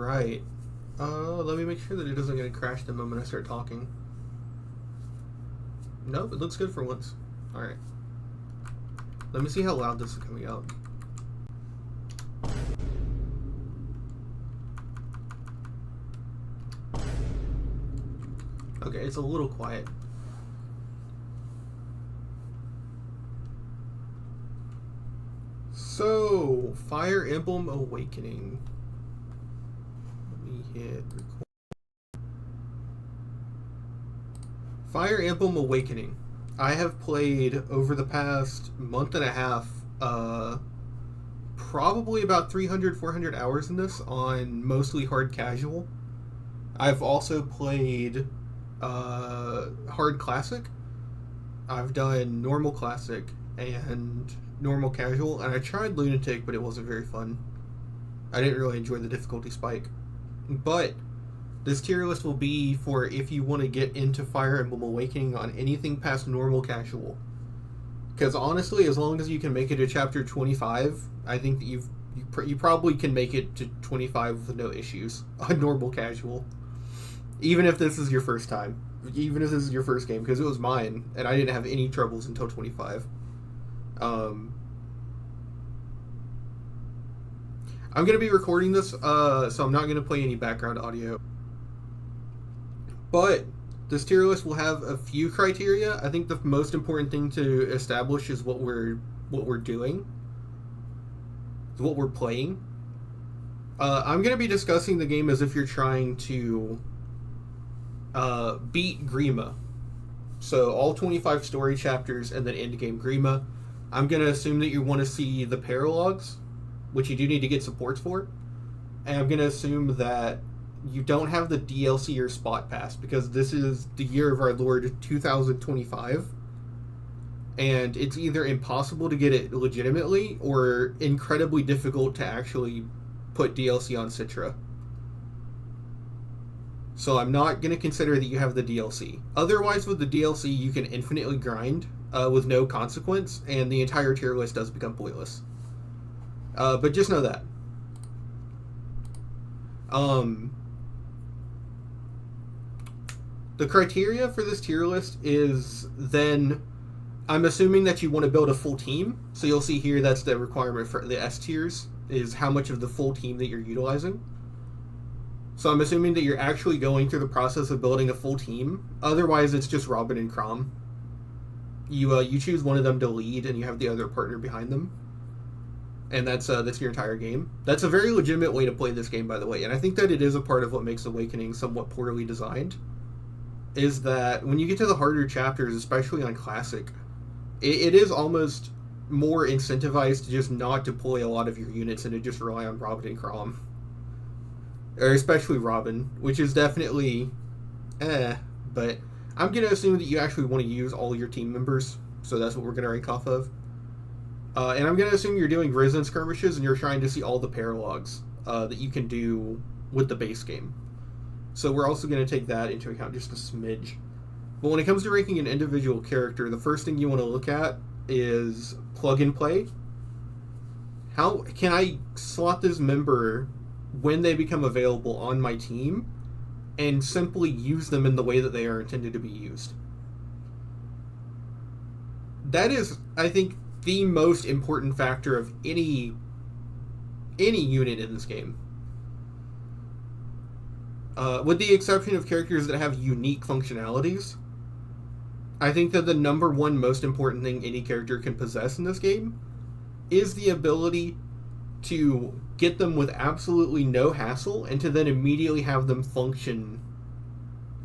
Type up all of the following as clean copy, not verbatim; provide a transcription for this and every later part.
Alright. Let me make sure that it doesn't get crashed the moment I start talking. Nope, it looks good for once. Alright. Let me see how loud this is coming out. Okay, it's a little quiet. So, Fire Emblem Awakening. Let me hit record. Fire Emblem Awakening. I have played over the past month and a half, probably about 300, 400 hours in this on mostly hard casual. I've also played hard classic. I've done normal classic and normal casual, and I tried lunatic, but it wasn't very fun. I didn't really enjoy the difficulty spike. But this tier list will be for if you want to get into Fire Emblem Awakening on anything past normal casual. Because honestly, as long as you can make it to chapter 25, I think that you probably can make it to 25 with no issues on normal casual. Even if this is your first time. Even if this is your first game, because it was mine, and I didn't have any troubles until 25. I'm going to be recording this, so I'm not going to play any background audio. But this tier list will have a few criteria. I think the most important thing to establish is what we're doing, what we're playing. I'm going to be discussing the game as if you're trying to beat Grima. So all 25 story chapters and then end game Grima. I'm going to assume that you want to see the paralogs, which you do need to get supports for. And I'm going to assume that you don't have the DLC or spot pass, because this is the year of our Lord 2025. And it's either impossible to get it legitimately or incredibly difficult to actually put DLC on Citra. So I'm not going to consider that you have the DLC. Otherwise, with the DLC, you can infinitely grind with no consequence, and the entire tier list does become pointless. But just know that. The criteria for this tier list is then, I'm assuming that you want to build a full team. So you'll see here that's the requirement for the S tiers, is how much of the full team that you're utilizing. So I'm assuming that you're actually going through the process of building a full team. Otherwise, it's just Robin and Chrom. You choose one of them to lead, and you have the other partner behind them. And that's your entire game. That's a very legitimate way to play this game, by the way. And I think that it is a part of what makes Awakening somewhat poorly designed. Is that when you get to the harder chapters, especially on Classic, it is almost more incentivized to just not deploy a lot of your units and to just rely on Robin and Chrom. Or especially Robin, which is definitely but I'm going to assume that you actually want to use all your team members, so that's what we're going to rank off of. And I'm going to assume you're doing Risen skirmishes and you're trying to see all the paralogs that you can do with the base game. So we're also going to take that into account just a smidge. But when it comes to ranking an individual character, the first thing you want to look at is plug and play. How can I slot this member when they become available on my team and simply use them in the way that they are intended to be used? That is, I think, the most important factor of any unit in this game. With the exception of characters that have unique functionalities, I think that the number one most important thing any character can possess in this game is the ability to get them with absolutely no hassle and to then immediately have them function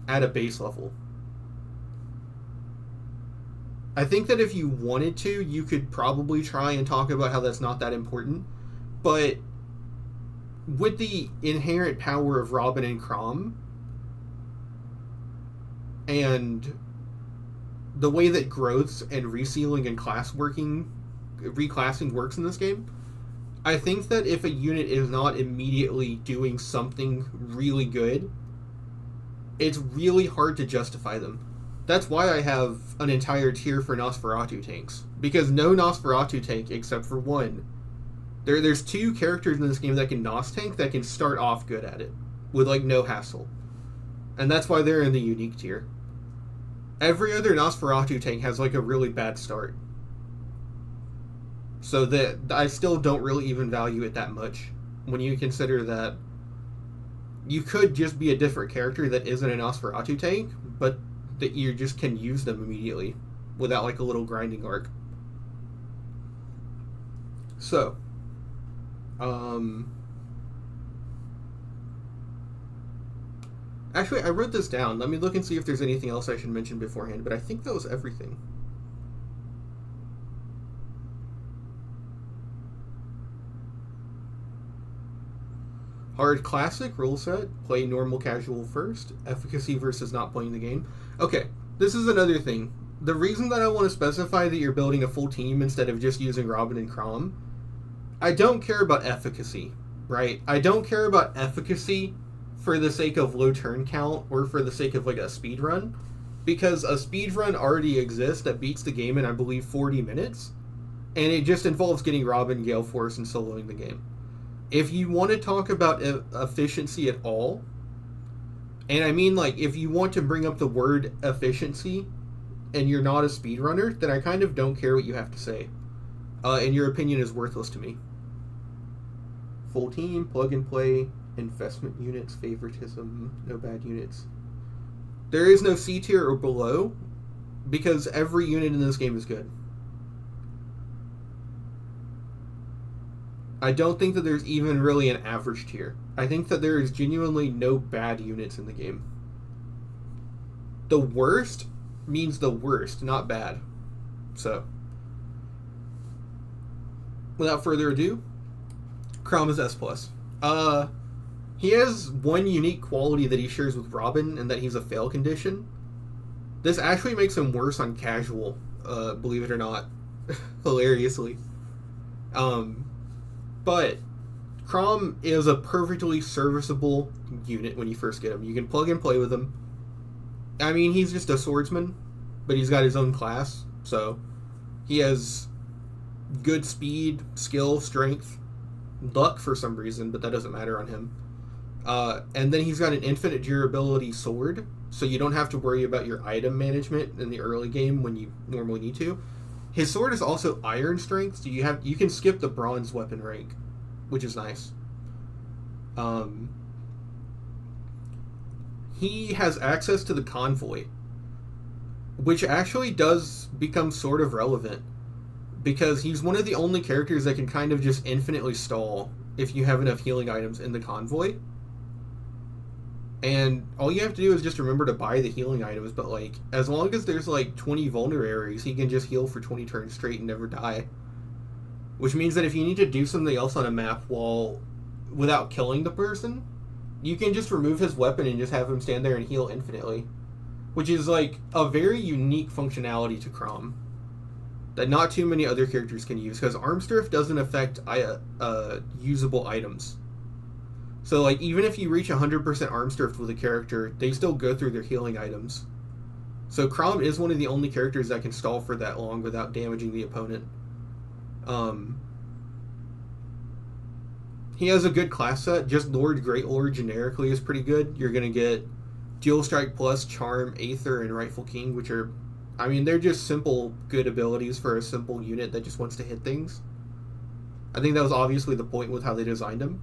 at a base level. I think that if you wanted to, you could probably try and talk about how that's not that important, but with the inherent power of Robin and Chrom and the way that growths and resealing and reclassing works in this game, I think that if a unit is not immediately doing something really good, it's really hard to justify them. That's why I have an entire tier for Nosferatu tanks, because no Nosferatu tank, except for one, There's two characters in this game that can NOS tank that can start off good at it with like no hassle, and that's why they're in the unique tier. Every other Nosferatu tank has like a really bad start, so that I still don't really even value it that much when you consider that you could just be a different character that isn't a Nosferatu tank, but that you just can use them immediately without like a little grinding arc. So, actually, I wrote this down. Let me look and see if there's anything else I should mention beforehand, but I think that was everything. Hard classic rule set, play normal casual first, efficacy versus not playing the game. Okay, this is another thing. The reason that I want to specify that you're building a full team instead of just using Robin and Chrom, I don't care about efficacy, right? I don't care about efficacy for the sake of low turn count or for the sake of like a speed run, because a speed run already exists that beats the game in, I believe, 40 minutes, and it just involves getting Robin, Gale Force, and soloing the game. If you want to talk about efficiency at all, and I mean like if you want to bring up the word efficiency and you're not a speedrunner, then I kind of don't care what you have to say. And your opinion is worthless to me. Full team, plug and play, investment units, favoritism, no bad units. There is no C tier or below, because every unit in this game is good. I don't think that there's even really an average tier. I think that there is genuinely no bad units in the game. The worst means the worst, not bad. So, without further ado, Chrom is S+. He has one unique quality that he shares with Robin, and that he's a fail condition. This actually makes him worse on casual, believe it or not, hilariously. But Chrom is a perfectly serviceable unit when you first get him. You can plug and play with him. I mean, he's just a swordsman, but he's got his own class, so he has good speed, skill, strength, luck for some reason, but that doesn't matter on him. And then he's got an infinite durability sword, so you don't have to worry about your item management in the early game when you normally need to. His sword is also iron strength, so you can skip the bronze weapon rank, which is nice. He has access to the convoy, which actually does become sort of relevant, because he's one of the only characters that can kind of just infinitely stall if you have enough healing items in the convoy. And all you have to do is just remember to buy the healing items, but like, as long as there's like 20 vulneraries, he can just heal for 20 turns straight and never die. Which means that if you need to do something else on a map without killing the person, you can just remove his weapon and just have him stand there and heal infinitely. Which is like a very unique functionality to Chrom that not too many other characters can use, because Armstrift doesn't affect usable items. So, like, even if you reach 100% Armstrift with a character, they still go through their healing items. So, Chrom is one of the only characters that can stall for that long without damaging the opponent. He has a good class set. Just Lord, Great Lord generically is pretty good. You're going to get Dual Strike Plus, Charm, Aether, and Rightful King, which are, I mean, they're just simple, good abilities for a simple unit that just wants to hit things. I think that was obviously the point with how they designed him.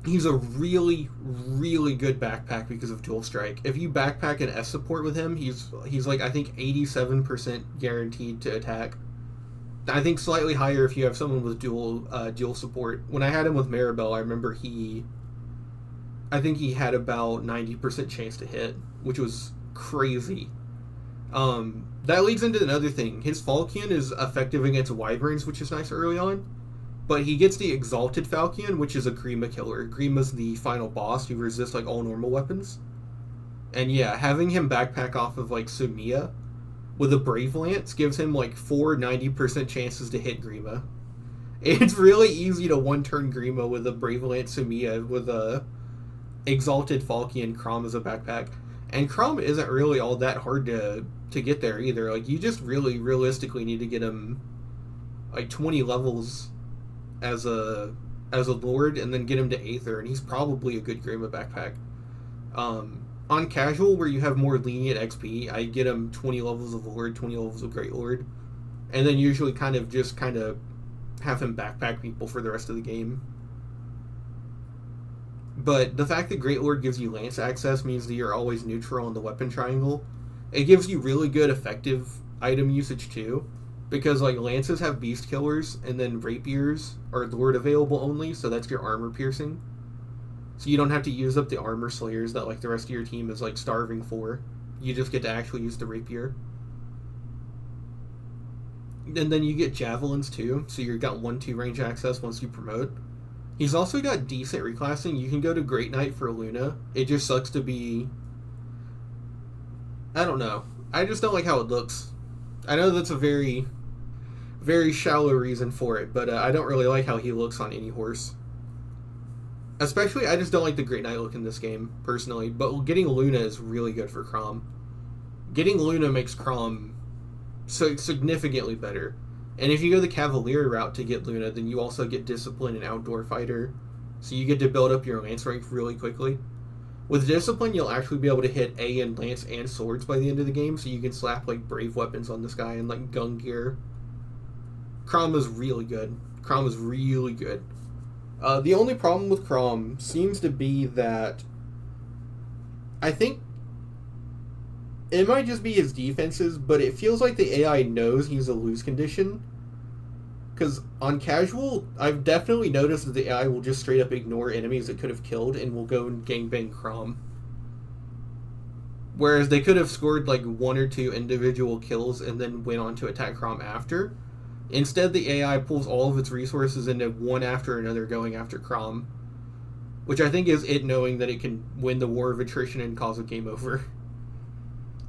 He's a really, really good backpack because of Dual Strike. If you backpack an S support with him, he's like, I think 87% guaranteed to attack. I think slightly higher if you have someone with dual support. When I had him with Maribel, I remember I think he had about 90% chance to hit, which was crazy. That leads into another thing. His Falchion is effective against Wyverns, which is nice early on. But he gets the Exalted Falchion, which is a Grima killer. Grima's the final boss who resists like all normal weapons. And yeah, having him backpack off of like Sumiya with a Brave Lance gives him like 90% chances to hit Grima. It's really easy to one-turn Grima with a Brave Lance Sumiya with a Exalted Falchion Chrom as a backpack. And Chrom isn't really all that hard to get there either. Like, you just really realistically need to get him like 20 levels as a lord, and then get him to Aether, and he's probably a good Grima backpack. On casual, where you have more lenient XP, I get him 20 levels of Lord, 20 levels of Great Lord, and then usually kind of have him backpack people for the rest of the game. But the fact that Great Lord gives you lance access means that you're always neutral on the weapon triangle. It gives you really good effective item usage too, because like lances have beast killers, and then rapiers are Lord available only, so that's your armor piercing. So you don't have to use up the armor slayers that like the rest of your team is like starving for. You just get to actually use the rapier. And then you get javelins too, so you've got 1-2 range access once you promote. He's also got decent reclassing. You can go to Great Knight for Luna. It just sucks to be... I don't know. I just don't like how it looks. I know that's a very, very shallow reason for it, but I don't really like how he looks on any horse. Especially, I just don't like the Great Knight look in this game, personally. But getting Luna is really good for Chrom. Getting Luna makes Chrom so significantly better. And if you go the Cavalier route to get Luna, then you also get Discipline and Outdoor Fighter. So you get to build up your Lance rank really quickly. With Discipline, you'll actually be able to hit A in Lance and Swords by the end of the game, so you can slap like Brave weapons on this guy and like gun gear. Chrom is really good. Chrom is really good. The only problem with Chrom seems to be that I think it might just be his defenses, but it feels like the AI knows he's a lose condition. Because on casual, I've definitely noticed that the AI will just straight up ignore enemies it could have killed and will go and gangbang Chrom. Whereas they could have scored like 1 or 2 individual kills and then went on to attack Chrom after. Instead, the AI pulls all of its resources into one after another going after Chrom. Which I think is it knowing that it can win the war of attrition and cause a game over.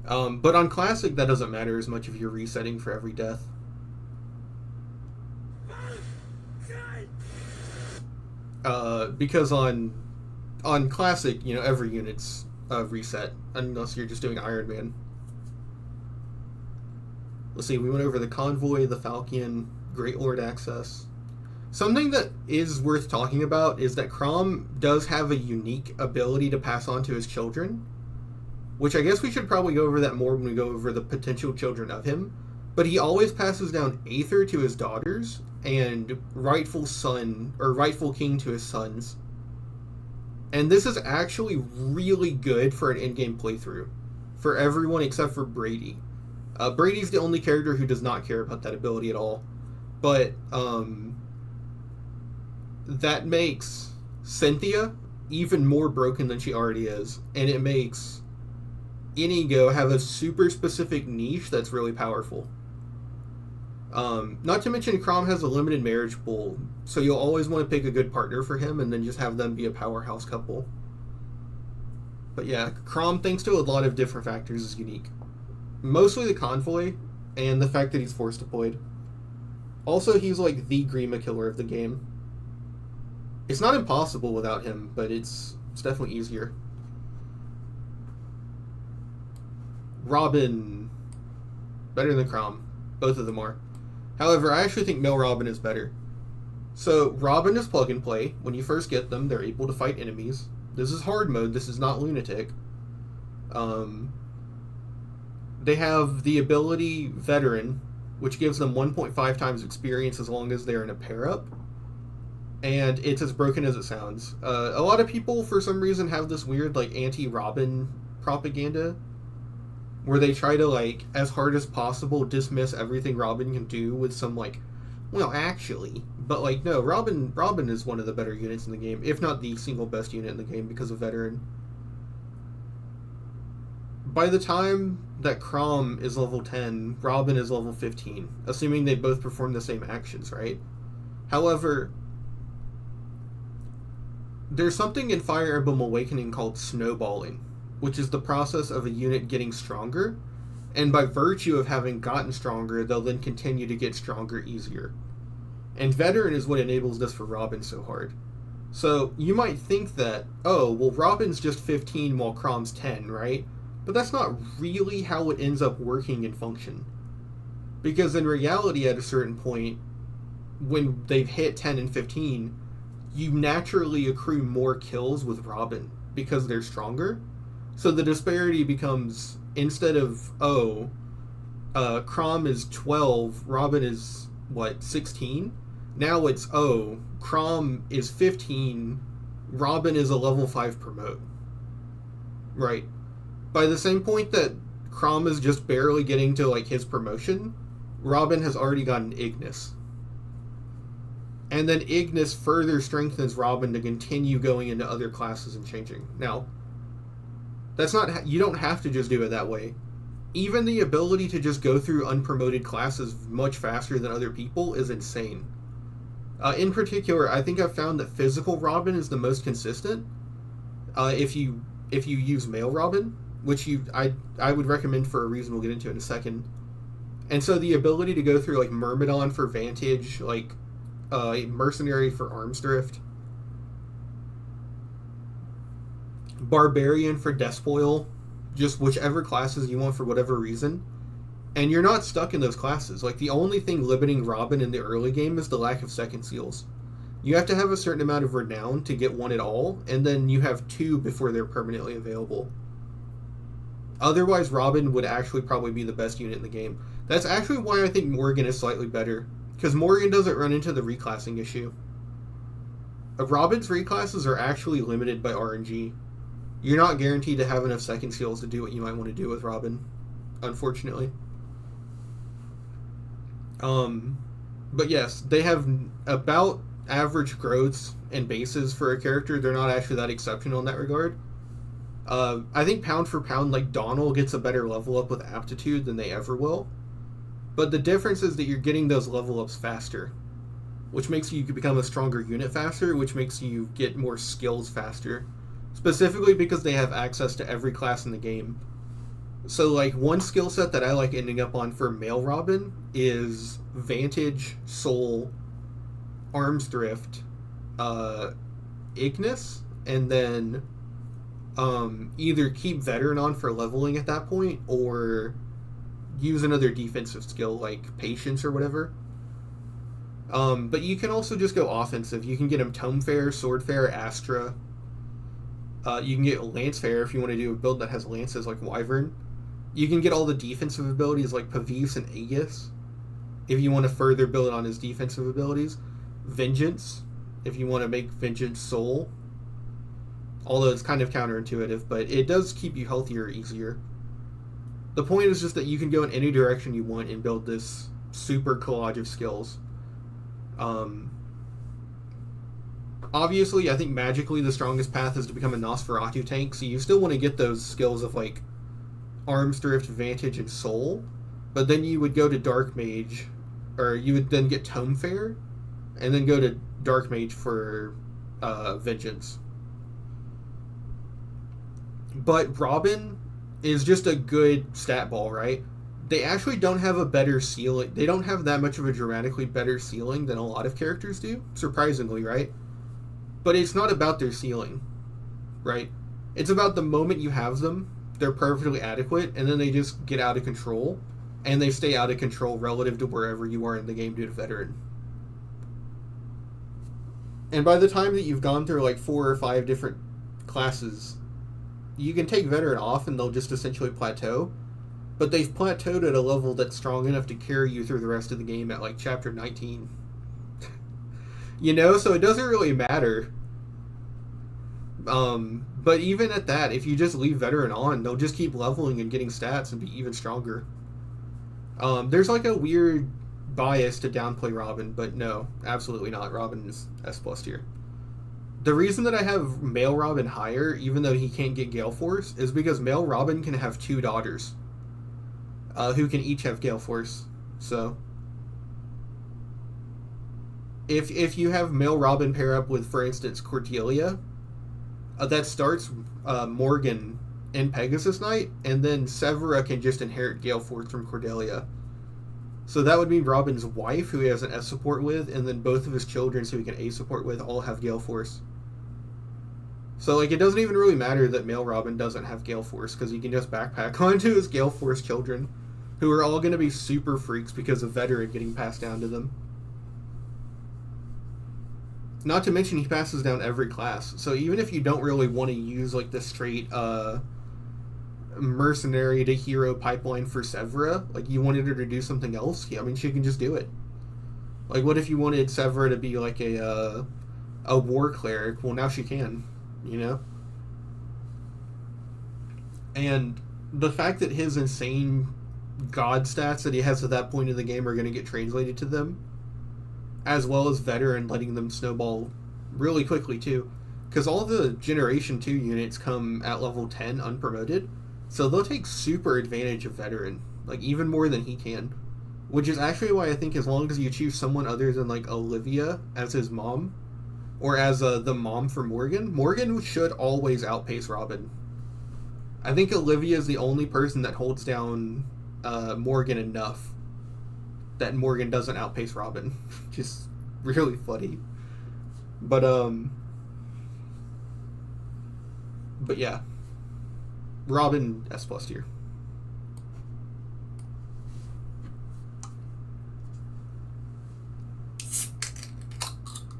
But on Classic, that doesn't matter as much if you're resetting for every death. Because on Classic, you know, every unit's reset, unless you're just doing Iron Man. Let's see, we went over the Convoy, the Falcon, Great Lord access. Something that is worth talking about is that Chrom does have a unique ability to pass on to his children, which I guess we should probably go over that more when we go over the potential children of him. But he always passes down Aether to his daughters and rightful son or rightful king to his sons. And this is actually really good for an in-game playthrough for everyone except for Brady. Brady's the only character who does not care about that ability at all. But that makes Cynthia even more broken than she already is, and it makes Inigo have a super specific niche that's really powerful. Not to mention Chrom has a limited marriage pool, so you'll always want to pick a good partner for him and then just have them be a powerhouse couple. But yeah, Chrom, thanks to a lot of different factors, is unique. Mostly the Convoy, and the fact that he's force deployed. Also, he's like the Grima killer of the game. It's not impossible without him, but it's definitely easier. Robin, better than Chrom. Both of them are. However, I actually think male Robin is better. So, Robin is plug and play. When you first get them, they're able to fight enemies. This is hard mode, this is not Lunatic. They have the ability Veteran, which gives them 1.5 times experience as long as they're in a pair-up. And it's as broken as it sounds. A lot of people, for some reason, have this weird like anti-Robin propaganda, where they try to, like, as hard as possible, dismiss everything Robin can do with some, like, well, actually. But, like, no, Robin is one of the better units in the game, if not the single best unit in the game because of Veteran. By the time that Chrom is level 10, Robin is level 15, assuming they both perform the same actions, right? However, there's something in Fire Emblem Awakening called snowballing, which is the process of a unit getting stronger, and by virtue of having gotten stronger, they'll then continue to get stronger easier. And Veteran is what enables this for Robin so hard. So, you might think that, oh, well, Robin's just 15 while Chrom's 10, right? But that's not really how it ends up working and function. Because in reality, at a certain point, when they've hit 10 and 15, you naturally accrue more kills with Robin because they're stronger. So the disparity becomes, instead of, Chrom is 12, Robin is, 16? Now it's, Chrom is 15, Robin is a level 5 promote. Right. By the same point that Chrom is just barely getting to, his promotion, Robin has already gotten Ignis. And then Ignis further strengthens Robin to continue going into other classes and changing. Now, that's not... You don't have to just do it that way. Even the ability to just go through unpromoted classes much faster than other people is insane. In particular, I think I've found that physical Robin is the most consistent. If you use male Robin, which I would recommend for a reason we'll get into in a second. And so the ability to go through Myrmidon for Vantage, Mercenary for Armsdrift, Barbarian for Despoil, just whichever classes you want for whatever reason. And you're not stuck in those classes. The only thing limiting Robin in the early game is the lack of second seals. You have to have a certain amount of renown to get one at all, and then you have 2 before they're permanently available. Otherwise, Robin would actually probably be the best unit in the game. That's actually why I think Morgan is slightly better, because Morgan doesn't run into the reclassing issue. Robin's reclasses are actually limited by RNG. You're not guaranteed to have enough second seals to do what you might want to do with Robin, unfortunately. But yes, they have about average growths and bases for a character. They're not actually that exceptional in that regard. I think pound for pound, Donald gets a better level up with aptitude than they ever will. But the difference is that you're getting those level ups faster, which makes you become a stronger unit faster, which makes you get more skills faster. Specifically because they have access to every class in the game. So, one skill set that I like ending up on for male Robin is Vantage, Soul, Armsdrift, Ignis, and then either keep Veteran on for leveling at that point, or use another defensive skill like Patience or whatever. But you can also just go offensive. You can get him Tome Fair, Sword Fair, Astra. You can get Lance Fair if you want to do a build that has lances like Wyvern. You can get all the defensive abilities like Pavis and Aegis if you want to further build on his defensive abilities. Vengeance, if you want to make Vengeance Soul. Although it's kind of counterintuitive, but it does keep you healthier easier. The point is just that you can go in any direction you want and build this super collage of skills. Obviously, I think magically the strongest path is to become a Nosferatu tank, so you still want to get those skills of Armsdrift, Vantage, and Soul, but then you would go to Dark Mage, or you would then get Tome Fair, and then go to Dark Mage for Vengeance. But Robin is just a good stat ball, right? They actually don't have a better ceiling. They don't have that much of a dramatically better ceiling than a lot of characters do, surprisingly, right? But it's not about their ceiling, right? It's about the moment you have them, they're perfectly adequate, and then they just get out of control, and they stay out of control relative to wherever you are in the game due to Veteran. And by the time that you've gone through 4 or 5 different classes, you can take Veteran off and they'll just essentially plateau, but they've plateaued at a level that's strong enough to carry you through the rest of the game at chapter 19. So it doesn't really matter. But even at that, if you just leave Veteran on, they'll just keep leveling and getting stats and be even stronger. There's a weird bias to downplay Robin, but no, absolutely not. Robin is S+ tier. The reason that I have male Robin higher, even though he can't get Gale Force, is because male Robin can have 2 daughters, who can each have Gale Force. So if you have male Robin pair up with, for instance, Cordelia, that starts Morgan in Pegasus Knight, and then Severa can just inherit Gale Force from Cordelia. So that would mean Robin's wife, who he has an S support with, and then both of his children, who he can A support with, all have Gale Force. So, it doesn't even really matter that male Robin doesn't have Gale Force, because he can just backpack onto his Gale Force children, who are all going to be super freaks because of Veteran getting passed down to them. Not to mention he passes down every class. So even if you don't really want to use like the straight mercenary to hero pipeline for Severa, like you wanted her to do something else, I mean she can just do it. Like what if you wanted Severa to be like a war cleric? Well, now she can, you know? And the fact that his insane god stats that he has at that point in the game are going to get translated to them, as well as veteran letting them snowball really quickly too, because all the generation 2 units come at level 10 unpromoted, so they'll take super advantage of veteran, like even more than he can, which is actually why I think as long as you choose someone other than like Olivia as his mom, or as the mom for Morgan should always outpace Robin. I think Olivia is the only person that holds down Morgan enough that Morgan doesn't outpace Robin. Just really funny. But yeah. Robin S+ tier.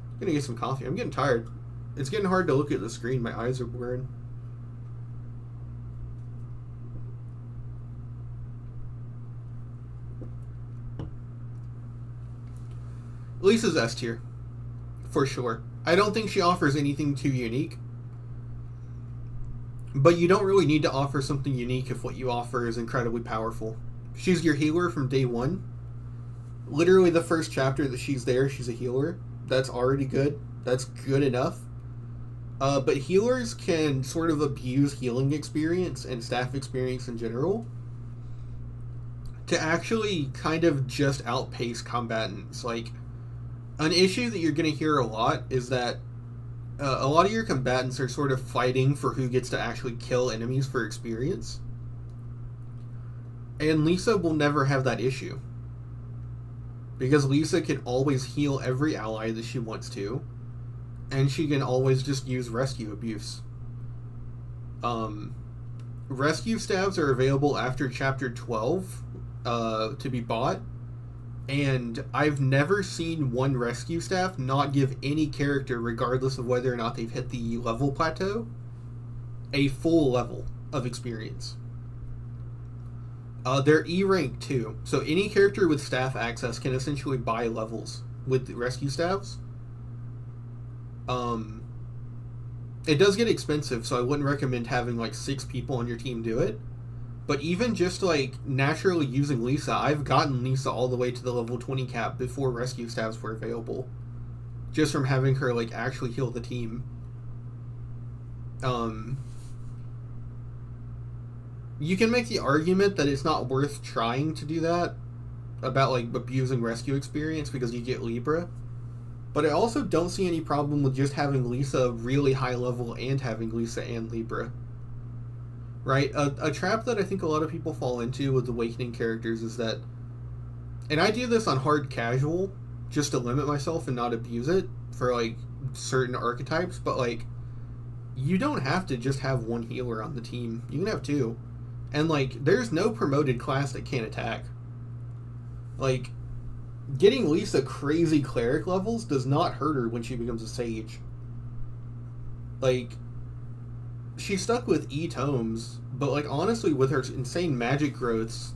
I'm gonna get some coffee. I'm getting tired. It's getting hard to look at the screen. My eyes are blurring. Lisa's S tier, for sure. I don't think she offers anything too unique, but you don't really need to offer something unique if what you offer is incredibly powerful. She's your healer from day one. Literally the first chapter that she's there, she's a healer. That's already good. That's good enough. But healers can sort of abuse healing experience and staff experience in general to actually kind of just outpace combatants. Like, an issue that you're going to hear a lot is that a lot of your combatants are sort of fighting for who gets to actually kill enemies for experience. And Lisa will never have that issue, because Lisa can always heal every ally that she wants to, and she can always just use rescue abuse. Rescue staves are available after chapter 12 to be bought, and I've never seen one rescue staff not give any character, regardless of whether or not they've hit the level plateau, a full level of experience. They're E-rank too, so any character with staff access can essentially buy levels with rescue staffs. It does get expensive, so I wouldn't recommend having like 6 people on your team do it. But even just like naturally using Lisa, I've gotten Lisa all the way to the level 20 cap before rescue staffs were available, just from having her like actually heal the team. You can make the argument that it's not worth trying to do that about like abusing rescue experience because you get Libra, but I also don't see any problem with just having Lisa really high level and having Lisa and Libra. Right? A trap that I think a lot of people fall into with Awakening characters is that, and I do this on hard casual just to limit myself and not abuse it for like certain archetypes, but like you don't have to just have one healer on the team. You can have 2. And like there's no promoted class that can't attack. Like getting Lisa crazy cleric levels does not hurt her when she becomes a sage. Like, she's stuck with E-tomes, but like honestly with her insane magic growths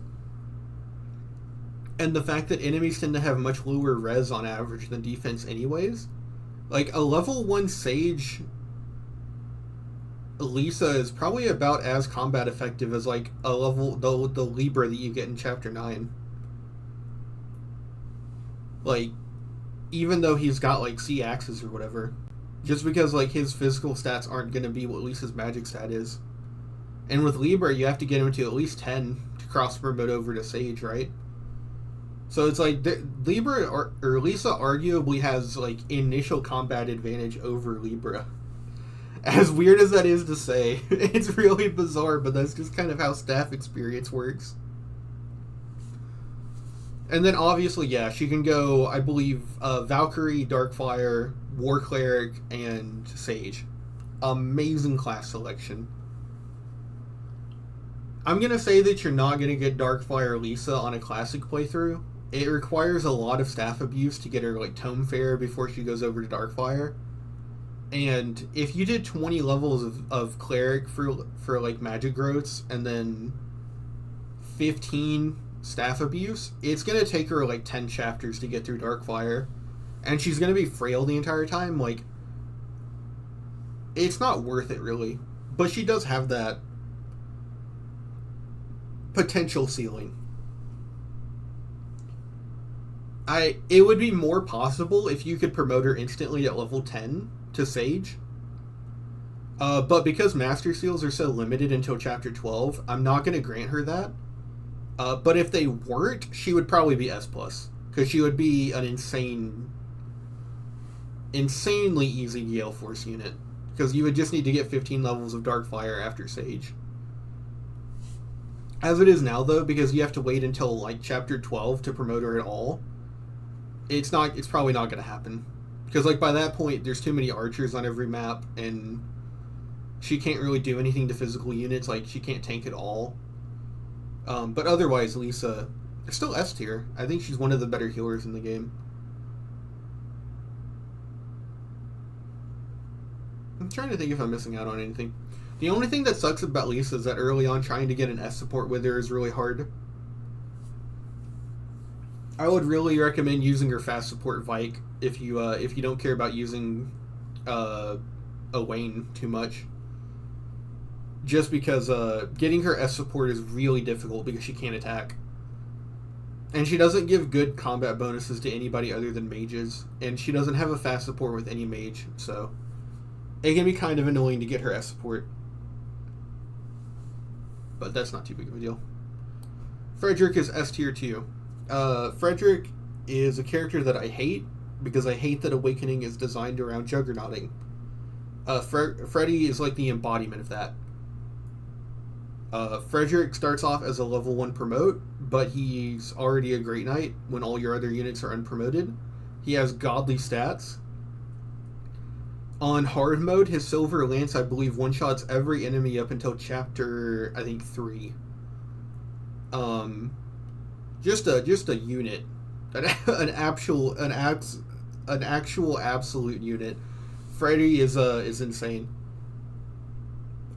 and the fact that enemies tend to have much lower res on average than defense anyways, like a level 1 sage Lisa is probably about as combat effective as like a level the Libra that you get in chapter 9. Like, even though he's got like C axes or whatever, just because like his physical stats aren't going to be what Lisa's magic stat is. And with Libra, you have to get him to at least 10 to cross promote over to Sage, right? So it's like Libra or Lisa arguably has like initial combat advantage over Libra. As weird as that is to say, it's really bizarre, but that's just kind of how staff experience works. And then obviously, yeah, she can go, I believe, Valkyrie, Darkfire, War Cleric, and Sage. Amazing class selection. I'm going to say that you're not going to get Darkfire Lisa on a classic playthrough, it requires a lot of staff abuse to get her like Tome Fair before she goes over to Darkfire. And if you did 20 levels of cleric for like magic growths and then 15 staff abuse, it's gonna take her like 10 chapters to get through Darkfire, and she's gonna be frail the entire time. Like, it's not worth it really. But she does have that potential ceiling. It would be more possible if you could promote her instantly at level 10 to Sage. But because Master Seals are so limited until Chapter 12, I'm not going to grant her that. But if they weren't, she would probably be S+. Because she would be an insanely easy Gale Force unit. Because you would just need to get 15 levels of Darkfire after Sage. As it is now, though, because you have to wait until like Chapter 12 to promote her at all, it's probably not going to happen. Because like by that point, there's too many archers on every map, and she can't really do anything to physical units. Like, she can't tank at all. But otherwise, Lisa is still S tier. I think she's one of the better healers in the game. I'm trying to think if I'm missing out on anything. The only thing that sucks about Lisa is that early on trying to get an S support with her is really hard. I would really recommend using her fast support Vike if you don't care about using a Wayne too much. Just because getting her S support is really difficult because she can't attack. And she doesn't give good combat bonuses to anybody other than mages. And she doesn't have a fast support with any mage, so it can be kind of annoying to get her S support. But that's not too big of a deal. Frederick is S tier 2. Frederick is a character that I hate because I hate that Awakening is designed around juggernauting. Freddy is like the embodiment of that. Frederick starts off as a level 1 promote, but he's already a Great Knight when all your other units are unpromoted. He has godly stats. On hard mode, his Silver Lance, I believe, one-shots every enemy up until chapter, I think, 3. Just a unit, an actual absolute unit. Freddy is insane.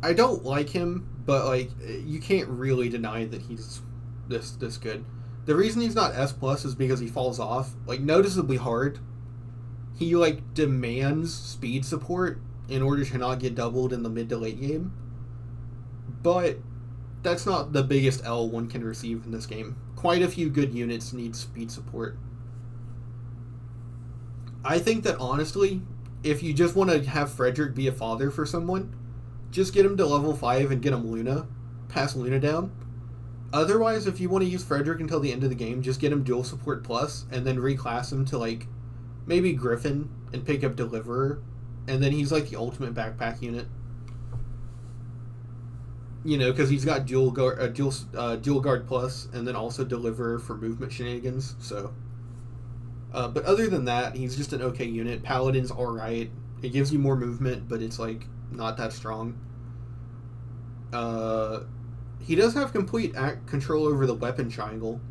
I don't like him, but like you can't really deny that he's this good. The reason he's not S+ is because he falls off like noticeably hard. He like demands speed support in order to not get doubled in the mid to late game. But that's not the biggest L one can receive in this game. Quite a few good units need speed support. I think that honestly, if you just want to have Frederick be a father for someone, just get him to level 5 and get him Luna. Pass Luna down. Otherwise, if you want to use Frederick until the end of the game, just get him dual support plus and then reclass him to like maybe Griffin and pick up Deliverer, and then he's like the ultimate backpack unit. You know, because he's got dual guard plus, and then also Deliverer for movement shenanigans. So, but other than that, he's just an okay unit. Paladin's all right. It gives you more movement, but it's like not that strong. He does have complete control over the weapon triangle,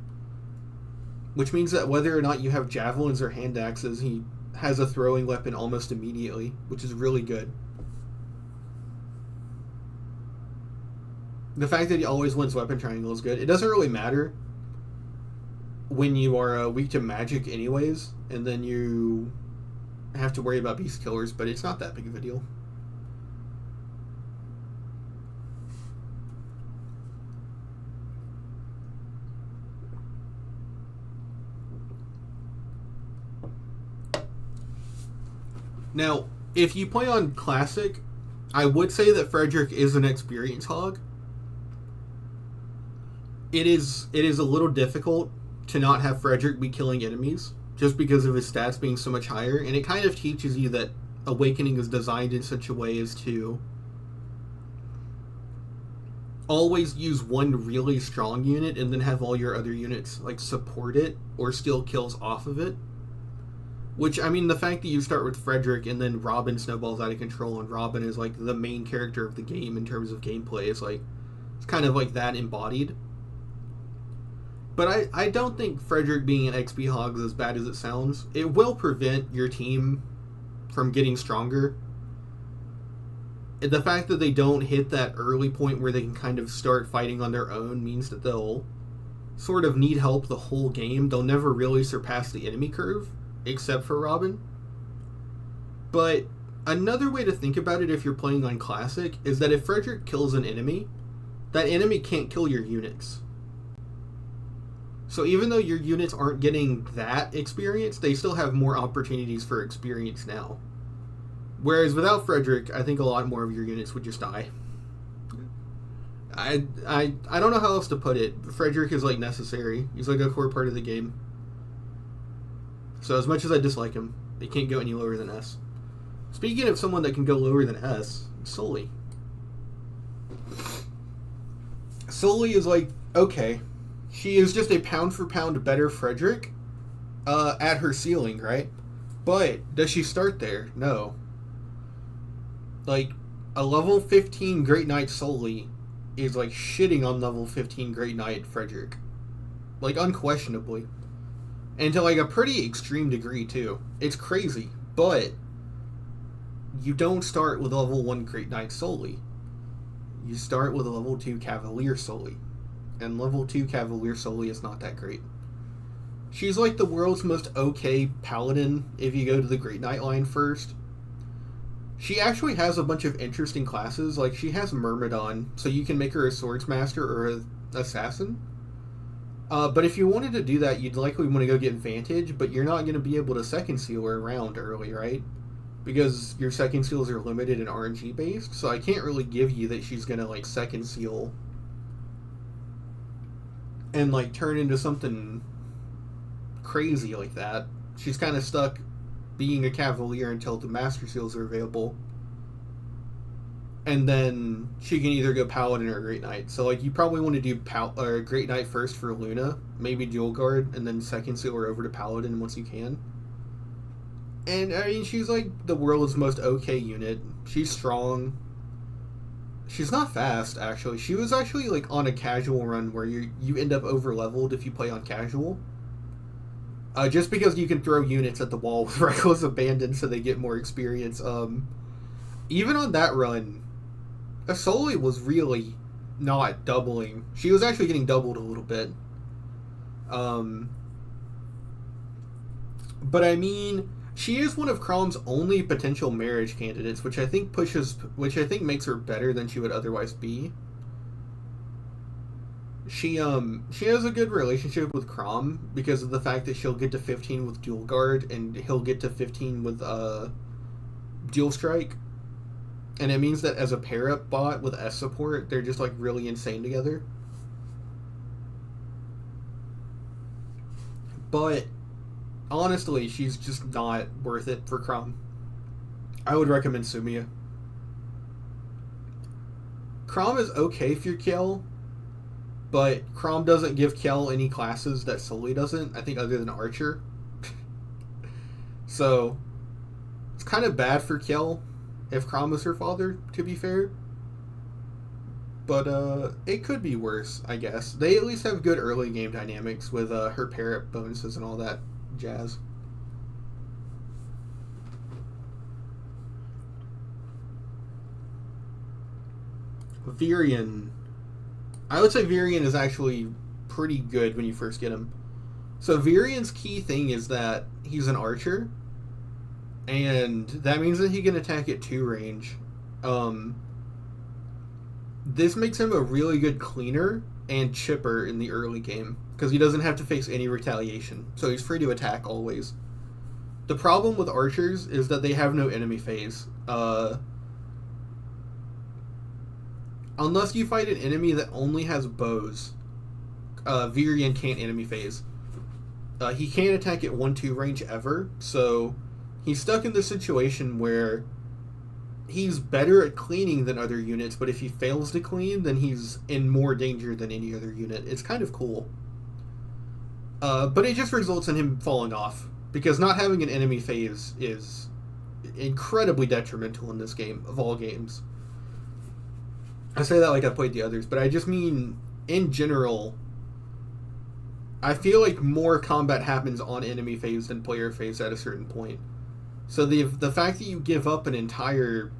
which means that whether or not you have javelins or hand axes, he has a throwing weapon almost immediately, which is really good. The fact that he always wins weapon triangle is good. It doesn't really matter when you are weak to magic anyways, and then you have to worry about beast killers, but it's not that big of a deal. Now, if you play on Classic, I would say that Frederick is an experience hog. It is a little difficult to not have Frederick be killing enemies, just because of his stats being so much higher, and it kind of teaches you that Awakening is designed in such a way as to always use one really strong unit and then have all your other units like support it or steal kills off of it. Which, I mean, the fact that you start with Frederick and then Robin snowballs out of control, and Robin is like the main character of the game in terms of gameplay, is like, it's kind of like that embodied. But I don't think Frederick being an XP hog is as bad as it sounds. It will prevent your team from getting stronger. The fact that they don't hit that early point where they can kind of start fighting on their own means that they'll sort of need help the whole game. They'll never really surpass the enemy curve, except for Robin. But another way to think about it if you're playing on Classic is that if Frederick kills an enemy, that enemy can't kill your units. So even though your units aren't getting that experience, they still have more opportunities for experience now. Whereas without Frederick, I think a lot more of your units would just die. I don't know how else to put it. Frederick is like necessary. He's like a core part of the game. So as much as I dislike him, he can't go any lower than S. Speaking of someone that can go lower than S, Sully. Sully is like, okay, she is just a pound for pound better Frederick at her ceiling, right? But does she start there? No. Like, a level 15 Great Knight Sully is like shitting on level 15 Great Knight Frederick. Like, unquestionably. And to like a pretty extreme degree, too. It's crazy. But you don't start with level 1 Great Knight Sully. You start with a level 2 Cavalier Sully. And level 2 Cavalier Sully is not that great. She's like the world's most okay paladin if you go to the Great Knight line first. She actually has a bunch of interesting classes. Like, she has Myrmidon, so you can make her a Swordsmaster or an Assassin. But if you wanted to do that, you'd likely want to go get Vantage, but you're not going to be able to second seal her around early, right? Because your second seals are limited and RNG based, so I can't really give you that she's going to, like, second seal and, like, turn into something crazy like that. She's kind of stuck being a Cavalier until the Master Seals are available. And then she can either go Paladin or Great Knight. So, like, you probably want to do Great Knight first for Luna, maybe Dual Guard, and then second seal her over to Paladin once you can. And, I mean, she's, like, the world's most okay unit. She's strong. She's not fast, actually. She was actually, like, on a casual run where you end up over-leveled if you play on casual. Just because you can throw units at the wall with Reckless Abandon so they get more experience. Even on that run, Sully was really not doubling. She was actually getting doubled a little bit. But I mean, she is one of Crom's only potential marriage candidates, which I think makes her better than she would otherwise be. She has a good relationship with Crom because of the fact that she'll get to 15 with Dual Guard and he'll get to 15 with Dual Strike. And it means that as a pair-up bot with S support, they're just like really insane together. But honestly, she's just not worth it for Crom. I would recommend Sumia. Crom is okay for your kill, but Crom doesn't give Kel any classes that Sully doesn't, I think, other than Archer. So, it's kind of bad for Kel if Crom is her father, to be fair. But, it could be worse, I guess. They at least have good early game dynamics with her pair-up bonuses and all that jazz. Virion. I would say Virion is actually pretty good when you first get him. So Virion's key thing is that he's an archer, and that means that he can attack at 2 range. This makes him a really good cleaner and chipper in the early game, because he doesn't have to face any retaliation, so he's free to attack always. The problem with archers is that they have no enemy phase. Unless you fight an enemy that only has bows, Virion can't enemy phase. He can't attack at 1-2 range ever, so he's stuck in this situation where he's better at cleaning than other units, but if he fails to clean, then he's in more danger than any other unit. It's kind of cool. But it just results in him falling off, because not having an enemy phase is incredibly detrimental in this game, of all games. I say that like I played the others, but I just mean, in general, I feel like more combat happens on enemy phase than player phase at a certain point. So the fact that you give up an entire,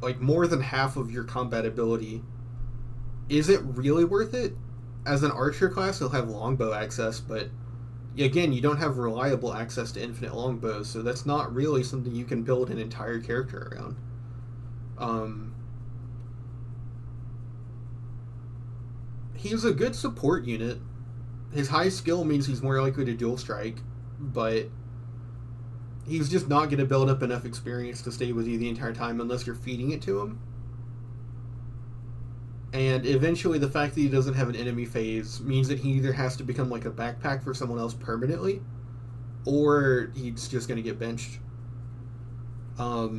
like, more than half of your combat ability, is it really worth it? As an archer class, you'll have longbow access, but again, you don't have reliable access to infinite longbows, so that's not really something you can build an entire character around. He's a good support unit. His high skill means he's more likely to dual strike, but he's just not going to build up enough experience to stay with you the entire time unless you're feeding it to him. And eventually the fact that he doesn't have an enemy phase means that he either has to become like a backpack for someone else permanently, or he's just going to get benched. But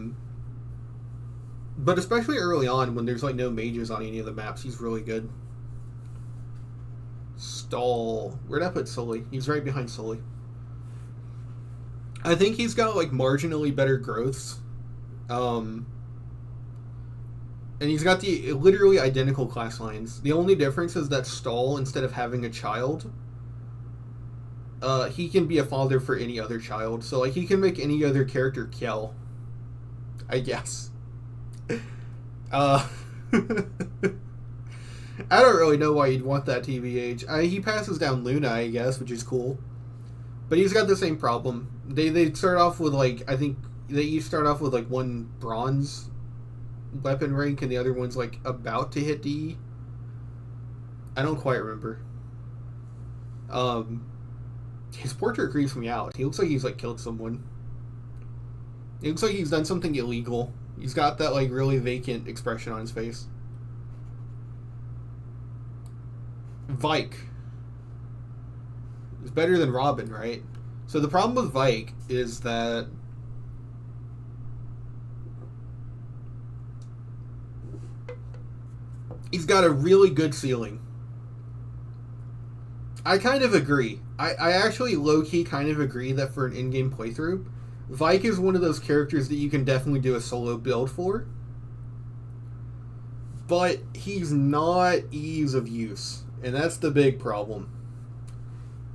especially early on, when there's like no mages on any of the maps, he's really good. Stall. Where'd I put Sully? He's right behind Sully. I think he's got like marginally better growths. And he's got the literally identical class lines. The only difference is that Stall, instead of having a child, he can be a father for any other child. So like he can make any other character Kjell, I guess. I don't really know why you'd want that, TBH. He passes down Luna, I guess, which is cool. But he's got the same problem. They start off with, like, I think they each start off with, like, one bronze weapon rank, and the other one's, like, about to hit D. I don't quite remember. His portrait creeps me out. He looks like he's, like, killed someone. He looks like he's done something illegal. He's got that, like, really vacant expression on his face. Vike is better than Robin, right? So the problem with Vike is that he's got a really good ceiling. I kind of agree. I actually low-key kind of agree that for an in-game playthrough, Vike is one of those characters that you can definitely do a solo build for. But he's not ease of use. And that's the big problem.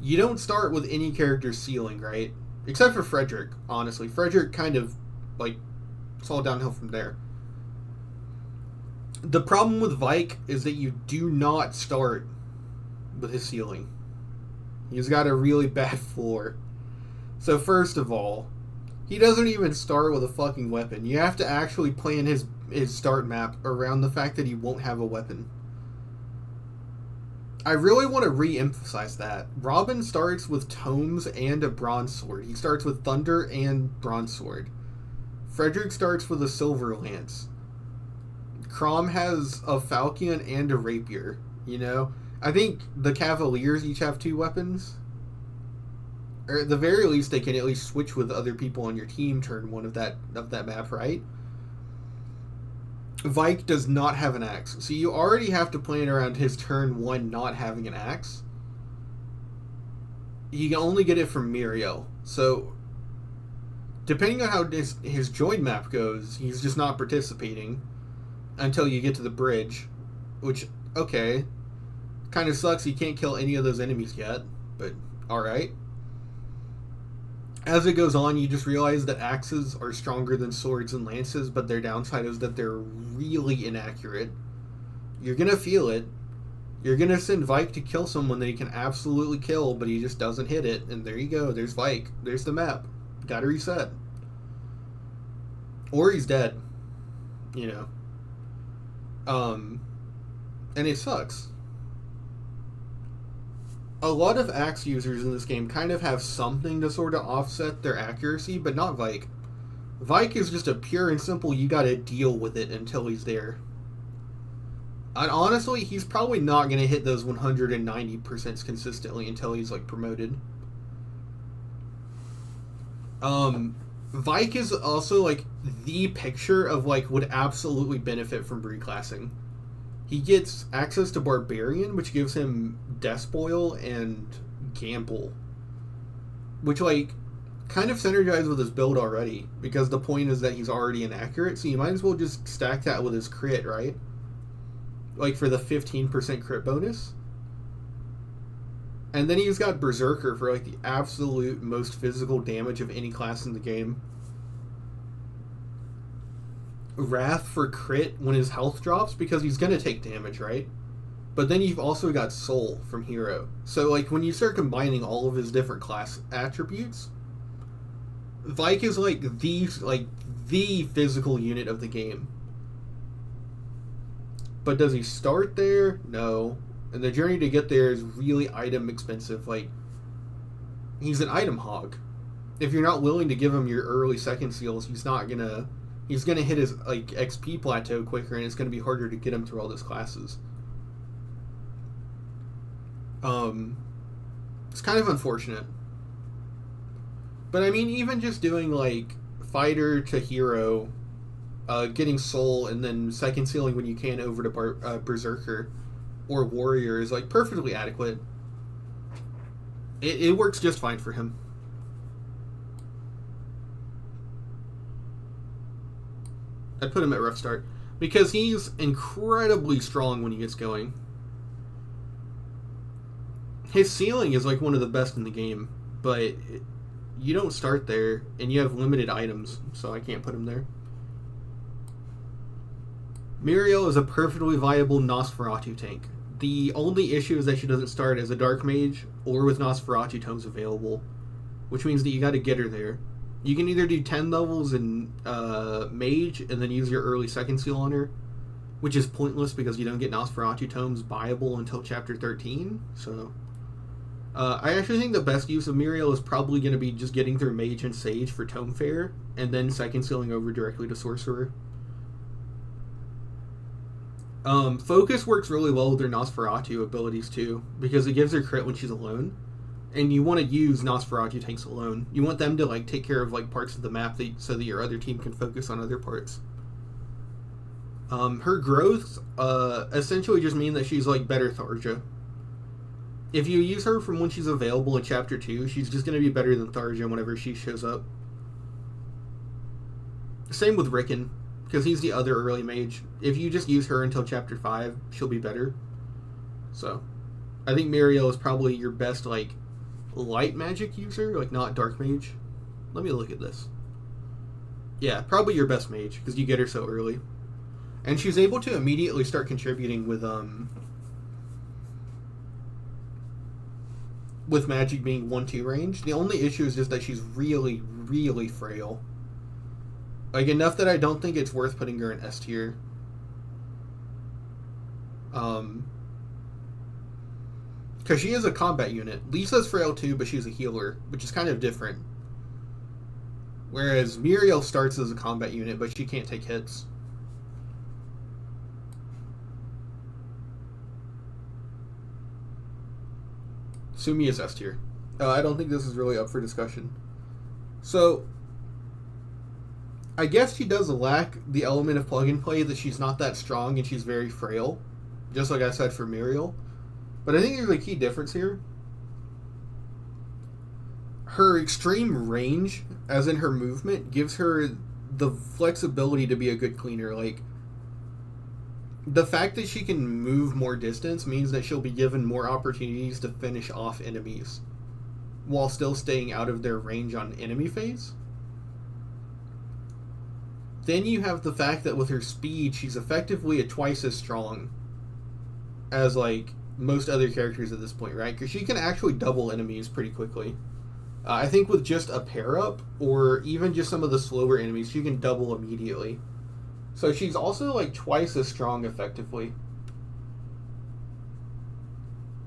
You don't start with any character's ceiling, right? Except for Frederick, honestly. Frederick kind of, like, it's all downhill from there. The problem with Vike is that you do not start with his ceiling. He's got a really bad floor. So first of all, he doesn't even start with a fucking weapon. You have to actually plan his start map around the fact that he won't have a weapon. I really want to re-emphasize that. Robin starts with tomes and a bronze sword. He starts with thunder and bronze sword. Frederick starts with a silver lance. Crom has a falchion and a rapier, you know? I think the Cavaliers each have 2 weapons. Or at the very least, they can at least switch with other people on your team turn 1 of that map, right? Vike does not have an axe. So you already have to plan around his turn 1 not having an axe. You can only get it from Muriel. So, depending on how his join map goes, he's just not participating until you get to the bridge. Which, okay, kind of sucks. He can't kill any of those enemies yet, but alright. As it goes on, you just realize that axes are stronger than swords and lances, but their downside is that they're really inaccurate. You're gonna feel it. You're gonna send Vike to kill someone that he can absolutely kill, but he just doesn't hit it, and there you go, there's Vike. There's the map. Gotta reset. Or he's dead. You know. And it sucks. A lot of axe users in this game kind of have something to sort of offset their accuracy, but not Vike. Vike is just a pure and simple, you gotta deal with it until he's there. And honestly, he's probably not gonna hit those 190% consistently until he's, like, promoted. Vike is also, like, the picture of, like, would absolutely benefit from reclassing. He gets access to Barbarian, which gives him Despoil and Gamble. Which, like, kind of synergize with his build already, because the point is that he's already inaccurate, so you might as well just stack that with his crit, right? Like, for the 15% crit bonus. And then he's got Berserker for like the absolute most physical damage of any class in the game. Wrath for crit when his health drops because he's gonna take damage, right? But then you've also got Soul from Hero. So like when you start combining all of his different class attributes, Vike is like the physical unit of the game. But does he start there? No. And the journey to get there is really item expensive. Like, he's an item hog. If you're not willing to give him your early second seals, he's gonna hit his like XP plateau quicker, and it's gonna be harder to get him through all those classes. It's kind of unfortunate. But I mean, even just doing like fighter to hero, getting soul, and then second sealing when you can over to Berserker or warrior is like perfectly adequate. It works just fine for him. I'd put him at rough start because he's incredibly strong when he gets going. His ceiling is like one of the best in the game, but you don't start there, and you have limited items, so I can't put him there. Muriel is a perfectly viable Nosferatu tank. The only issue is that she doesn't start as a Dark Mage or with Nosferatu tomes available, which means that you gotta get her there. You can either do 10 levels in Mage and then use your early second seal on her, which is pointless because you don't get Nosferatu tomes buyable until chapter 13, so... I actually think the best use of Muriel is probably going to be just getting through Mage and Sage for Tome Fair, and then second sealing over directly to Sorcerer. Focus works really well with her Nosferatu abilities too, because it gives her crit when she's alone, and you want to use Nosferatu tanks alone. You want them to like take care of like parts of the map so that your other team can focus on other parts. Her growths essentially just mean that she's like better Tharja. If you use her from when she's available in Chapter 2, she's just going to be better than Tharja whenever she shows up. Same with Rickon, because he's the other early mage. If you just use her until Chapter 5, she'll be better. So, I think Muriel is probably your best, like, light magic user, like, not dark mage. Let me look at this. Yeah, probably your best mage, because you get her so early. And she's able to immediately start contributing with magic being 1-2 range. The only issue is just that she's really, really frail. Like, enough that I don't think it's worth putting her in S tier. Because she is a combat unit. Lisa's frail too, but she's a healer, which is kind of different. Whereas Muriel starts as a combat unit, but she can't take hits. Sumi is S tier. I don't think this is really up for discussion. So, I guess she does lack the element of plug and play, that she's not that strong and she's very frail. Just like I said for Muriel. But I think there's a key difference here. Her extreme range, as in her movement, gives her the flexibility to be a good cleaner. Like, the fact that she can move more distance means that she'll be given more opportunities to finish off enemies while still staying out of their range on enemy phase. Then you have the fact that with her speed, she's effectively twice as strong as, like, most other characters at this point, right? Because she can actually double enemies pretty quickly. I think with just a pair-up, or even just some of the slower enemies, she can double immediately. So she's also like twice as strong effectively.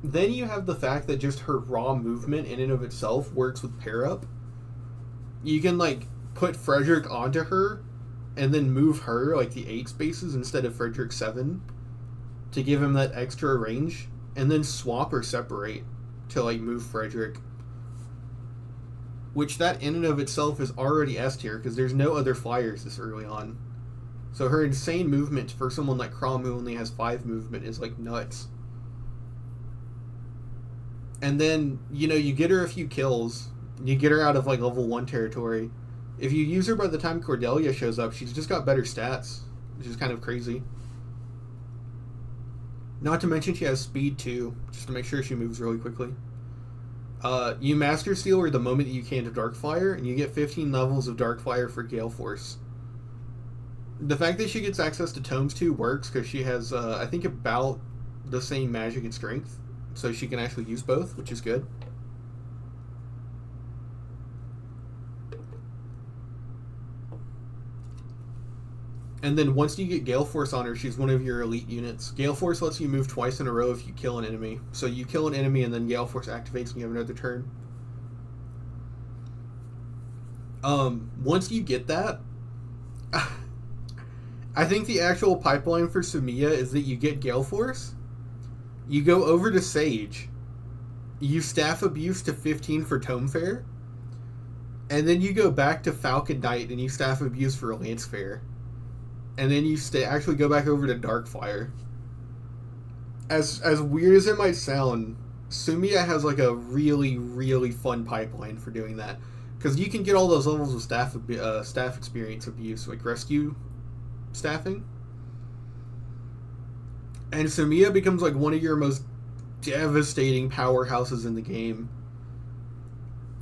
Then you have the fact that just her raw movement in and of itself works with pair up. You can like put Frederick onto her and then move her like the 8 spaces instead of Frederick 7 to give him that extra range, and then swap or separate to like move Frederick. Which that in and of itself is already S tier because there's no other flyers this early on. So her insane movement for someone like Crom who only has 5 movement is like nuts. And then, you know, you get her a few kills. You get her out of like level 1 territory. If you use her by the time Cordelia shows up, she's just got better stats, which is kind of crazy. Not to mention she has speed too, just to make sure she moves really quickly. You Master Steel her the moment that you can to Darkfire, and you get 15 levels of Darkfire for Gale Force. The fact that she gets access to Tomes too works because she has, I think, about the same magic and strength, so she can actually use both, which is good. And then once you get Gale Force on her, she's one of your elite units. Gale Force lets you move twice in a row if you kill an enemy. So you kill an enemy and then Gale Force activates and you have another turn. Once you get that, I think the actual pipeline for Sumiya is that you get Gale Force, you go over to Sage, you staff abuse to 15 for Tome Fair, and then you go back to Falcon Knight and you staff abuse for Lance Fair. And then you actually go back over to Darkfire. As weird as it might sound, Sumiya has like a really, really fun pipeline for doing that. Because you can get all those levels of staff experience abuse, like rescue staffing. And Sumiya becomes like one of your most devastating powerhouses in the game.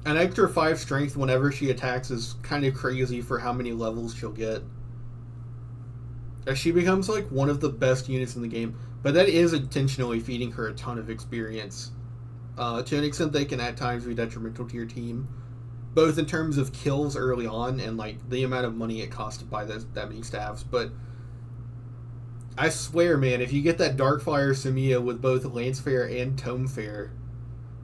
An extra 5 strength whenever she attacks is kind of crazy for how many levels she'll get. She becomes like one of the best units in the game, but that is intentionally feeding her a ton of experience. To an extent, they can at times be detrimental to your team, both in terms of kills early on and like the amount of money it costs to buy that many staffs. But I swear, man, if you get that Darkfire Sumiya with both Lance Fair and Tome Fair,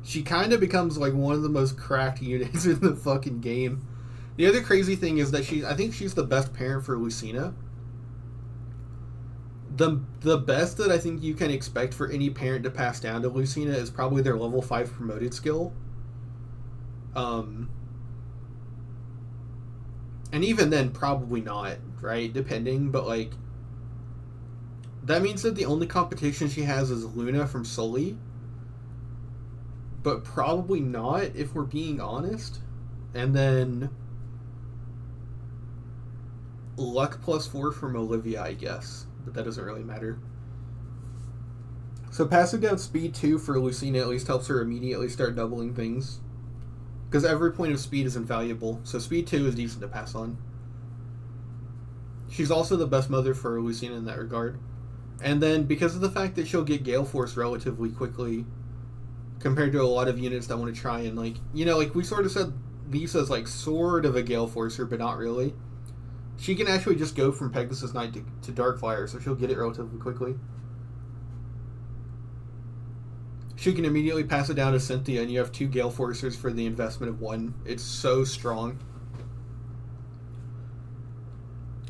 she kind of becomes like one of the most cracked units in the fucking game. The other crazy thing is that I think she's the best parent for Lucina. The best that I think you can expect for any parent to pass down to Lucina is probably their level 5 promoted skill. And even then, probably not, right? Depending, but like, that means that the only competition she has is Luna from Sully. But probably not, if we're being honest. And then Luck +4 from Olivia, I guess. But that doesn't really matter. So passing down Speed 2 for Lucina at least helps her immediately start doubling things. Because every point of speed is invaluable, so Speed 2 is decent to pass on. She's also the best mother for Lucina in that regard. And then, because of the fact that she'll get Gale Force relatively quickly, compared to a lot of units that want to try and, like, you know, like we sort of said Lisa's like sort of a Gale Forcer, but not really. She can actually just go from Pegasus Knight to Darkfire, so she'll get it relatively quickly. She can immediately pass it down to Cynthia, and you have 2 Gale Forcers for the investment of 1. It's so strong.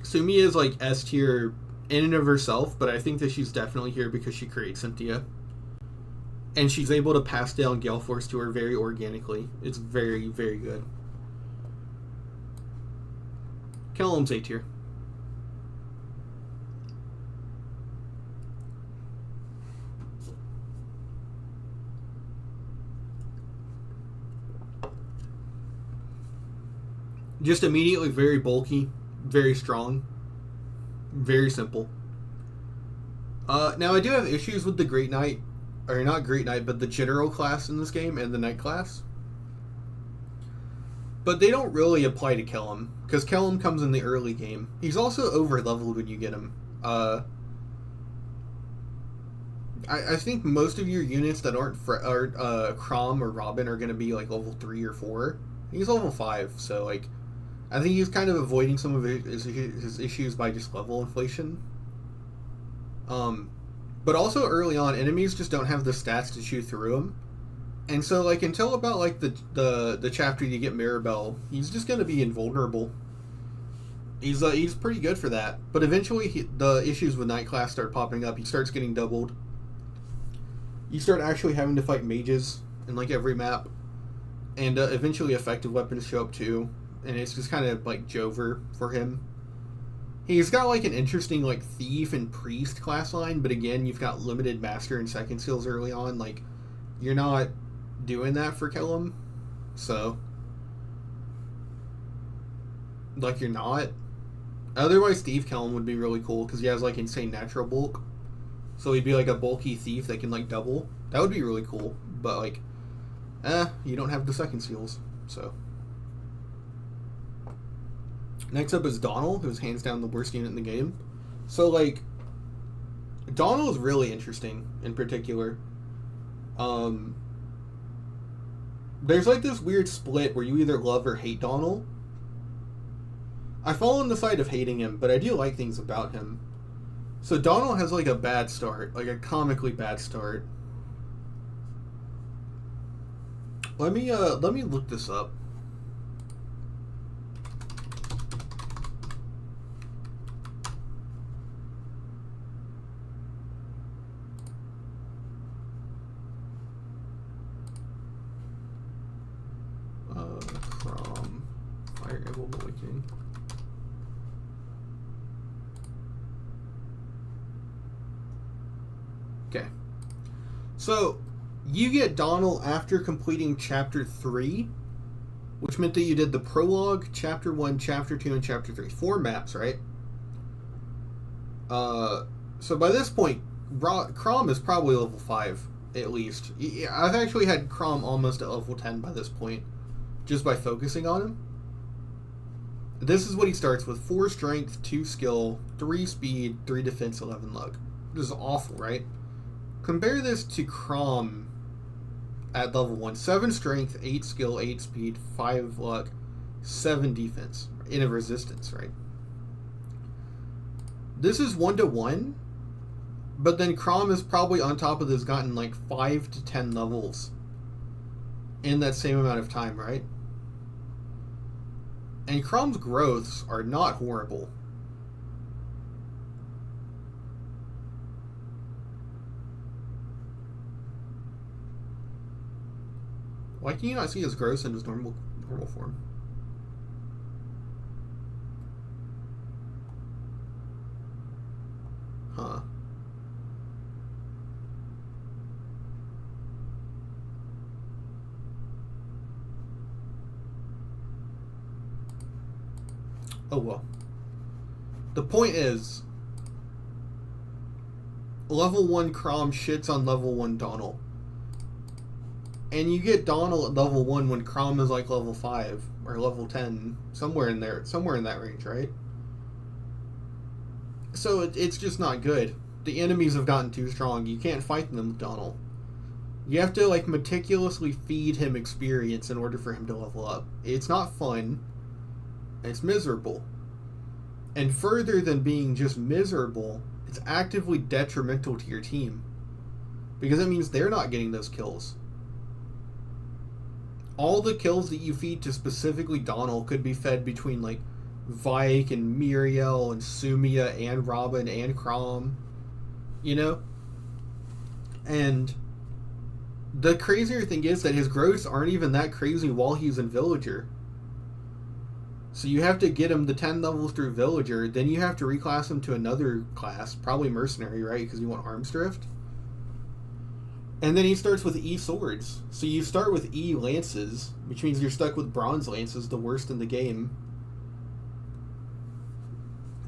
Sumiya is like S tier in and of herself, but I think that she's definitely here because she creates Cynthia. And she's able to pass down Gale Force to her very organically. It's very, very good. Kellum's A tier. Just immediately very bulky, very strong, very simple. Now I do have issues with the Great Knight, or not Great Knight, but the General class in this game and the Knight class. But they don't really apply to Kellum, because Kellum comes in the early game. He's also over-leveled when you get him. I think most of your units that aren't Crom or Robin are going to be like level 3 or 4. He's level 5, so like, I think he's kind of avoiding some of his issues by just level inflation. But also early on, enemies just don't have the stats to chew through him. And so, like, until about, like, the chapter you get Mirabelle, he's just going to be invulnerable. He's pretty good for that. But eventually, the issues with Knight class start popping up. He starts getting doubled. You start actually having to fight mages in, like, every map. And eventually effective weapons show up, too. And it's just kind of, like, Jover for him. He's got, like, an interesting, like, Thief and Priest class line. But again, you've got limited Master and Second skills early on. Like, you're not doing that for Kellum, so like you're not. Otherwise, Thief Kellum would be really cool because he has like insane natural bulk, so he'd be like a bulky thief that can like double. That would be really cool. But like, You don't have the second seals, so. Next up is Donald, who's hands down the worst unit in the game. So, like, Donald is really interesting in particular. There's like this weird split where you either love or hate Donald. I fall on the side of hating him, but I do like things about him. So Donald has like a bad start, like a comically bad start. Let me look this up. From Fire Emblem Awakening. Okay. So, you get Donald after completing Chapter 3, which meant that you did the Prologue, Chapter 1, Chapter 2, and Chapter 3. 4 maps, right? So by this point, Crom is probably level 5, at least. I've actually had Crom almost at level 10 by this point, just by focusing on him. This is what he starts with: 4 strength, 2 skill, 3 speed, 3 defense, 11 luck. This is awful, right? Compare this to Crom at level 1. 7 strength, 8 skill, 8 speed, 5 luck, 7 defense. In a resistance, right? This is 1-to-1, but then Crom is probably on top of this gotten like 5 to 10 levels in that same amount of time, right? And Crom's growths are not horrible. Why can you not see his growths in his normal form? Huh. Oh well. The point is, level 1 Crom shits on level 1 Donald. And you get Donald at level 1 when Crom is like level 5 or level 10, somewhere in there, somewhere in that range, right? So it's just not good. The enemies have gotten too strong. You can't fight them with Donald. You have to like meticulously feed him experience in order for him to level up. It's not fun. It's miserable. And further than being just miserable, it's actively detrimental to your team. Because it means they're not getting those kills. All the kills that you feed to specifically Donald could be fed between like Vike and Muriel and Sumia and Robin and Crom. You know? And the crazier thing is that his growths aren't even that crazy while he's in Villager. So you have to get him the 10 levels through Villager, then you have to reclass him to another class, probably Mercenary, right? Because you want Arms Drift. And then he starts with E Swords. So you start with E Lances, which means you're stuck with Bronze Lances, the worst in the game.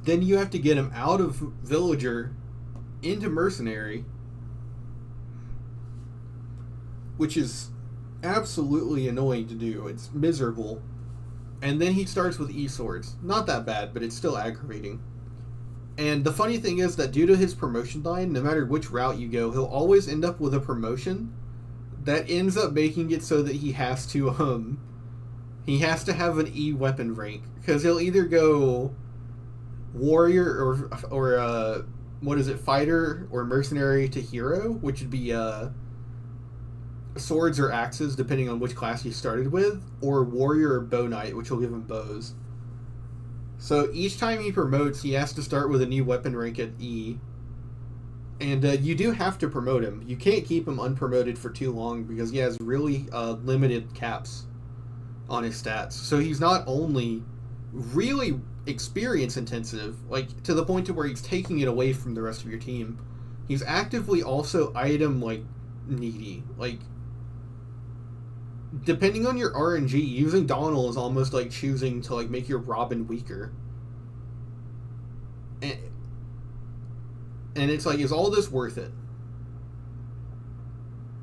Then you have to get him out of Villager into Mercenary, which is absolutely annoying to do. It's miserable. And then he starts with E-Swords. Not that bad, but it's still aggravating. And the funny thing is that due to his promotion line, no matter which route you go, he'll always end up with a promotion that ends up making it so that he has to have an E weapon rank. Because he'll either go warrior or what is it, fighter or mercenary to hero, which would be swords or axes, depending on which class he started with, or warrior or bow knight, which will give him bows. So each time he promotes, he has to start with a new weapon rank at E. And you do have to promote him. You can't keep him unpromoted for too long because he has really limited caps on his stats. So he's not only really experience intensive, like to the point to where he's taking it away from the rest of your team, he's actively also item like needy. Like, depending on your RNG, using Donald is almost like choosing to like make your Robin weaker. And it's like, is all this worth it?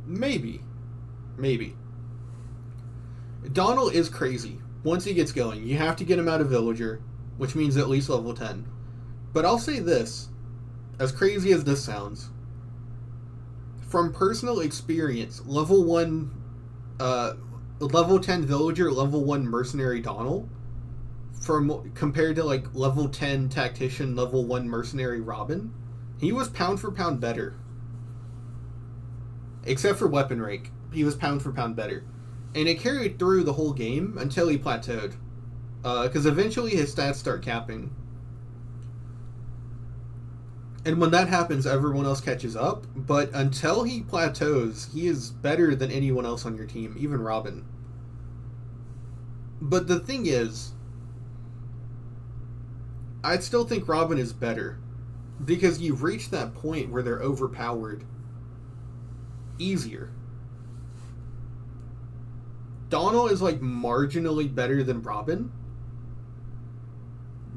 Maybe. Donald is crazy. Once he gets going, you have to get him out of Villager, which means at least level 10. But I'll say this, as crazy as this sounds, from personal experience, level 10 Villager, level 1 Mercenary Donald, compared to like level 10 Tactician, level 1 Mercenary Robin, he was pound for pound better. Except for weapon rake, he was pound for pound better. And it carried through the whole game until he plateaued. Because eventually his stats start capping. And when that happens, everyone else catches up. But until he plateaus, he is better than anyone else on your team, even Robin. But the thing is, I'd still think Robin is better. Because you've reached that point where they're overpowered easier. Donald is like marginally better than Robin,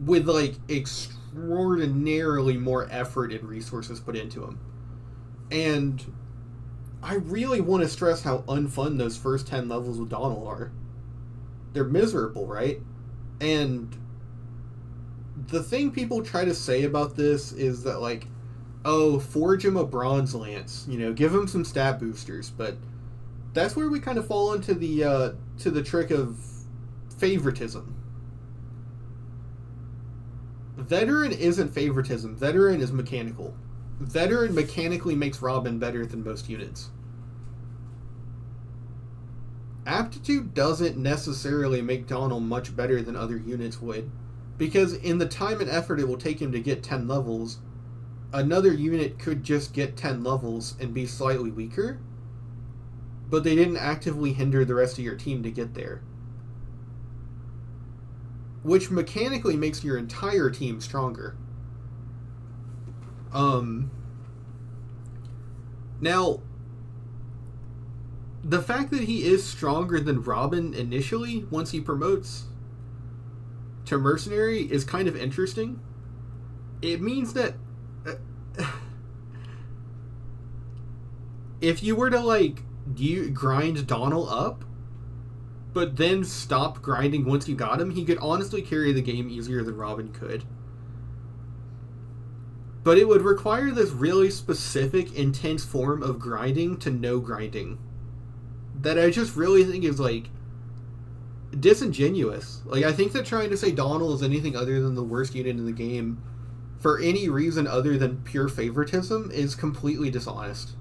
with like extraordinarily more effort and resources put into him. And I really want to stress how unfun those first 10 levels with Donald are. They're miserable, right? And the thing people try to say about this is that like, oh, forge him a bronze lance, give him some stat boosters, but that's where we kind of fall into the trick of favoritism. Veteran isn't favoritism. Veteran is mechanical. Veteran mechanically makes Robin better than most units. Aptitude doesn't necessarily make Donald much better than other units would, because in the time and effort it will take him to get 10 levels, another unit could just get 10 levels and be slightly weaker, but they didn't actively hinder the rest of your team to get there. Which mechanically makes your entire team stronger. Now, the fact that he is stronger than Robin initially, once he promotes to Mercenary, is kind of interesting. It means that if you were to you grind Donald up, but then stop grinding once you got him, he could honestly carry the game easier than Robin could. But it would require this really specific, intense form of grinding to no grinding that I just really think is disingenuous. I think that trying to say Donald is anything other than the worst unit in the game for any reason other than pure favoritism is completely dishonest.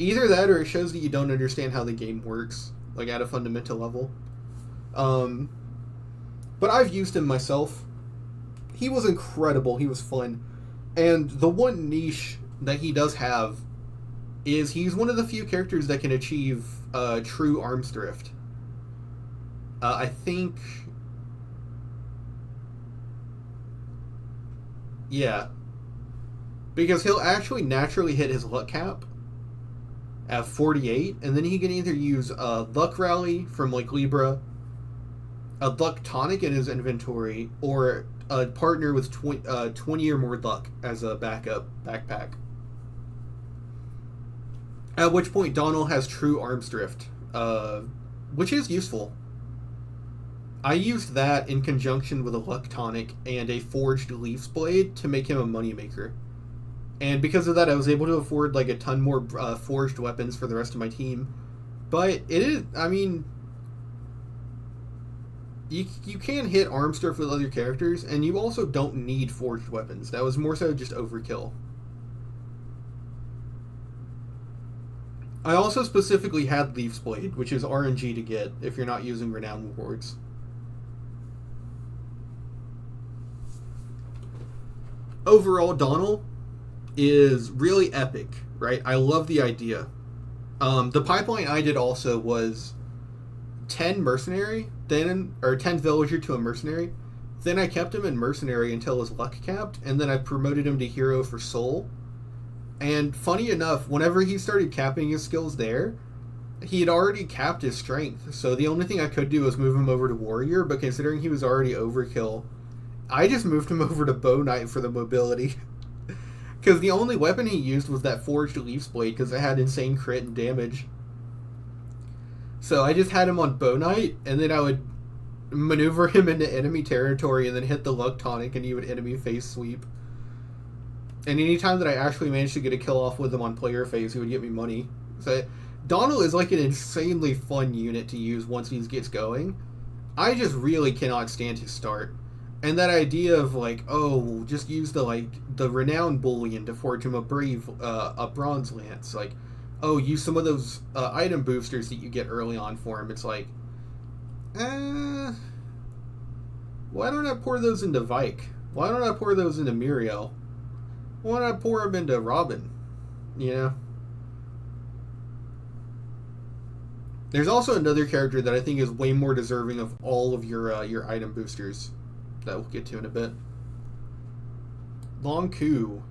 Either that, or it shows that you don't understand how the game works, at a fundamental level. But I've used him myself. He was incredible. He was fun. And the one niche that he does have is he's one of the few characters that can achieve true arms drift. I think... Yeah. Because he'll actually naturally hit his luck cap at 48, and then he can either use a luck rally from Libra, a luck tonic in his inventory, or a partner with 20 or more luck as a backup backpack. At which point Donald has true arms drift, which is useful. I used that in conjunction with a luck tonic and a forged Leaf's Blade to make him a moneymaker. And because of that, I was able to afford a ton more forged weapons for the rest of my team. But it is, you can hit arms drift with other characters, and you also don't need forged weapons. That was more so just overkill. I also specifically had Leaf's Blade, which is RNG to get if you're not using Renown rewards. Overall, Donald is really epic, right? I love the idea. The pipeline I did also was 10 mercenary, 10 villager to a mercenary. Then I kept him in mercenary until his luck capped, and then I promoted him to hero for soul. And funny enough, whenever he started capping his skills there, he had already capped his strength. So the only thing I could do was move him over to warrior, but considering he was already overkill, I just moved him over to bow knight for the mobility. Because the only weapon he used was that forged Leaf's Blade, because it had insane crit and damage. So I just had him on Bow Knight, and then I would maneuver him into enemy territory and then hit the luck tonic, and he would enemy phase sweep. And anytime that I actually managed to get a kill off with him on player phase, he would get me money. So Donald is like an insanely fun unit to use once he gets going. I just really cannot stand his start. And that idea of like, oh, just use the renowned bullion to forge him a bronze lance. Like, oh, use some of those item boosters that you get early on for him. It's like, why don't I pour those into Vike? Why don't I pour those into Muriel? Why don't I pour them into Robin? You know? There's also another character that I think is way more deserving of all of your item boosters that we'll get to in a bit. Long Ku.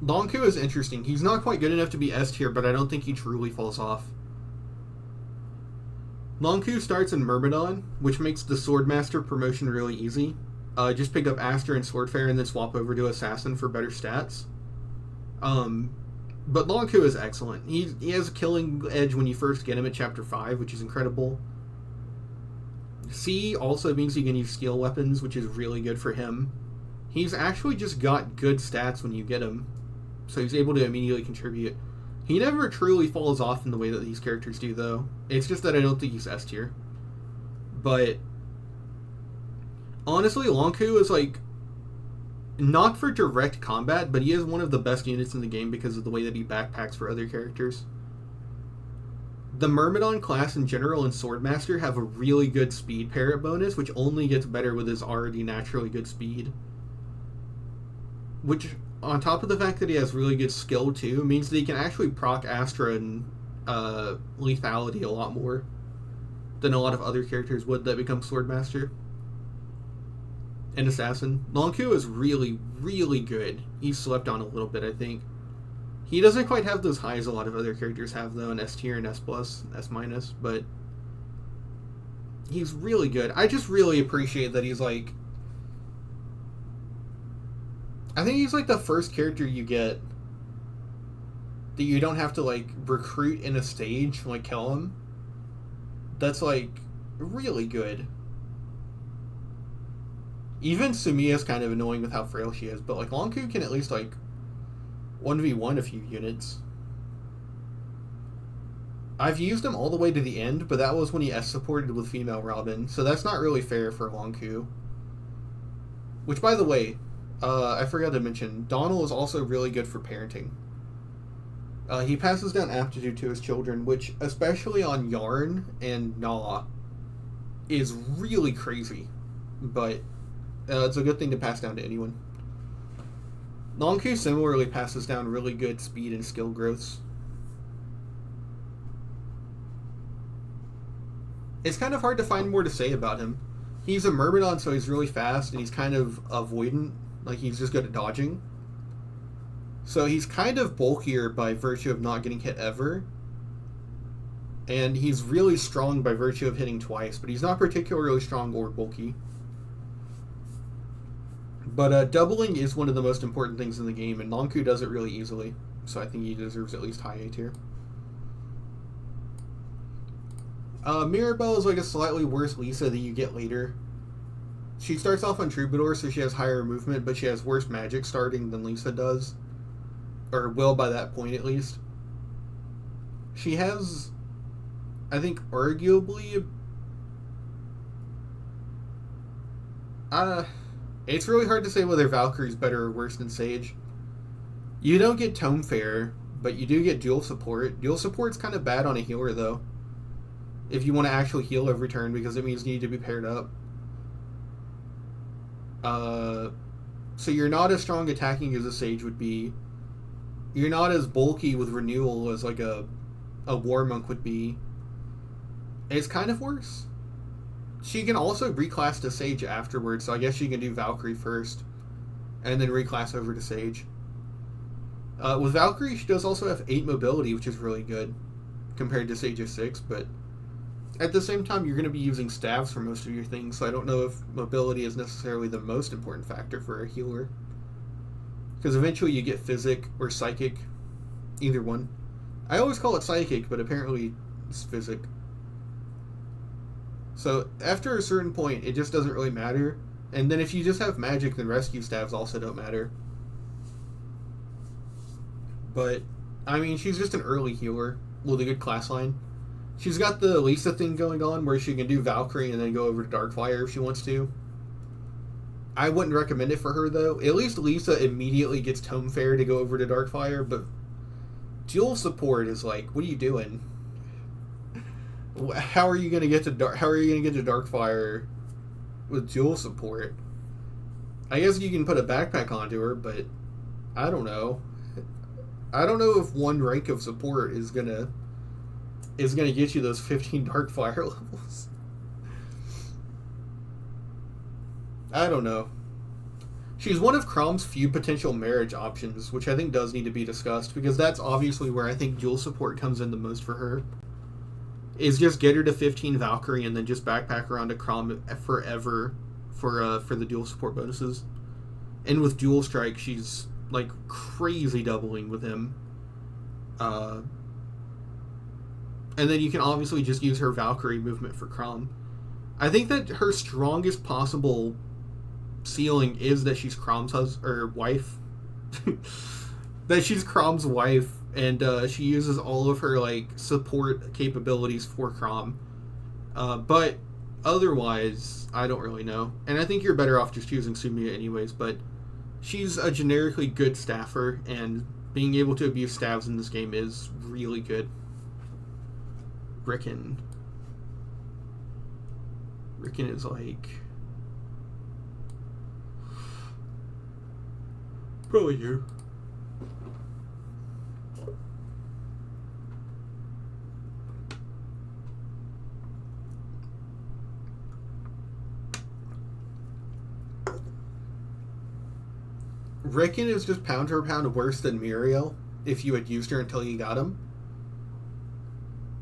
Long Ku is interesting. He's not quite good enough to be S tier, but I don't think he truly falls off. Long Ku starts in Myrmidon, which makes the Swordmaster promotion really easy. Just pick up Aster and Swordfarer and then swap over to Assassin for better stats. But Long Ku is excellent. He has a killing edge when you first get him at Chapter 5, which is incredible. C also means you can use steel weapons, which is really good for him. He's actually just got good stats when you get him, so he's able to immediately contribute. He never truly falls off in the way that these characters do, though. It's just that I don't think he's S tier. But honestly, Long Ku is like, not for direct combat, but he is one of the best units in the game because of the way that he backpacks for other characters. The Myrmidon class in general and Swordmaster have a really good speed parrot bonus, which only gets better with his already naturally good speed. Which, on top of the fact that he has really good skill too, means that he can actually proc Astra and lethality a lot more than a lot of other characters would that become Swordmaster and Assassin. Long Ku is really, really good. He's slept on a little bit, I think. He doesn't quite have those highs a lot of other characters have, though, in S tier and S+, S-, but he's really good. I just really appreciate that he's like, I think he's like the first character you get that you don't have to like recruit in a stage, like kill him. That's like really good. Even Sumiya's kind of annoying with how frail she is, but like Long Ku can at least like 1v1 a few units. I've used him all the way to the end, but that was when he S-supported with female Robin, so that's not really fair for Long Ku. Which, by the way, I forgot to mention, Donald is also really good for parenting. He passes down aptitude to his children, which, especially on Yarn and Gnaw, is really crazy. But it's a good thing to pass down to anyone. Long Ku similarly passes down really good speed and skill growths. It's kind of hard to find more to say about him. He's a Myrmidon, so he's really fast, and he's kind of avoidant. Like, he's just good at dodging. So he's kind of bulkier by virtue of not getting hit ever. And he's really strong by virtue of hitting twice, but he's not particularly strong or bulky. But doubling is one of the most important things in the game, and Long Ku does it really easily. So I think he deserves at least high A tier. Mirabelle is like a slightly worse Lisa that you get later. She starts off on Troubadour, so she has higher movement, but she has worse magic starting than Lisa does. Or will by that point, at least. She has, I think, arguably... it's really hard to say whether Valkyrie's better or worse than Sage. You don't get Tome Fair, but you do get dual support. Dual support's kind of bad on a healer, though. If you want to actually heal every turn, because it means you need to be paired up. So you're not as strong attacking as a Sage would be. You're not as bulky with Renewal as like a War Monk would be. It's kind of worse. She can also reclass to Sage afterwards, so I guess she can do Valkyrie first, and then reclass over to Sage. With Valkyrie, she does also have 8 mobility, which is really good, compared to Sage's 6, but at the same time, you're going to be using staves for most of your things, so I don't know if mobility is necessarily the most important factor for a healer. Because eventually you get physic or psychic, either one. I always call it psychic, but apparently it's physic. So after a certain point, it just doesn't really matter. And then if you just have magic, then rescue staves also don't matter. But, I mean, she's just an early healer with a good class line. She's got the Lisa thing going on where she can do Valkyrie and then go over to Darkfire if she wants to. I wouldn't recommend it for her, though. At least Lisa immediately gets Tome Fair to go over to Darkfire, but dual support is like, what are you doing? How are you going to get to Darkfire with dual support? I guess you can put a backpack onto her, but I don't know. I don't know if one rank of support is gonna get you those 15 Darkfire levels. I don't know. She's one of Crom's few potential marriage options, which I think does need to be discussed, because that's obviously where I think dual support comes in the most for her. Is just get her to 15 Valkyrie and then just backpack her onto Crom forever for the dual support bonuses. And with Dual Strike, she's like crazy doubling with him. And then you can obviously just use her Valkyrie movement for Crom. I think that her strongest possible ceiling is that she's Crom's wife. That she's Crom's wife, and she uses all of her like support capabilities for Crom. But otherwise, I don't really know. And I think you're better off just using Sumiya anyways, but she's a generically good staffer, and being able to abuse staves in this game is really good. Riken is like... probably you. Riken is just pound for pound worse than Muriel if you had used her until you got him.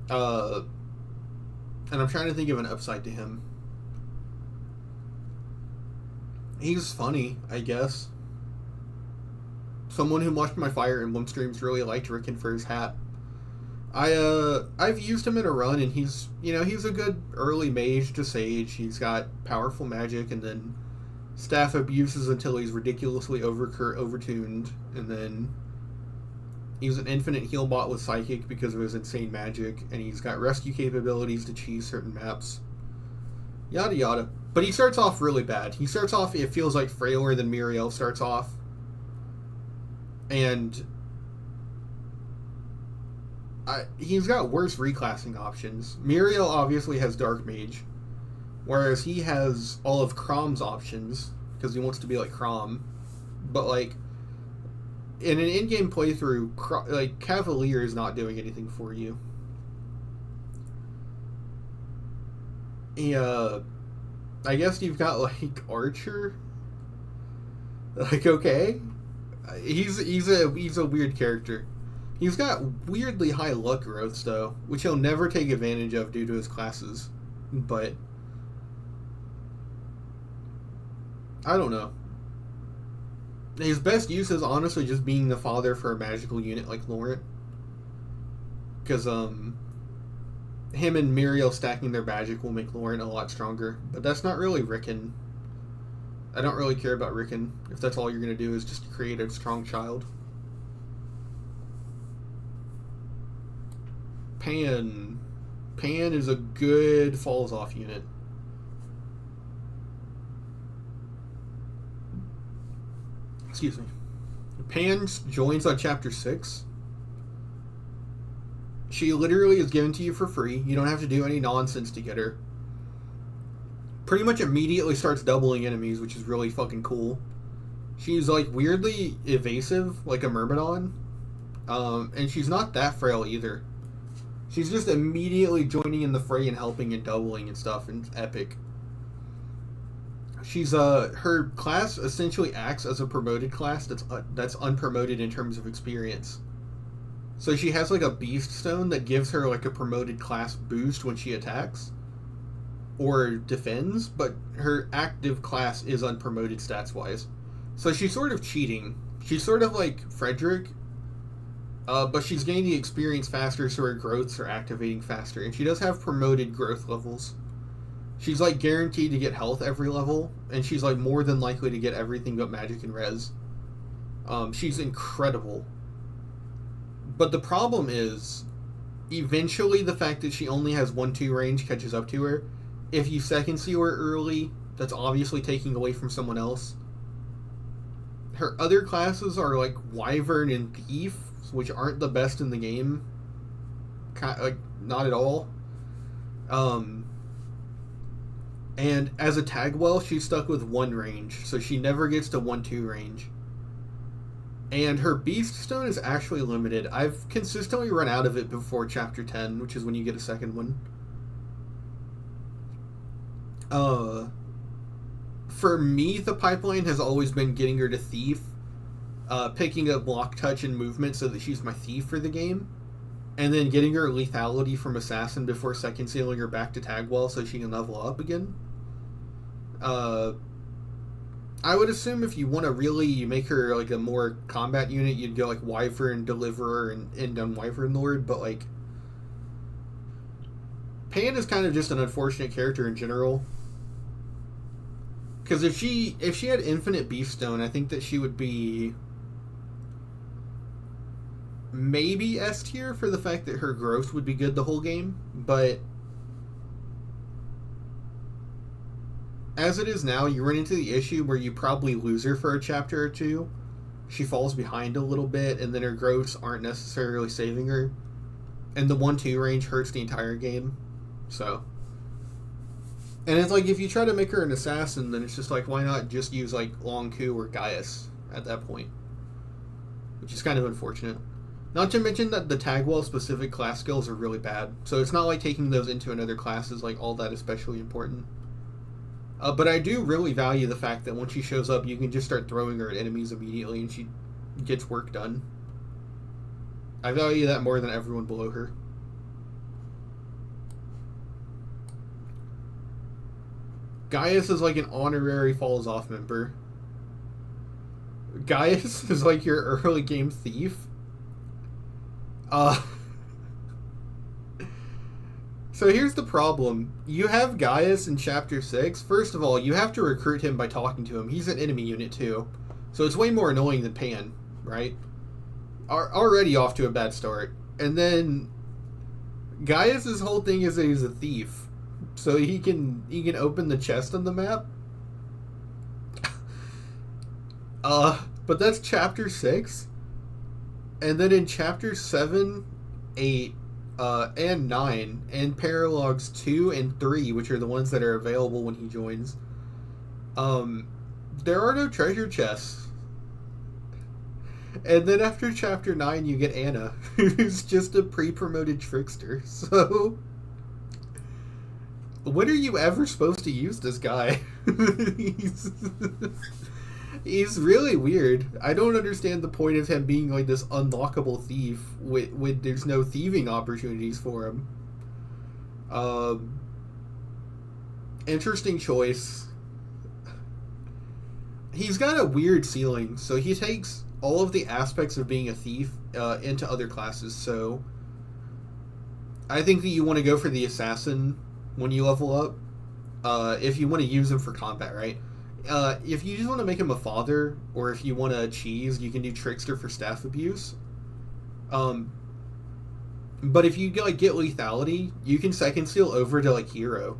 And I'm trying to think of an upside to him. He's funny, I guess. Someone who watched my Fire Emblem streams really liked Riken for his hat. I've used him in a run, and he's a good early mage to sage. He's got powerful magic, and then staff abuses until he's ridiculously overtuned, and then he's an infinite heal bot with psychic because of his insane magic, and he's got rescue capabilities to cheese certain maps. Yada yada. But he starts off really bad. He starts off, it feels like, frailer than Muriel starts off. And he's got worse reclassing options. Muriel obviously has Dark Mage, whereas he has all of Crom's options because he wants to be like Crom. But like in an in-game playthrough, like Cavalier is not doing anything for you. I guess you've got like Archer. Like, okay, he's a weird character. He's got weirdly high luck growths though, which he'll never take advantage of due to his classes. But I don't know. His best use is honestly just being the father for a magical unit like Laurent. Because him and Muriel stacking their magic will make Laurent a lot stronger. But that's not really Riken. I don't really care about Riken if that's all you're going to do is just create a strong child. Pan is a good falls off unit. Excuse me. Pan joins on chapter 6. She literally is given to you for free. You don't have to do any nonsense to get her. Pretty much immediately starts doubling enemies, which is really fucking cool. She's like weirdly evasive, like a Myrmidon. And she's not that frail either. She's just immediately joining in the fray and helping and doubling and stuff, and it's epic. She's her class essentially acts as a promoted class that's unpromoted in terms of experience. So she has like a beast stone that gives her like a promoted class boost when she attacks or defends, but her active class is unpromoted stats wise. So she's sort of cheating She's sort of like Frederick, but she's gaining the experience faster, so her growths are activating faster. And she does have promoted growth levels. She's like guaranteed to get health every level, and she's like more than likely to get everything but magic and res. She's incredible. But the problem is, eventually the fact that she only has 1-2 range catches up to her. If you second seal her early, that's obviously taking away from someone else. Her other classes are like Wyvern and Thief, which aren't the best in the game. Like, not at all. And as a Tagwell, she's stuck with 1 range, so she never gets to 1-2 range. And her Beast Stone is actually limited. I've consistently run out of it before Chapter 10, which is when you get a second one. For me, the pipeline has always been getting her to Thief, picking up Block, Touch, and Movement so that she's my Thief for the game, and then getting her Lethality from Assassin before second sealing her back to Tagwell so she can level up again. I would assume if you want to really make her like a more combat unit, you'd go like Wyvern Deliverer and end on Wyvern Lord, but like Pan is kind of just an unfortunate character in general. Because if she had infinite Beef Stone, I think that she would be maybe S tier for the fact that her growth would be good the whole game, but as it is now, you run into the issue where you probably lose her for a chapter or two. She falls behind a little bit, and then her growths aren't necessarily saving her. And the 1-2 range hurts the entire game. So. And it's like, if you try to make her an assassin, then it's just like, why not just use like Long Ku or Gaius at that point? Which is kind of unfortunate. Not to mention that the Tagwell specific class skills are really bad. So it's not like taking those into another class is like all that especially important. But I do really value the fact that when she shows up, you can just start throwing her at enemies immediately and she gets work done. I value that more than everyone below her. Gaius is like an honorary Falls Off member. Gaius is like your early game Thief. So here's the problem. You have Gaius in Chapter 6. First of all, you have to recruit him by talking to him. He's an enemy unit too. So it's way more annoying than Pan, right? Already off to a bad start. And then Gaius' whole thing is that he's a thief. So he can open the chest on the map. But that's Chapter 6. And then in Chapter 7, 8, and 9, and Paralogs 2 and 3, which are the ones that are available when he joins, there are no treasure chests. And then after Chapter 9, you get Anna, who's just a pre-promoted trickster. So, when are you ever supposed to use this guy? He's really weird. I don't understand the point of him being like this unlockable thief when there's no thieving opportunities for him. Interesting choice. He's got a weird ceiling, so he takes all of the aspects of being a thief into other classes, so I think that you want to go for the assassin when you level up, if you want to use him for combat, right? If you just want to make him a father, or if you want to cheese, you can do trickster for staff abuse. But if you get lethality, you can second seal over to like hero,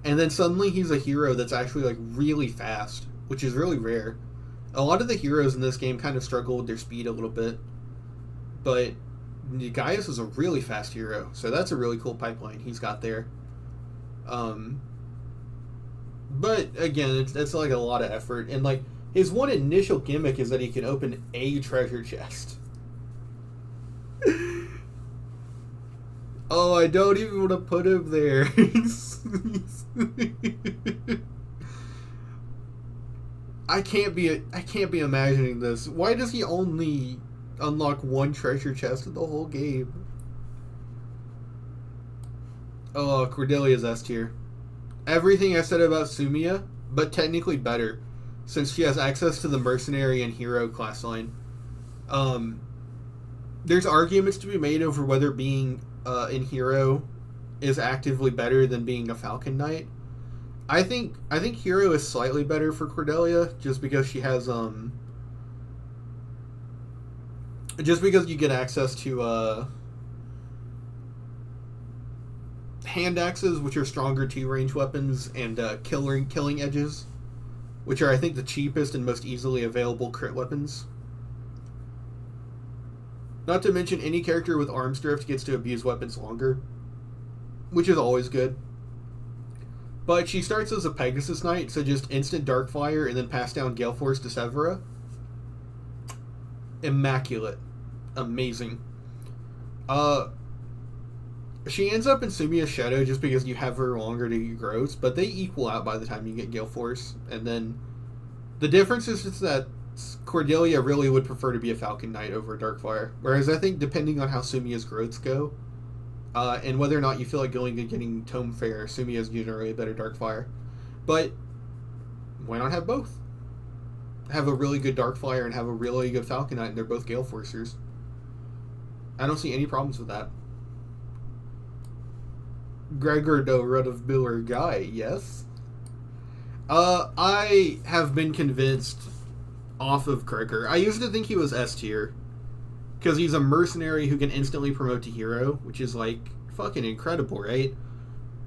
and then suddenly he's a hero that's actually like really fast, which is really rare. A lot of the heroes in this game kind of struggle with their speed a little bit, but Gaius is a really fast hero, so that's a really cool pipeline he's got there. But again, it's like a lot of effort, and like his one initial gimmick is that he can open a treasure chest. Oh, I don't even want to put him there. I can't be imagining this. Why does he only unlock one treasure chest in the whole game? Oh, Cordelia's S tier. Everything I said about Sumia, but technically better. since she has access to the mercenary and hero class line. Um, there's arguments to be made over whether being in hero is actively better than being a Falcon Knight. I think hero is slightly better for Cordelia just because she has just because you get access to hand axes, which are stronger 2-range weapons, and killing edges, which are I think the cheapest and most easily available crit weapons. Not to mention any character with arms drift gets to abuse weapons longer, which is always good. But she starts as a Pegasus Knight, so just instant Darkfire and then pass down Gale Force to Severa. Immaculate. Amazing. She ends up in Sumia's Shadow just because you have her longer to get growths, but they equal out by the time you get Gale Force. And then the difference is just that Cordelia really would prefer to be a Falcon Knight over Darkfire. Whereas I think depending on how Sumia's growths go, and whether or not you feel like going and getting Tome Fair, Sumiya is generally a better Darkfire. But why not have both? Have a really good Darkfire and have a really good Falcon Knight, and they're both Gale Forcers. I don't see any problems with that. Gregor do Rudovbiller Guy, yes? I have been convinced off of Gregor. I used to think he was S tier, because he's a mercenary who can instantly promote to hero, which is, like, fucking incredible, right?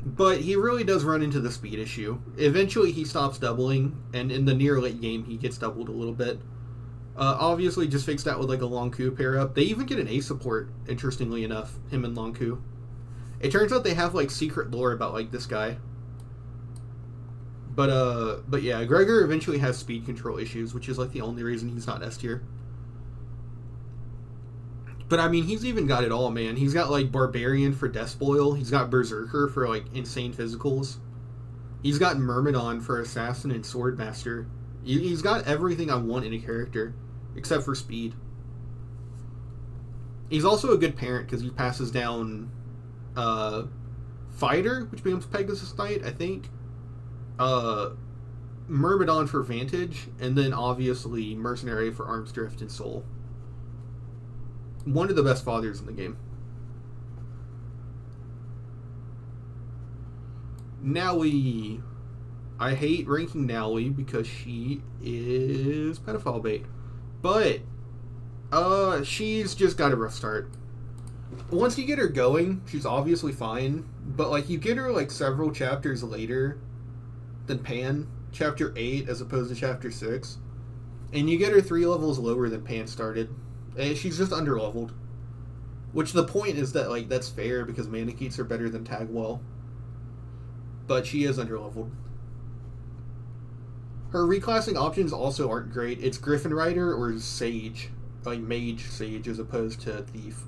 But he really does run into the speed issue. Eventually he stops doubling, and in the near late game he gets doubled a little bit. Obviously just fix that with, like, a Longku pair up. They even get an A support, interestingly enough, him and Longku. It turns out they have, like, secret lore about, like, this guy. But yeah, Gregor eventually has speed control issues, which is, like, the only reason he's not S tier. But, I mean, he's even got it all, man. He's got, like, Barbarian for Despoil. He's got Berserker for, like, insane physicals. He's got Myrmidon for Assassin and Swordmaster. He's got everything I want in a character, except for speed. He's also a good parent, because he passes down Fighter, which becomes Pegasus Knight, I think. Myrmidon for Vantage, and then, obviously, Mercenary for Arms Drift and Soul. One of the best fathers in the game. Nowie. I hate ranking Nowie because she is pedophile bait. But, she's just got a rough start. Once you get her going, she's obviously fine. But, like, you get her, like, several chapters later than Pan. Chapter 8 as opposed to Chapter 6. And you get her 3 levels lower than Pan started. And she's just underleveled. Which the point is that, like, that's fair because Manikeets are better than Tagwell. But she is underleveled. Her reclassing options also aren't great. It's Griffin Rider or Sage. Like, Mage Sage as opposed to Thief.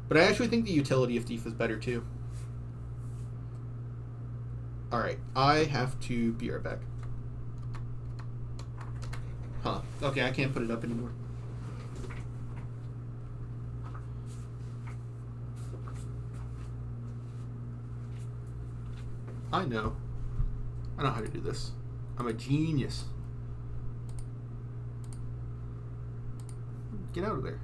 But I actually think the utility of Thief is better too. Alright, I have to be right back. Huh. Okay, I can't put it up anymore. I know how to do this. I'm a genius. Get out of there.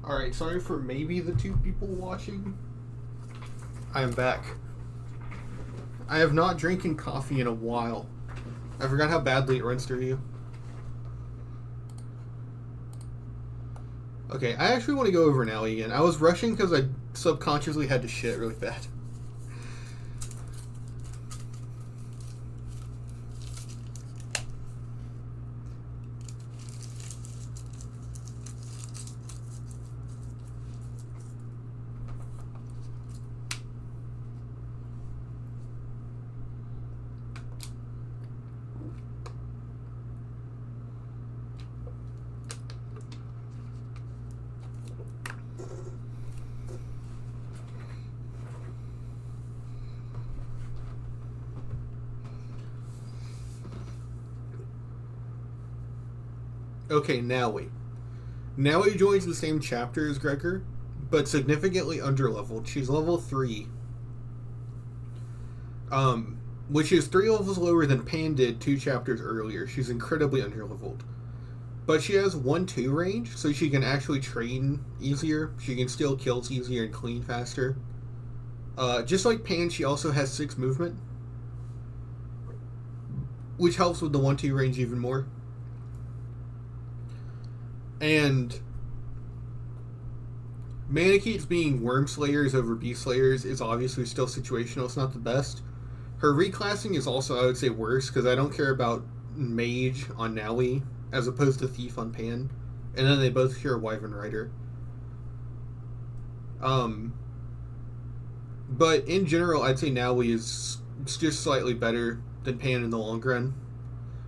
Alright, sorry for maybe the 2 people watching. I am back. I have not drinking coffee in a while. I forgot how badly it runs through you. Okay, I actually want to go over now again. I was rushing because I subconsciously had to shit really bad. Okay, Naui. Naui joins the same chapter as Gregor, but significantly underleveled. She's level 3. Which is 3 levels lower than Pan did 2 chapters earlier. She's incredibly underleveled. But she has 1-2 range, so she can actually train easier. She can steal kills easier and clean faster. Just like Pan, she also has 6 movement, which helps with the 1-2 range even more. And Manikeets being Worm Slayers over Beast Slayers is obviously still situational. It's not the best. Her reclassing is also, I would say, worse, because I don't care about Mage on Naui as opposed to Thief on Pan. And then they both cure Wyvern Rider. But in general, I'd say Naui is just slightly better than Pan in the long run.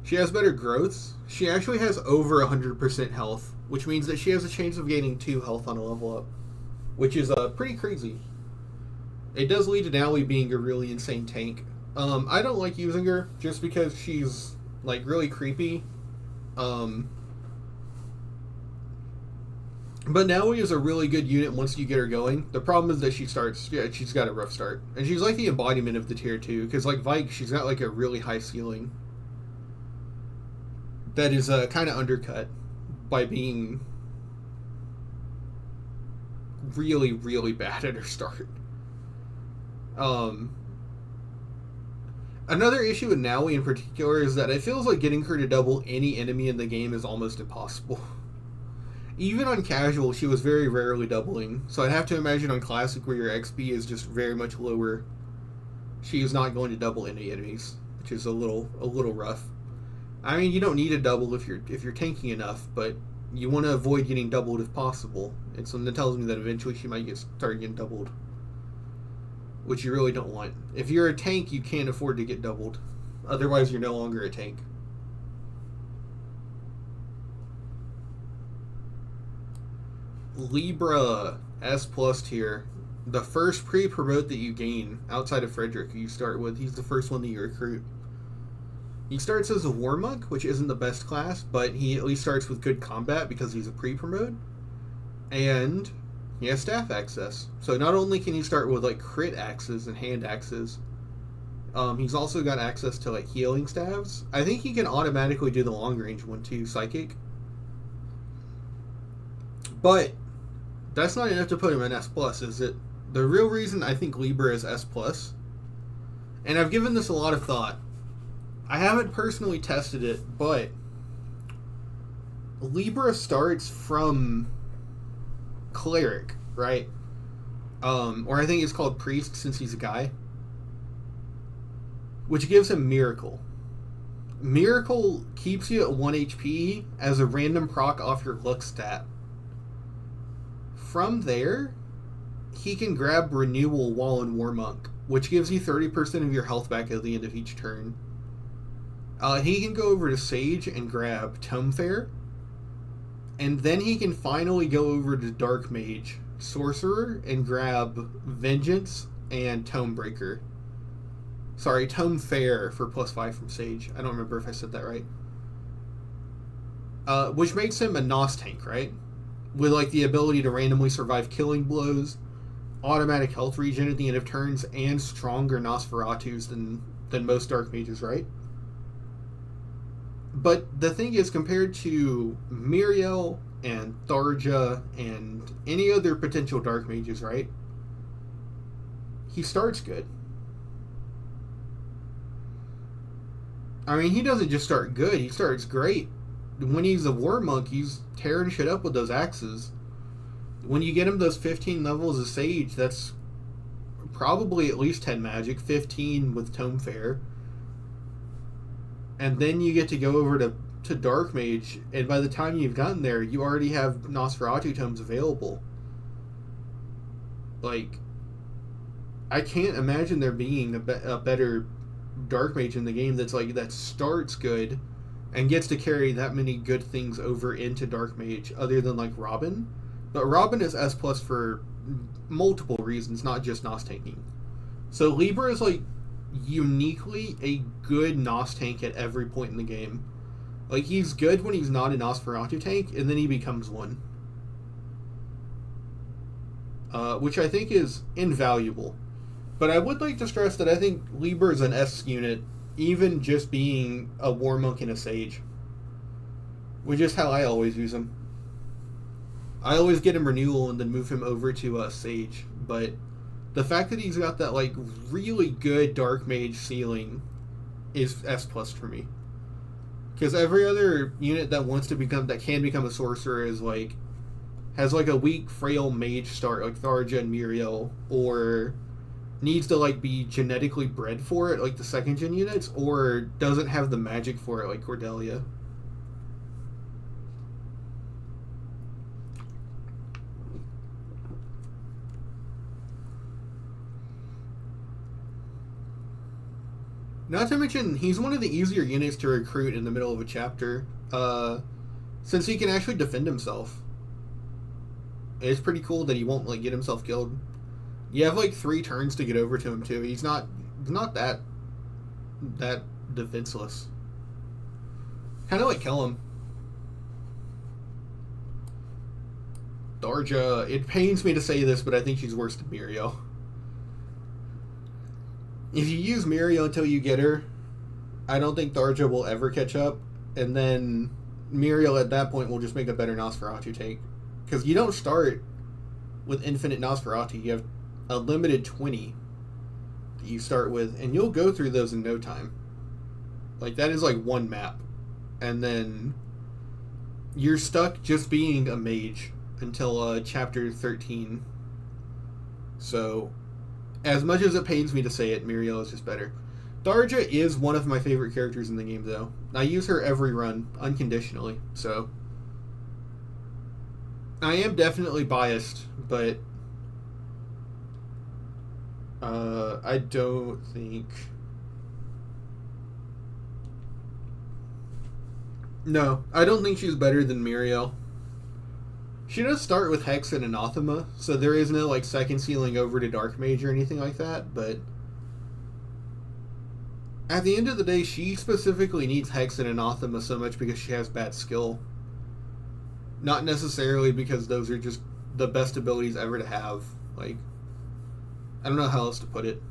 She has better growths. She actually has over 100% health, which means that she has a chance of gaining 2 health on a level up, which is pretty crazy. It does lead to Naui being a really insane tank. I don't like using her just because she's like really creepy. But Naui is a really good unit once you get her going. The problem is that she's got a rough start. And she's like the embodiment of the tier 2, because like Vike, she's got like a really high ceiling that is kind of undercut by being really, really bad at her start. Another issue with Naui in particular is that it feels like getting her to double any enemy in the game is almost impossible. Even on casual, she was very rarely doubling, so I'd have to imagine on classic, where your XP is just very much lower, she is not going to double any enemies, which is a little rough. I mean, you don't need a double if you're tanking enough, but you want to avoid getting doubled if possible. And something that tells me that eventually she might start getting doubled, which you really don't want. If you're a tank, you can't afford to get doubled. Otherwise, you're no longer a tank. Libra S+ tier. The first pre-promote that you gain outside of Frederick, you start with. He's the first one that you recruit. He starts as a War Monk, which isn't the best class, but he at least starts with good combat because he's a pre-promote. And he has staff access. So not only can he start with like crit axes and hand axes, he's also got access to like healing staves. I think he can automatically do the long range one too, Psychic. But that's not enough to put him in S+, is it? The real reason I think Libra is S+, and I've given this a lot of thought. I haven't personally tested it, but Libra starts from Cleric, right? Or I think it's called Priest since he's a guy. Which gives him Miracle. Miracle keeps you at 1 HP as a random proc off your luck stat. From there, he can grab Renewal while in War Monk, which gives you 30% of your health back at the end of each turn. He can go over to Sage and grab Tome Fair, and then he can finally go over to Dark Mage, Sorcerer, and grab Vengeance and Tome Breaker. Sorry, Tome Fair for +5 from Sage. I don't remember if I said that right. Which makes him a NOS tank, right? With like the ability to randomly survive killing blows, automatic health regen at the end of turns, and stronger Nosferatus than most Dark Mages, right? But the thing is, compared to Miriel, and Tharja and any other potential dark mages, right? He starts good. I mean, he doesn't just start good, he starts great. When he's a war monk, he's tearing shit up with those axes. When you get him those 15 levels of Sage, that's probably at least 10 magic, 15 with Tome Fair. And then you get to go over to Dark Mage, and by the time you've gotten there, you already have Nosferatu tomes available. Like, I can't imagine there being a better Dark Mage in the game that starts good and gets to carry that many good things over into Dark Mage, other than like Robin. But Robin is S plus for multiple reasons, not just Nos tanking. So Libra is like uniquely a good Nos tank at every point in the game. Like, he's good when he's not a Nosferatu tank, and then he becomes one. Which I think is invaluable. But I would like to stress that I think Libra is an S unit, even just being a War Monk and a Sage. Which is how I always use him. I always get him renewal and then move him over to Sage. But the fact that he's got that like really good Dark Mage ceiling is S plus for me. Because every other unit that can become a sorcerer is like has like a weak, frail mage start, like Tharja and Muriel, or needs to like be genetically bred for it, like the second gen units, or doesn't have the magic for it, like Cordelia. Not to mention, he's one of the easier units to recruit in the middle of a chapter, since he can actually defend himself. It's pretty cool that he won't like get himself killed. You have like 3 turns to get over to him too. He's not that defenseless. Kind of like kill him. Tharja, it pains me to say this, but I think she's worse than Muriel. If you use Muriel until you get her, I don't think Tharja will ever catch up, and then Muriel at that point will just make a better Nosferatu take. Because you don't start with infinite Nosferatu, you have a limited 20 that you start with, and you'll go through those in no time. Like, that is like one map. And then you're stuck just being a mage until chapter 13. So, as much as it pains me to say it, Muriel is just better. Tharja is one of my favorite characters in the game, though. I use her every run, unconditionally, so I am definitely biased, but I don't think... No, I don't think she's better than Muriel. She does start with Hex and Anathema, so there is no like second ceiling over to Dark Mage or anything like that, but at the end of the day, she specifically needs Hex and Anathema so much because she has bad skill. Not necessarily because those are just the best abilities ever to have. Like, I don't know how else to put it.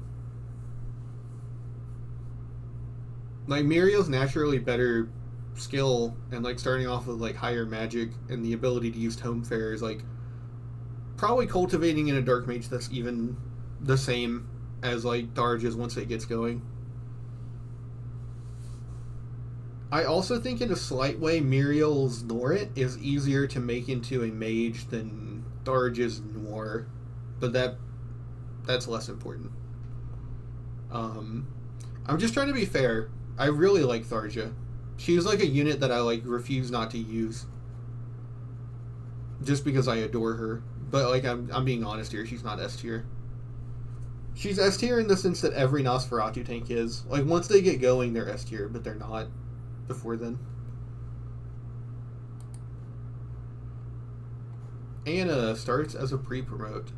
Like, Muriel's naturally better skill, and like starting off with like higher magic and the ability to use Tome Fair is like probably cultivating in a Dark Mage that's even the same as like Tharja's once it gets going. I also think in a slight way Muriel's Norit is easier to make into a mage than Tharja's Noir, but that's less important. I'm just trying to be fair. I really like Tharja. She's like a unit that I like refuse not to use, just because I adore her. But like I'm being honest here, she's not S tier. She's S tier in the sense that every Nosferatu tank is. Like once they get going, they're S tier, but they're not before then. Anna starts as a pre-promote.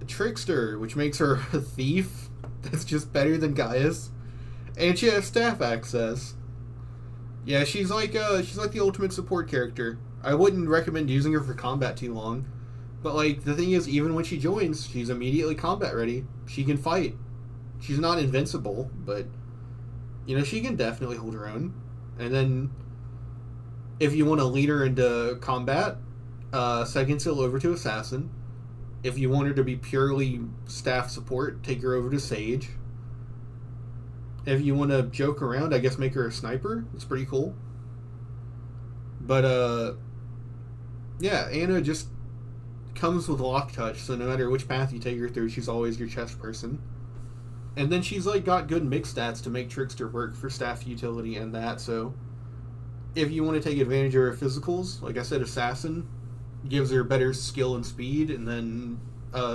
A Trickster, which makes her a thief. That's just better than Gaius. And she has staff access. Yeah, she's like the ultimate support character. I wouldn't recommend using her for combat too long. But like the thing is, even when she joins, she's immediately combat ready. She can fight. She's not invincible, but you know, she can definitely hold her own. And then If you want to lead her into combat, second skill over to Assassin. If you want her to be purely staff support, take her over to Sage. If you want to joke around, I guess make her a sniper. It's pretty cool. But, yeah, Anna just comes with lock touch, so no matter which path you take her through, she's always your chest person. And then she's like got good mix stats to make Trickster work for staff utility and that, so if you want to take advantage of her physicals, like I said, Assassin gives her better skill and speed, and then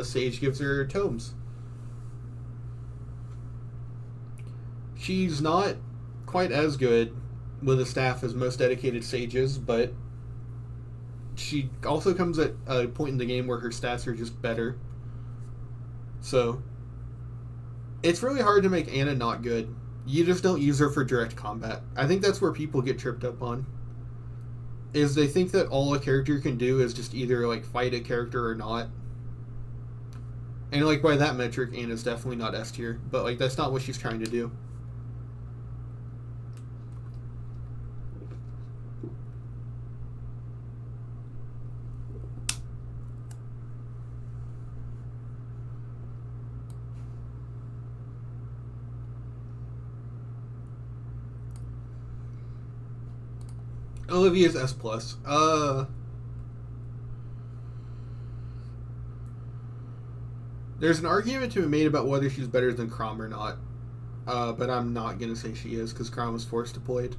Sage gives her tomes. She's not quite as good with a staff as most dedicated sages, but she also comes at a point in the game where her stats are just better. So it's really hard to make Anna not good. You just don't use her for direct combat. I think that's where people get tripped up on. Is they think that all a character can do is just either like fight a character or not. And like by that metric, Anna's definitely not S tier, but like that's not what she's trying to do. Olivia's S+. There's an argument to be made about whether she's better than Chrom or not. But I'm not going to say she is, because Chrom was force deployed.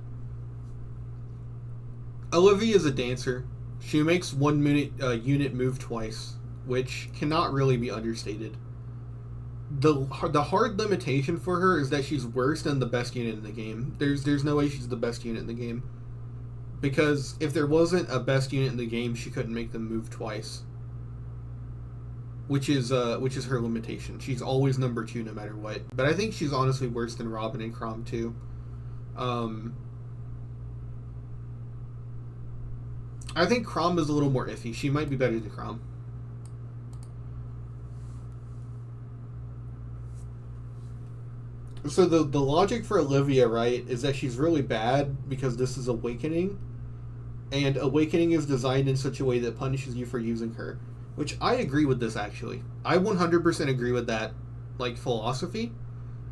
Olivia is a dancer. She makes one unit move twice, which cannot really be understated. The hard limitation for her is that she's worse than the best unit in the game. There's no way she's the best unit in the game. Because if there wasn't a best unit in the game, she couldn't make them move twice. Which is her limitation. She's always number 2 no matter what. But I think she's honestly worse than Robin and Chrom too. I think Chrom is a little more iffy. She might be better than Chrom. So the logic for Olivia, right, is that she's really bad because this is Awakening. And Awakening is designed in such a way that punishes you for using her. Which I agree with this, actually. I 100% agree with that, like, philosophy.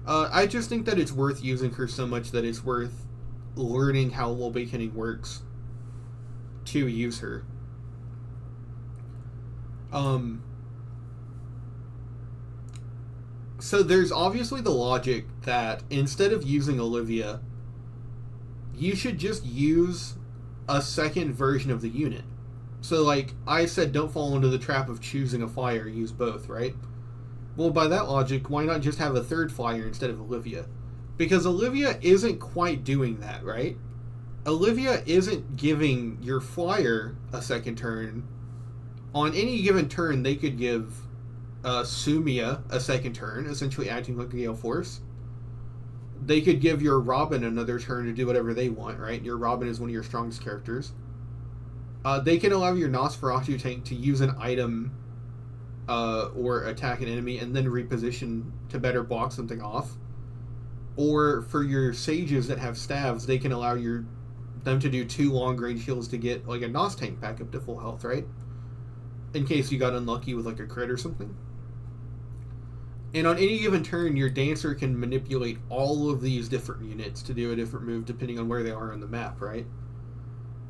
I just think that it's worth using her so much that it's worth learning how Awakening works to use her. So there's obviously the logic that instead of using Olivia, you should just use a second version of the unit. So, like, I said don't fall into the trap of choosing a flyer, use both, right? Well, by that logic, why not just have a third flyer instead of Olivia? Because Olivia isn't quite doing that, right? Olivia isn't giving your flyer a second turn. On any given turn, they could give Sumia a second turn, essentially acting like a Gale Force. They could give your Robin another turn to do whatever they want, right? Your Robin is one of your strongest characters. They can allow your Nosferatu tank to use an item or attack an enemy and then reposition to better block something off. Or for your sages that have staves, they can allow them to do 2 long-range heals to get like a Nos tank back up to full health, right? In case you got unlucky with like a crit or something. And on any given turn, your dancer can manipulate all of these different units to do a different move depending on where they are on the map, right?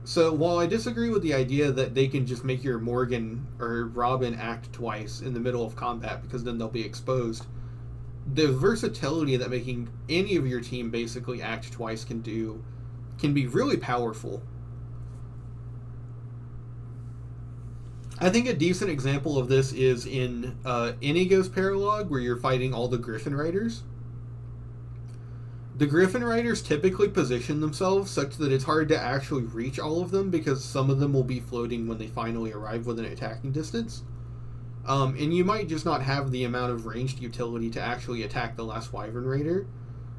So while I disagree with the idea that they can just make your Morgan or Robin act twice in the middle of combat because then they'll be exposed, the versatility that making any of your team basically act twice can do can be really powerful. I think a decent example of this is in Inigo's Paralogue, where you're fighting all the Griffin Riders. The Griffin Riders typically position themselves such that it's hard to actually reach all of them because some of them will be floating when they finally arrive within attacking distance. And you might just not have the amount of ranged utility to actually attack the last Wyvern Raider.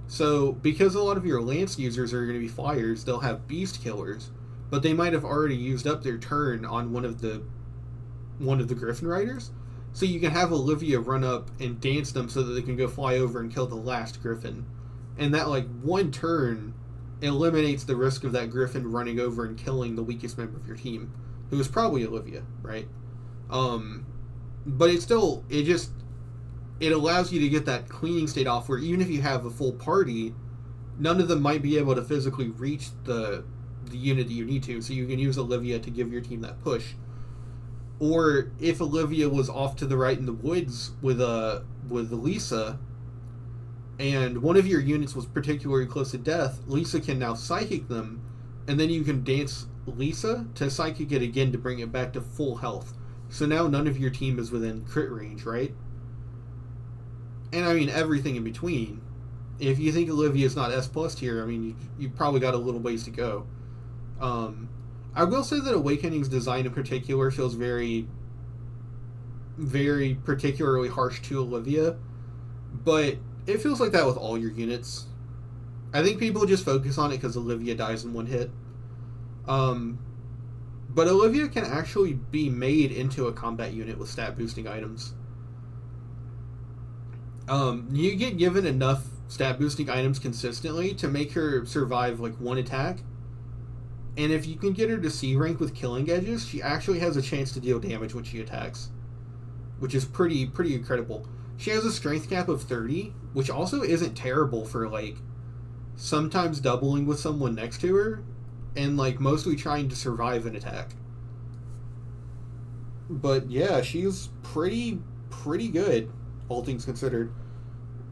So, because a lot of your Lance users are going to be flyers, they'll have Beast Killers, but they might have already used up their turn on one of the Griffin Riders. So you can have Olivia run up and dance them so that they can go fly over and kill the last Griffin. And that, like, one turn eliminates the risk of that Griffin running over and killing the weakest member of your team, who is probably Olivia, right? But it allows you to get that cleaning state off where even if you have a full party, none of them might be able to physically reach the unit that you need to, so you can use Olivia to give your team that push. Or if Olivia was off to the right in the woods with Lisa, and one of your units was particularly close to death, Lisa can now psychic them, and then you can dance Lisa to psychic it again to bring it back to full health. So now none of your team is within crit range, right? And I mean everything in between. If you think Olivia is not S+ tier, I mean you probably got a little ways to go. I will say that Awakening's design in particular feels very, very particularly harsh to Olivia, but it feels like that with all your units. I think people just focus on it because Olivia dies in one hit. But Olivia can actually be made into a combat unit with stat boosting items. You get given enough stat boosting items consistently to make her survive like one attack. And if you can get her to C rank with killing edges, she actually has a chance to deal damage when she attacks, which is pretty incredible. She has a strength cap of 30, which also isn't terrible for like sometimes doubling with someone next to her and like mostly trying to survive an attack. But yeah, she's pretty good, all things considered.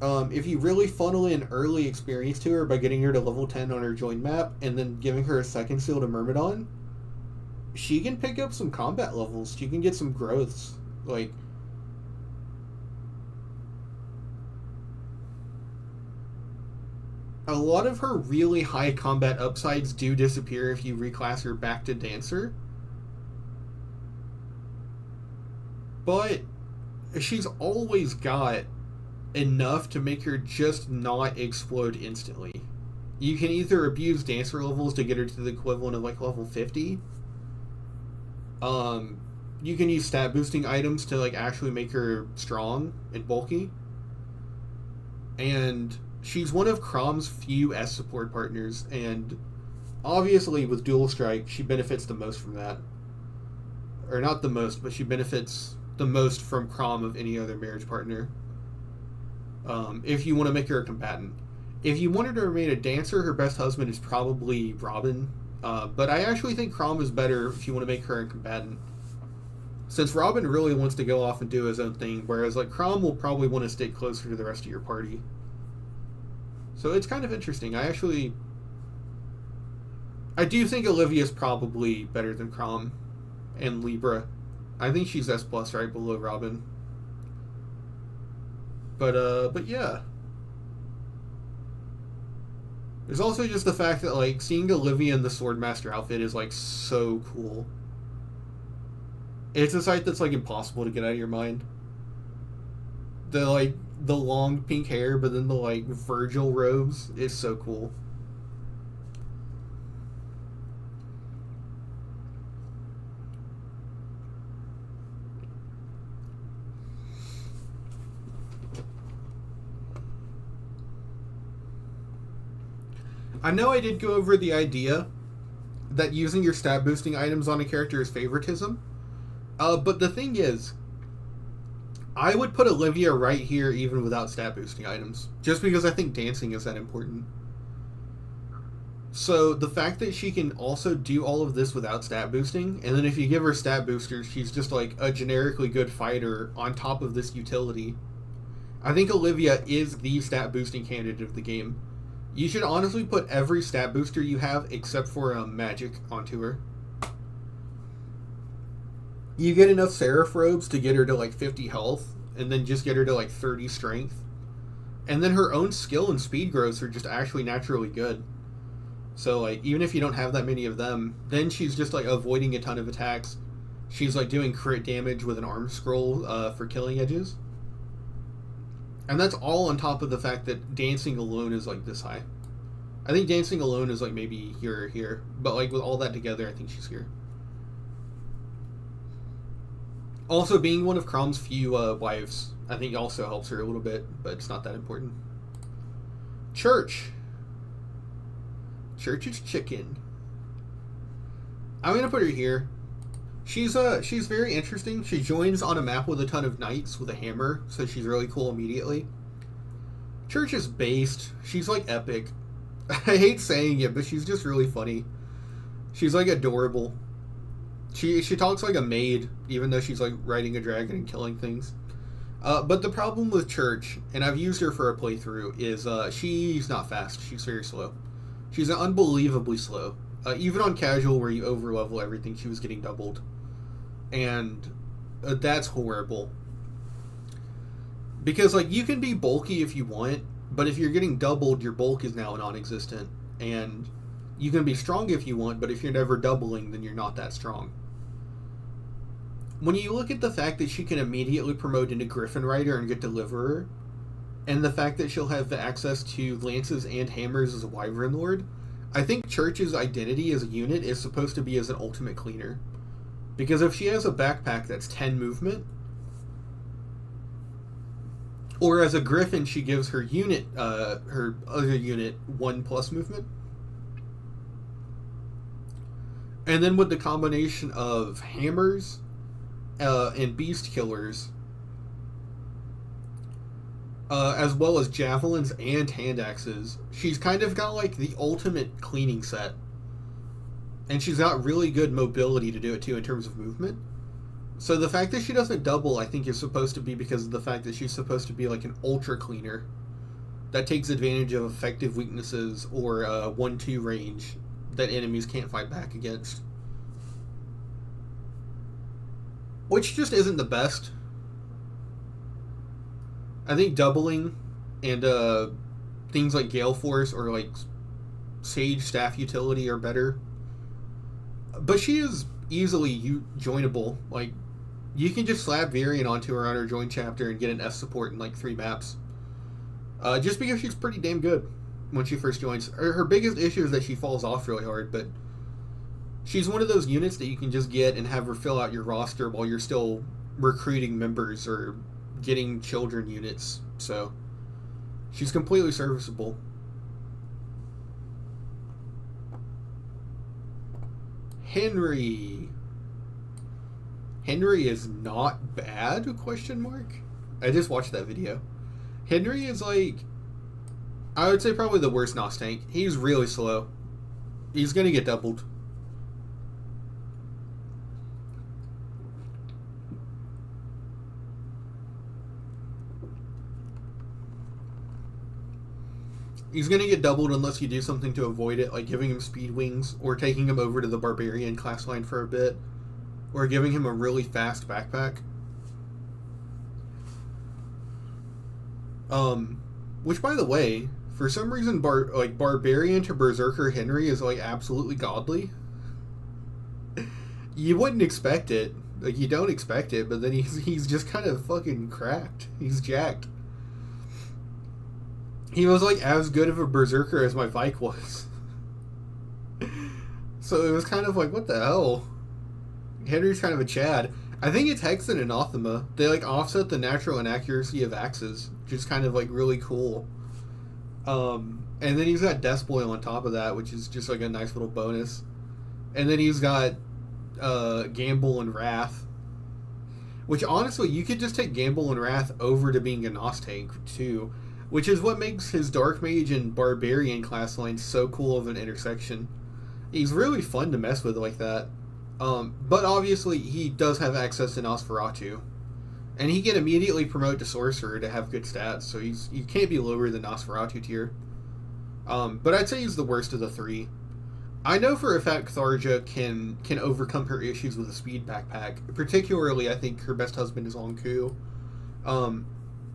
If you really funnel in early experience to her by getting her to level 10 on her join map and then giving her a second seal to Myrmidon, she can pick up some combat levels. She can get some growths. Like, a lot of her really high combat upsides do disappear if you reclass her back to Dancer. But she's always got enough to make her just not explode instantly. You can either abuse Dancer levels to get her to the equivalent of like level 50. You can use stat boosting items to like actually make her strong and bulky. And she's one of Crom's few S support partners, and obviously with Dual Strike she benefits the most from that. Or not the most, but she benefits the most from Crom of any other marriage partner. If you want to make her a combatant. If you want her to remain a dancer, her best husband is probably Robin. But I actually think Crom is better if you want to make her a combatant. Since Robin really wants to go off and do his own thing, whereas like Crom will probably want to stay closer to the rest of your party. So it's kind of interesting. I do think Olivia's probably better than Crom and Libra. I think she's S+ right below Robin. But yeah. There's also just the fact that like seeing Olivia in the Swordmaster outfit is like so cool. It's a sight that's like impossible to get out of your mind. The long pink hair, but then the like Virgil robes is so cool. I know I did go over the idea that using your stat boosting items on a character is favoritism, but the thing is, I would put Olivia right here even without stat boosting items, just because I think dancing is that important. So the fact that she can also do all of this without stat boosting, and then if you give her stat boosters, she's just like a generically good fighter on top of this utility. I think Olivia is the stat boosting candidate of the game. You should honestly put every stat booster you have except for magic onto her. You get enough Seraph robes to get her to like 50 health, and then just get her to like 30 strength. And then her own skill and speed growths are just actually naturally good. So like even if you don't have that many of them, then she's just like avoiding a ton of attacks. She's like doing crit damage with an arm scroll for killing edges. And that's all on top of the fact that dancing alone is like this high. I think dancing alone is like maybe here or here. But like with all that together, I think she's here. Also, being one of Crom's few wives, I think also helps her a little bit, but it's not that important. Church. Church's chicken. I'm gonna put her here. She's very interesting. She joins on a map with a ton of knights with a hammer, so she's really cool immediately. Church is based. She's like epic. I hate saying it, but she's just really funny. She's like adorable. She talks like a maid, even though she's like riding a dragon and killing things. But the problem with Church, and I've used her for a playthrough, is she's not fast. She's very slow. She's unbelievably slow. Even on casual, where you overlevel everything, she was getting doubled. And that's horrible. Because, like, you can be bulky if you want, but if you're getting doubled, your bulk is now non-existent. And you can be strong if you want, but if you're never doubling, then you're not that strong. When you look at the fact that she can immediately promote into Griffin Rider and get Deliverer, and the fact that she'll have access to lances and hammers as a Wyvern Lord, I think Church's identity as a unit is supposed to be as an ultimate cleaner. Because if she has a backpack that's 10 movement, or as a Griffin she gives her unit, her other unit 1+ movement, and then with the combination of hammers and beast killers, as well as javelins and hand axes, she's kind of got like the ultimate cleaning set. And she's got really good mobility to do it too in terms of movement. So the fact that she doesn't double, I think, is supposed to be because of the fact that she's supposed to be like an ultra cleaner that takes advantage of effective weaknesses or 1-2 range that enemies can't fight back against. Which just isn't the best. I think doubling and things like Gale Force or like Sage Staff Utility are better. But she is easily joinable. Like, you can just slap Varian onto her on her join chapter and get an S support in like 3 maps. Just because she's pretty damn good when she first joins. Her biggest issue is that she falls off really hard, but she's one of those units that you can just get and have her fill out your roster while you're still recruiting members or getting children units. So she's completely serviceable. Henry is not bad, question mark. I just watched that video. Henry is like, I would say probably the worst NOS tank. He's really slow. He's gonna get doubled. He's going to get doubled unless you do something to avoid it, like giving him speed wings, or taking him over to the Barbarian class line for a bit, or giving him a really fast backpack. Which, by the way, for some reason, Barbarian to Berserker Henry is like absolutely godly. You wouldn't expect it. Like, you don't expect it, but then he's just kind of fucking cracked. He's jacked. He was like as good of a Berserker as my Vike was. So it was kind of like, what the hell? Henry's kind of a Chad. I think it's Hex and Anathema. They like offset the natural inaccuracy of axes, which is kind of like really cool. And then he's got Deathblow on top of that, which is just like a nice little bonus. And then he's got Gamble and Wrath, which honestly you could just take Gamble and Wrath over to being a NOS tank too. Which is what makes his Dark Mage and Barbarian class line so cool of an intersection. He's really fun to mess with like that. But obviously he does have access to Nosferatu. And he can immediately promote to Sorcerer to have good stats, so you can't be lower than Nosferatu tier. But I'd say he's the worst of the 3. I know for a fact Tharja can overcome her issues with a speed backpack. Particularly, I think her best husband is Onku.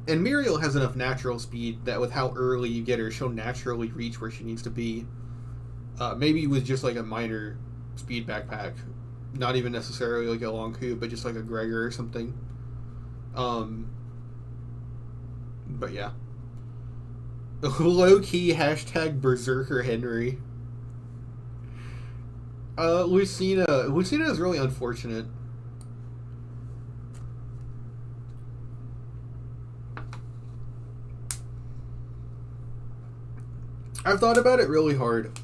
And Muriel has enough natural speed that with how early you get her, she'll naturally reach where she needs to be. Maybe with just like a minor speed backpack. Not even necessarily like a Lonku, but just like a Gregor or something. But yeah. Low-key hashtag Berserker Henry. Lucina is really unfortunate. I've thought about it really hard.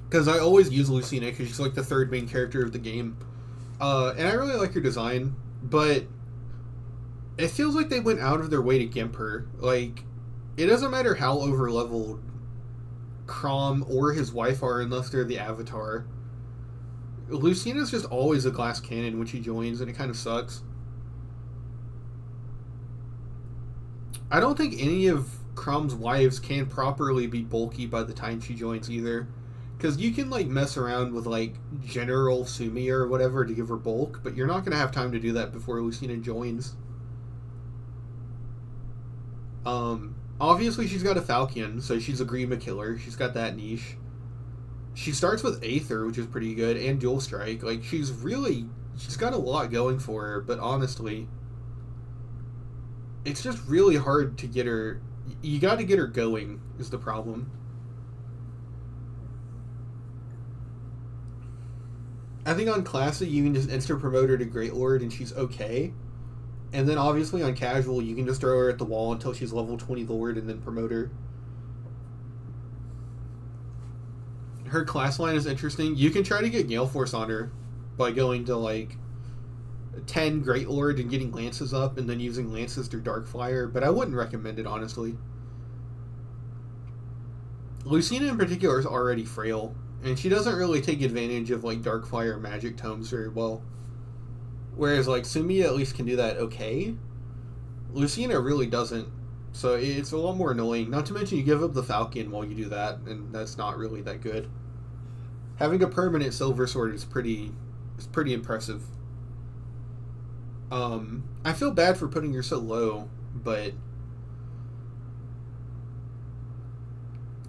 because I always use Lucina because she's like the third main character of the game, and I really like her design, but it feels like they went out of their way to gimp her. Like, it doesn't matter how overleveled Crom or his wife are unless they're the Avatar. Lucina's just always a glass cannon when she joins, and it kind of sucks. I don't think any of Crom's wives can properly be bulky by the time she joins either. Because you can, like, mess around with, like, General Sumi or whatever to give her bulk, but you're not going to have time to do that before Lucina joins. Obviously she's got a Falcon, so she's a Grima killer. She's got that niche. She starts with Aether, which is pretty good, and Dual Strike. Like, she's got a lot going for her, but honestly, it's just really hard to get her. You got to get her going, is the problem. I think on Classic, you can just instant promote her to Great Lord, and she's okay. And then obviously on Casual, you can just throw her at the wall until she's level 20 Lord, and then promote her. Her class line is interesting. You can try to get Gale Force on her by going to, like, 10 Great Lord and getting Lances up, and then using Lances through Darkfire, but I wouldn't recommend it, honestly. Lucina in particular is already frail, and she doesn't really take advantage of, like, Darkfire magic tomes very well. Whereas, like, Sumiya at least can do that okay. Lucina really doesn't. So it's a lot more annoying. Not to mention you give up the Falcon while you do that, and that's not really that good. Having a permanent Silver Sword is pretty impressive. I feel bad for putting her so low, but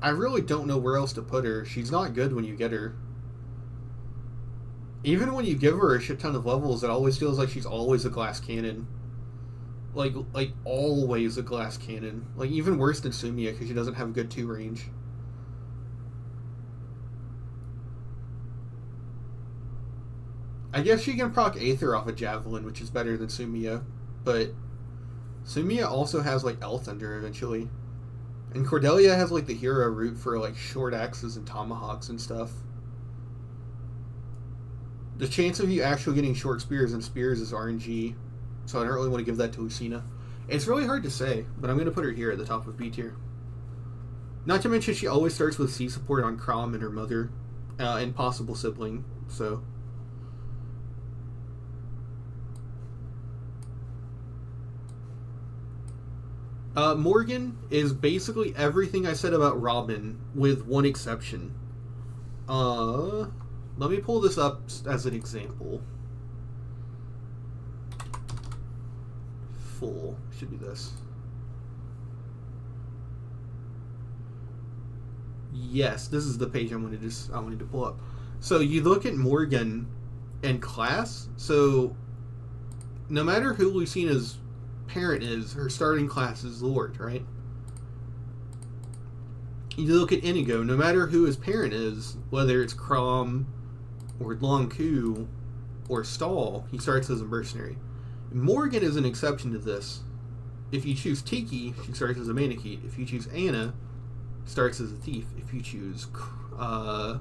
I really don't know where else to put her. She's not good when you get her. Even when you give her a shit ton of levels, it always feels like she's always a glass cannon. Like always a glass cannon. Like, even worse than Sumiya, because she doesn't have good 2 range. I guess she can proc Aether off a Javelin, which is better than Sumiya. But Sumiya also has, like, L Thunder eventually. And Cordelia has, like, the hero route for, like, short axes and tomahawks and stuff. The chance of you actually getting short spears and spears is RNG, so I don't really want to give that to Lucina. It's really hard to say, but I'm going to put her here at the top of B tier. Not to mention she always starts with C support on Crom and her mother, and possible sibling, so... Morgan is basically everything I said about Robin, with one exception. Let me pull this up as an example. Full should be this. Yes, this is the page I wanted to pull up. So you look at Morgan and class. So no matter who Lucina's parent is, her starting class is Lord, right? You look at Inigo. No matter who his parent is, whether it's Crom or Lonku or Stall, he starts as a mercenary. Morgan is an exception to this. If you choose Tiki, she starts as a Manakete. If you choose Anna, starts as a thief. If you choose you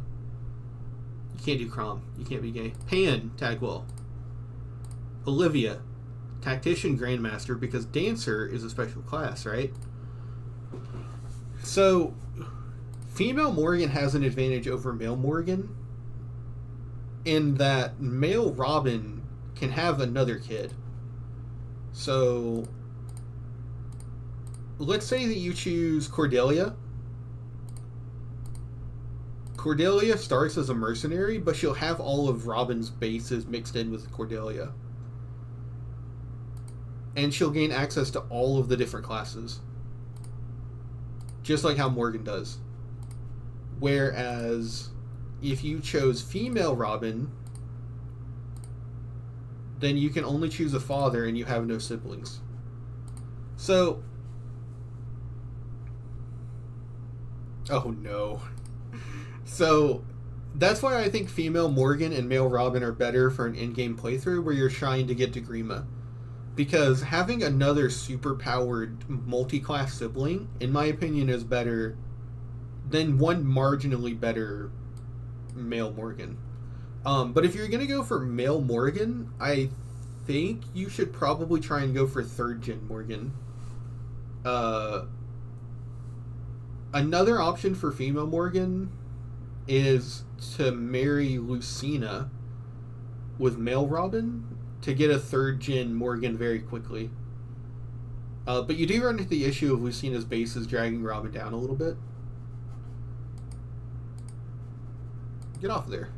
can't do Crom. You can't be gay. Pan, Tagwell. Olivia, Tactician Grandmaster, because Dancer is a special class, right? So female Morgan has an advantage over male Morgan in that male Robin can have another kid. So let's say that you choose Cordelia. Cordelia starts as a mercenary, but she'll have all of Robin's bases mixed in with Cordelia. And she'll gain access to all of the different classes. Just like how Morgan does. Whereas if you chose female Robin, then you can only choose a father and you have no siblings. So... oh no. So that's why I think female Morgan and male Robin are better for an in-game playthrough where you're trying to get to Grima. Because having another super-powered multi-class sibling, in my opinion, is better than one marginally better male Morgan. But if you're going to go for male Morgan, I think you should probably try and go for 3rd gen Morgan. Another option for female Morgan is to marry Lucina with male Robin to get a 3rd gen Morgan very quickly. But you do run into the issue of Lucina's bases dragging Robin down a little bit. Get off there.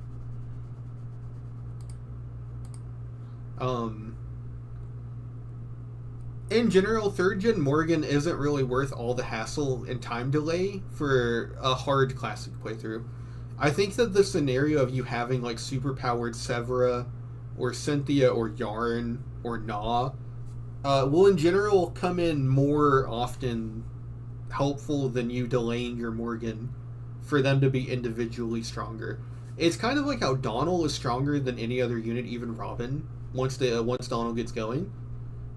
In general, 3rd gen Morgan isn't really worth all the hassle and time delay for a hard classic playthrough. I think that the scenario of you having like superpowered Severa or Cynthia or Yarn or Na will in general come in more often helpful than you delaying your Morgan for them to be individually stronger. It's kind of like how Donald is stronger than any other unit, even Robin, once Donald gets going.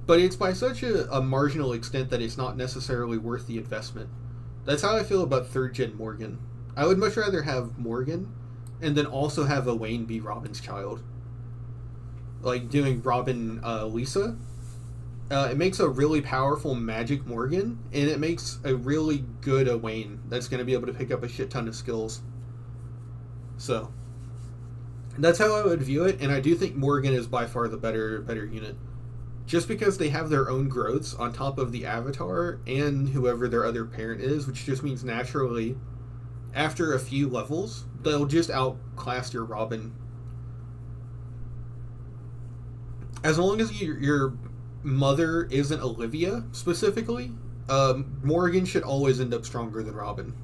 But it's by such a marginal extent that it's not necessarily worth the investment. That's how I feel about 3rd gen Morgan. I would much rather have Morgan and then also have Owain be Robin's child. Like doing Robin Lisa. It makes a really powerful magic Morgan, and it makes a really good Owain that's going to be able to pick up a shit ton of skills. So, that's how I would view it, and I do think Morgan is by far the better unit. Just because they have their own growths on top of the Avatar and whoever their other parent is, which just means naturally, after a few levels, they'll just outclass your Robin. As long as your mother isn't Olivia, specifically, Morgan should always end up stronger than Robin.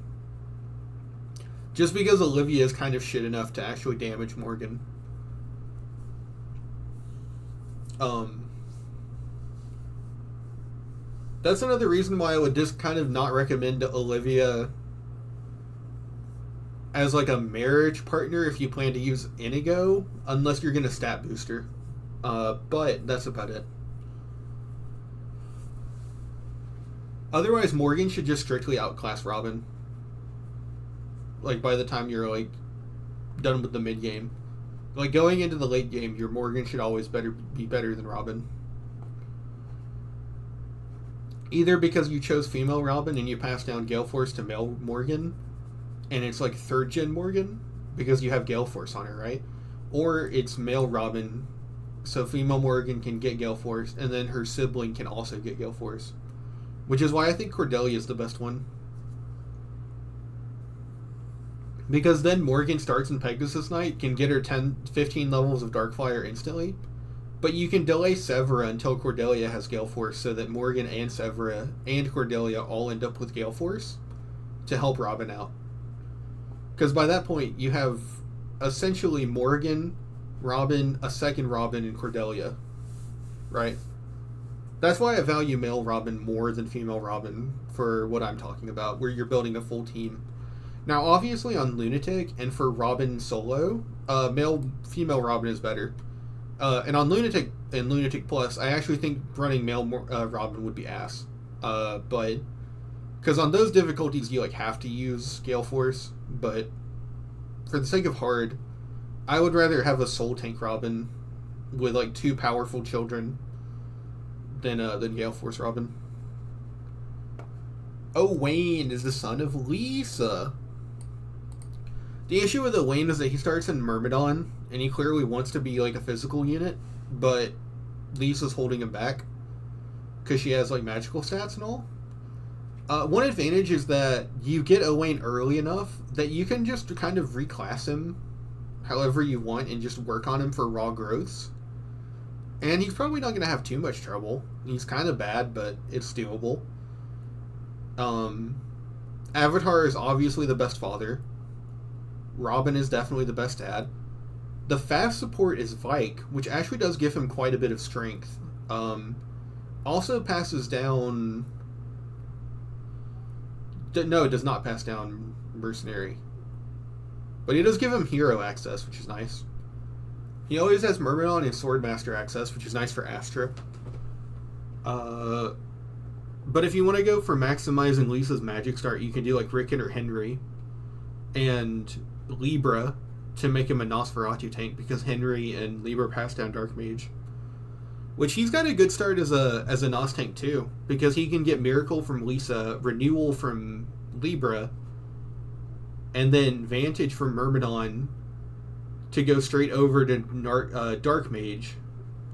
Just because Olivia is kind of shit enough to actually damage Morgan. That's another reason why I would just kind of not recommend Olivia as like a marriage partner if you plan to use Inigo, unless you're going to stat booster. But that's about it. Otherwise, Morgan should just strictly outclass Robin. Like, by the time you're, like, done with the mid-game. Like, going into the late game, your Morgan should always be better than Robin. Either because you chose female Robin and you pass down Gale Force to male Morgan, and it's, like, 3rd gen Morgan, because you have Gale Force on her, right? Or it's male Robin, so female Morgan can get Gale Force, and then her sibling can also get Gale Force. Which is why I think Cordelia is the best one. Because then Morgan starts in Pegasus Knight, can get her 15 levels of Darkfire instantly, but you can delay Severa until Cordelia has Gale Force so that Morgan and Severa and Cordelia all end up with Gale Force to help Robin out. Because by that point, you have essentially Morgan, Robin, a second Robin, and Cordelia. Right? That's why I value male Robin more than female Robin for what I'm talking about, where you're building a full team. Now, obviously on Lunatic and for Robin solo, female Robin is better. And on Lunatic and Lunatic Plus, I actually think running male Robin would be ass. But because on those difficulties you like have to use Gale Force, but for the sake of hard, I would rather have a soul tank Robin with like 2 powerful children than Gale Force Robin. Owain is the son of Lisa. The issue with Owain is that he starts in Myrmidon, and he clearly wants to be like a physical unit, but Lisa's holding him back because she has like magical stats and all. One advantage is that you get Owain early enough that you can just kind of reclass him however you want and just work on him for raw growths. And he's probably not going to have too much trouble. He's kind of bad, but it's doable. Avatar is obviously the best father. Robin is definitely the best dad. The fast support is Vike, which actually does give him quite a bit of strength. Also passes down... No, it does not pass down Mercenary. But he does give him hero access, which is nice. He always has Myrmidon and Swordmaster access, which is nice for Astra. But if you want to go for maximizing Lisa's magic start, you can do like Rickon or Henry and Libra to make him a Nosferatu tank because Henry and Libra passed down Dark Mage. Which he's got a good start as a Nos tank too, because he can get Miracle from Lisa, Renewal from Libra, and then Vantage from Myrmidon to go straight over to Dark Mage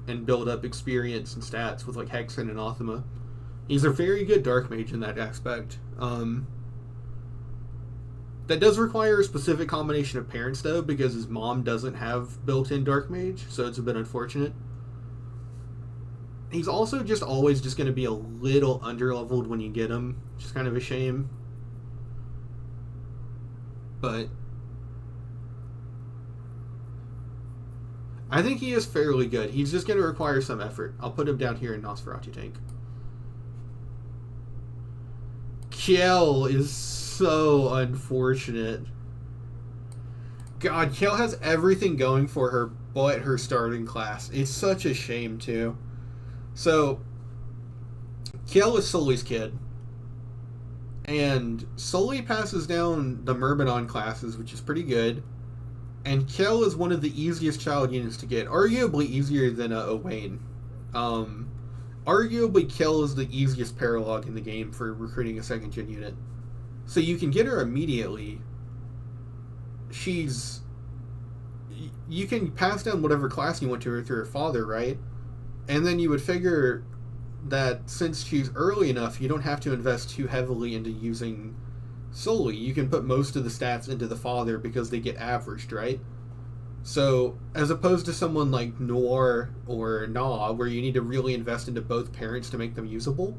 and build up experience and stats with like Hexen and Othama. He's a very good Dark Mage in that aspect. That does require a specific combination of parents though, because his mom doesn't have built-in Dark Mage, so it's a bit unfortunate. He's also just always just going to be a little underleveled when you get him, which is kind of a shame. But I think he is fairly good. He's just going to require some effort. I'll put him down here in Nosferatu tank. Kiel is so unfortunate. God, Kiel has everything going for her but her starting class. It's such a shame, too. So, Kiel is Sully's kid. And Sully passes down the Myrmidon classes, which is pretty good. And Kiel is one of the easiest child units to get. Arguably easier than Owain. Arguably, Kiel is the easiest paralog in the game for recruiting a second-gen unit. So you can get her immediately. You can pass down whatever class you want to her through her father, right? And then you would figure that since she's early enough, you don't have to invest too heavily into using Sully. You can put most of the stats into the father because they get averaged, right? So, as opposed to someone like Noir or Na, where you need to really invest into both parents to make them usable,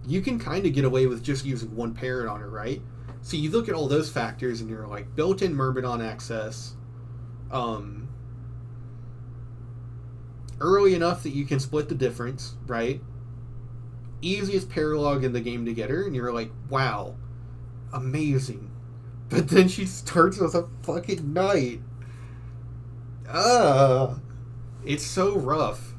you can kind of get away with just using one parent on her, right? So you look at all those factors and you're like, built-in Myrmidon access, early enough that you can split the difference, right? Easiest paralog in the game to get her, and you're like, wow, amazing. But then she starts with a fucking knight. It's so rough.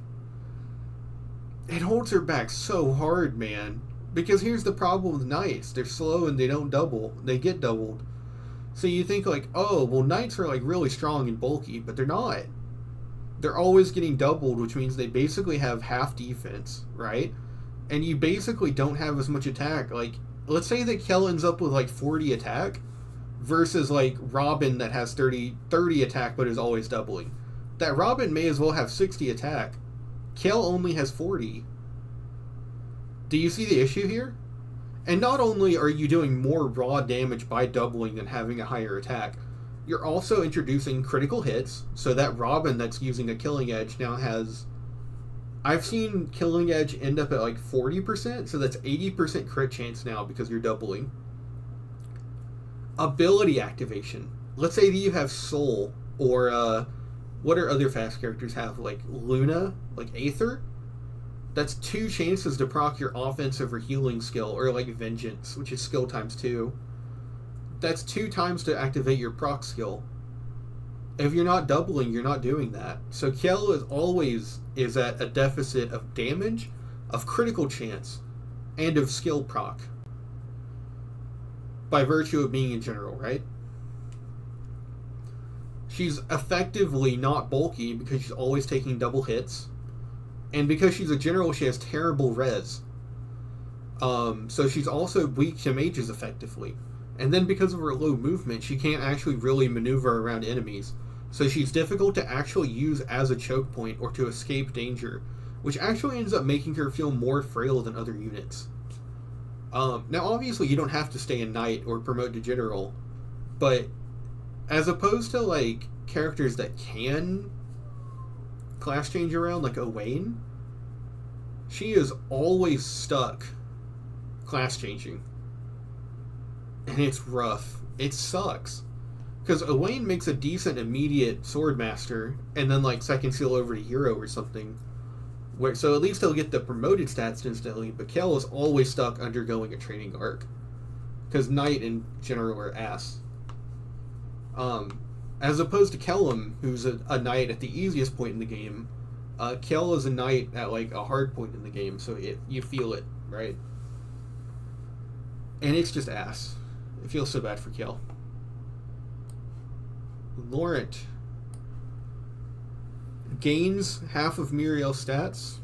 It holds her back so hard, man. Because here's the problem with knights. They're slow and they don't double. They get doubled. So you think like, oh, well, knights are like really strong and bulky, but they're not. They're always getting doubled, which means they basically have half defense, right? And you basically don't have as much attack. Like, let's say that Kel ends up with like 40 attack versus like Robin that has 30 attack but is always doubling. That Robin may as well have 60 attack. Kel only has 40. Do you see the issue here? And not only are you doing more raw damage by doubling than having a higher attack, you're also introducing critical hits, so that Robin that's using a Killing Edge now has... I've seen Killing Edge end up at like 40%, so that's 80% crit chance now because you're doubling. Ability activation. Let's say that you have Soul, or what are other fast characters have? Like Luna, like Aether? That's 2 chances to proc your offensive or healing skill, or like Vengeance, which is skill times 2. That's 2 times to activate your proc skill. If you're not doubling, you're not doing that. So Kiel is at a deficit of damage, of critical chance, and of skill proc. By virtue of being in general, right? She's effectively not bulky because she's always taking double hits. And because she's a general, she has terrible res. So she's also weak to mages effectively. And then because of her low movement, she can't actually really maneuver around enemies. So she's difficult to actually use as a choke point or to escape danger, which actually ends up making her feel more frail than other units. Now obviously you don't have to stay a knight or promote to general, but as opposed to like characters that can class change around like Owain, she is always stuck class changing. And it's rough. It sucks. Because Owain makes a decent immediate Swordmaster, and then like second seal over to Hero or something. So at least he'll get the promoted stats instantly, but Kel is always stuck undergoing a training arc. Because Knight in general are ass. As opposed to Kellum, who's a Knight at the easiest point in the game, Kel is a Knight at like a hard point in the game, so you feel it, right? And it's just ass. It feels so bad for Kel. Laurent gains half of Muriel's stats.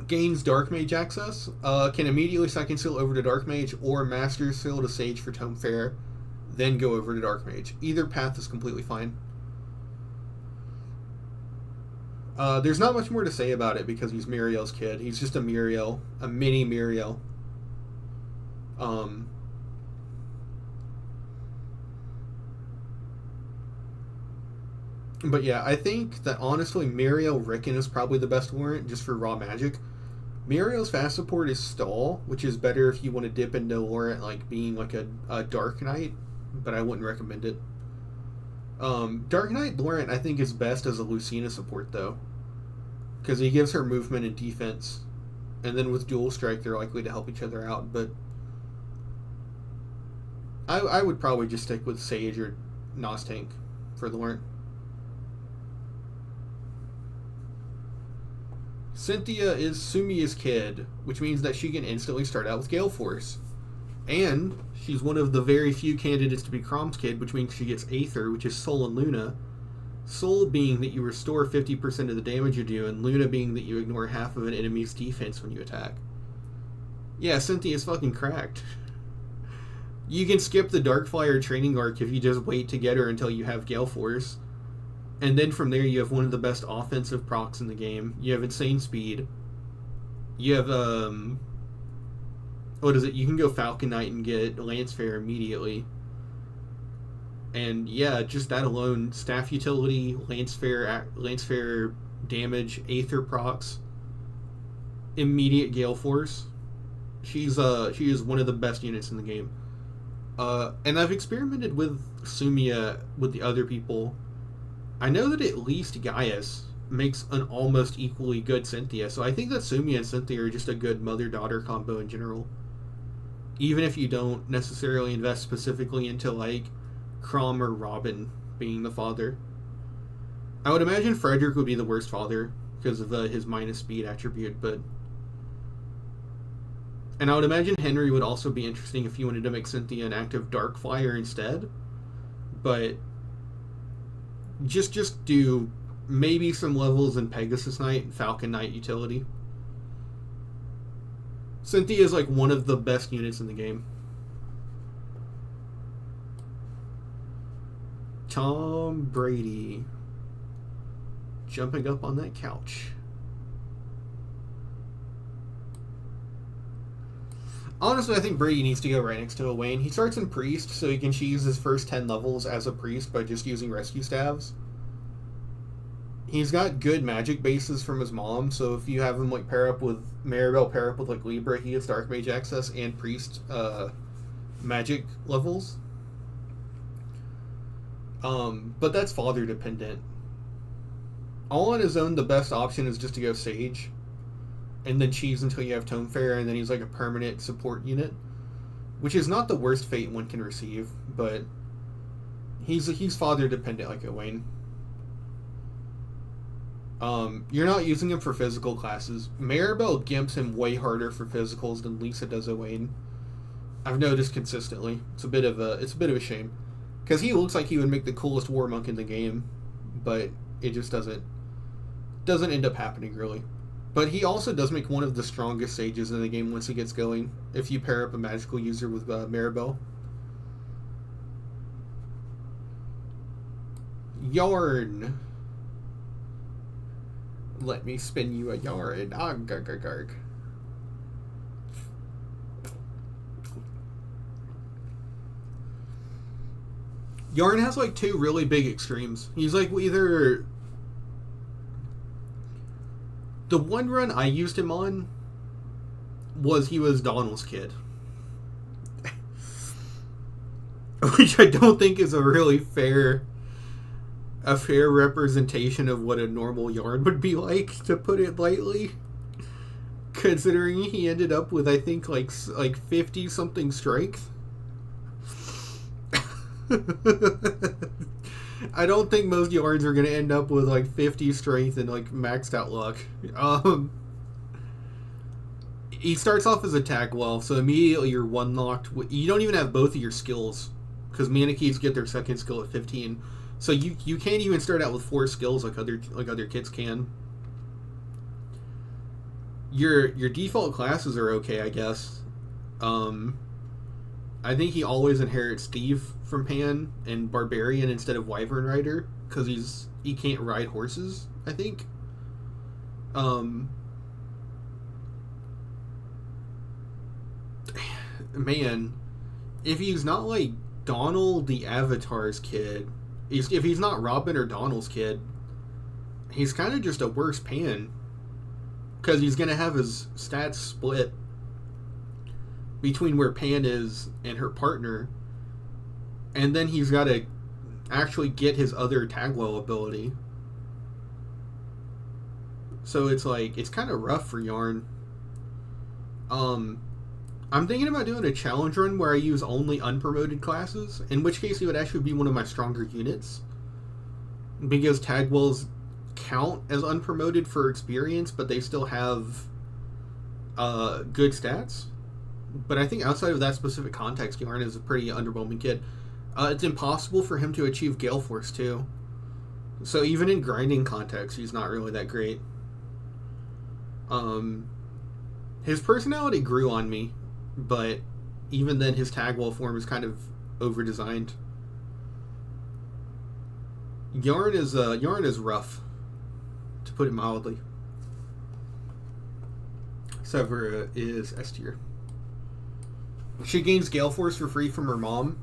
Gains Dark Mage access. Can immediately second seal over to Dark Mage or Master Seal to Sage for Tome Fair, then go over to Dark Mage. Either path is completely fine. There's not much more to say about it because he's Muriel's kid. He's just a Muriel, a mini Muriel. But yeah, I think that honestly Muriel Rickon is probably the best warrant just for raw magic. Muriel's fast support is Stall, which is better if you want to dip into Laurent like being like a Dark Knight, but I wouldn't recommend it. Dark Knight Laurent I think is best as a Lucina support though, because he gives her movement and defense, and then with Dual Strike they're likely to help each other out. But I would probably just stick with Sage or Nos Tank for Laurent. Cynthia is Sumia's kid, which means that she can instantly start out with Gale Force. And she's one of the very few candidates to be Crom's kid, which means she gets Aether, which is Soul and Luna. Soul being that you restore 50% of the damage you do, and Luna being that you ignore half of an enemy's defense when you attack. Yeah, Cynthia's fucking cracked. You can skip the Darkfire training arc if you just wait to get her until you have Gale Force. And then from there you have one of the best offensive procs in the game. You have insane speed. You have, what is it? You can go Falcon Knight and get Lancefair immediately. And yeah, just that alone, staff utility, Lancefair damage, Aether procs, immediate Gale Force. She is one of the best units in the game. And I've experimented with Sumia with the other people. I know that at least Gaius makes an almost equally good Cynthia, so I think that Sumia and Cynthia are just a good mother-daughter combo in general. Even if you don't necessarily invest specifically into, like, Crom or Robin being the father. I would imagine Frederick would be the worst father because of his minus speed attribute, but... And I would imagine Henry would also be interesting if you wanted to make Cynthia an active Darkfire instead, but... Just do maybe some levels in Pegasus Knight and Falcon Knight utility. Cynthia is like one of the best units in the game. Tom Brady jumping up on that couch. Honestly, I think Brady needs to go right next to Owain. He starts in Priest, so he can choose his first 10 levels as a Priest by just using Rescue Staves. He's got good magic bases from his mom, so if you have him like pair up with Maribel, pair up with like Libra, he gets Dark Mage access and Priest magic levels. But that's father dependent. All on his own, the best option is just to go Sage. And then cheese until you have Tome Fair, and then he's like a permanent support unit, which is not the worst fate one can receive, but he's father dependent like Owain. You're not using him for physical classes. Maribel gimps him way harder for physicals than Lisa does Owain. I've noticed consistently. It's a bit of a shame, because he looks like he would make the coolest war monk in the game, but it just doesn't end up happening really. But he also does make one of the strongest sages in the game once he gets going, if you pair up a magical user with Maribel. Yarn. Let me spin you a yarn. Garg. Yarn has like two really big extremes. He's like either... The one run I used him on was he was Donald's kid. Which I don't think is a really fair representation of what a normal Yarn would be like, to put it lightly. Considering he ended up with, I think, like 50-something strength. I don't think most Yarns are going to end up with like 50 strength and like maxed out luck. He starts off as attack well, so immediately you're one locked. You don't even have both of your skills because Manichees get their second skill at 15. So you can't even start out with 4 skills like other kids can. Your default classes are okay, I guess. I think he always inherits Thief from Pan and Barbarian instead of Wyvern Rider because he can't ride horses, I think. Man, if he's not like Donald the Avatar's kid, if he's not Robin or Donald's kid, he's kind of just a worse Pan. Because he's going to have his stats split between where Pan is and her partner. And then he's got to actually get his other Tagwell ability. So it's like, it's kind of rough for Yarn. I'm thinking about doing a challenge run where I use only unpromoted classes, in which case he would actually be one of my stronger units. Because Tagwells count as unpromoted for experience, but they still have good stats. But I think outside of that specific context, Yarn is a pretty underwhelming kid. It's impossible for him to achieve Gale Force too. So even in grinding context, he's not really that great. His personality grew on me, but even then his Tagwell form is kind of over-designed. Yarn is rough, to put it mildly. Severa is S tier. She gains Gale Force for free from her mom.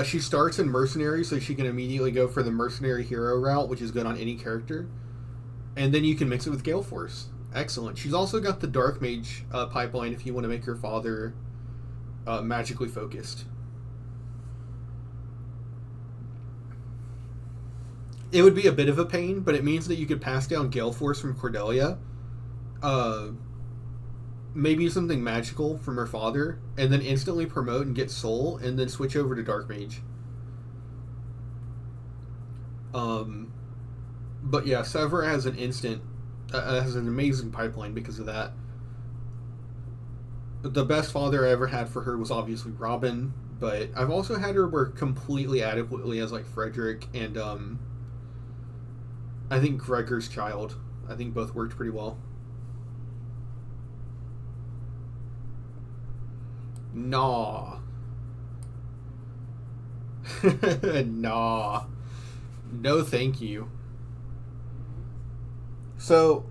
She starts in Mercenary, so she can immediately go for the Mercenary hero route, which is good on any character. And then you can mix it with Gale Force. Excellent. She's also got the Dark Mage pipeline if you want to make her father magically focused. It would be a bit of a pain, but it means that you could pass down Gale Force from Cordelia. Maybe something magical from her father, and then instantly promote and get Soul, and then switch over to Dark Mage. But yeah, Severa has has an amazing pipeline because of that. The best father I ever had for her was obviously Robin, but I've also had her work completely adequately as like Frederick and I think Gregor's child. I think both worked pretty well. Nah. Nah. No thank you. So,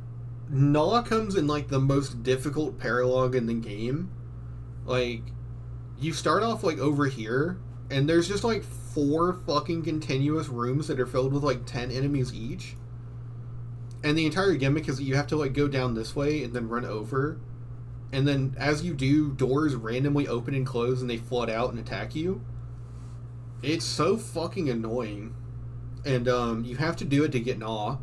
Gnaw comes in like the most difficult paralog in the game. Like, you start off like over here, and there's just like 4 fucking continuous rooms that are filled with like 10 enemies each. And the entire gimmick is that you have to like go down this way and then run over. And then as you do, doors randomly open and close and they flood out and attack you. It's so fucking annoying. And you have to do it to get Gnaw.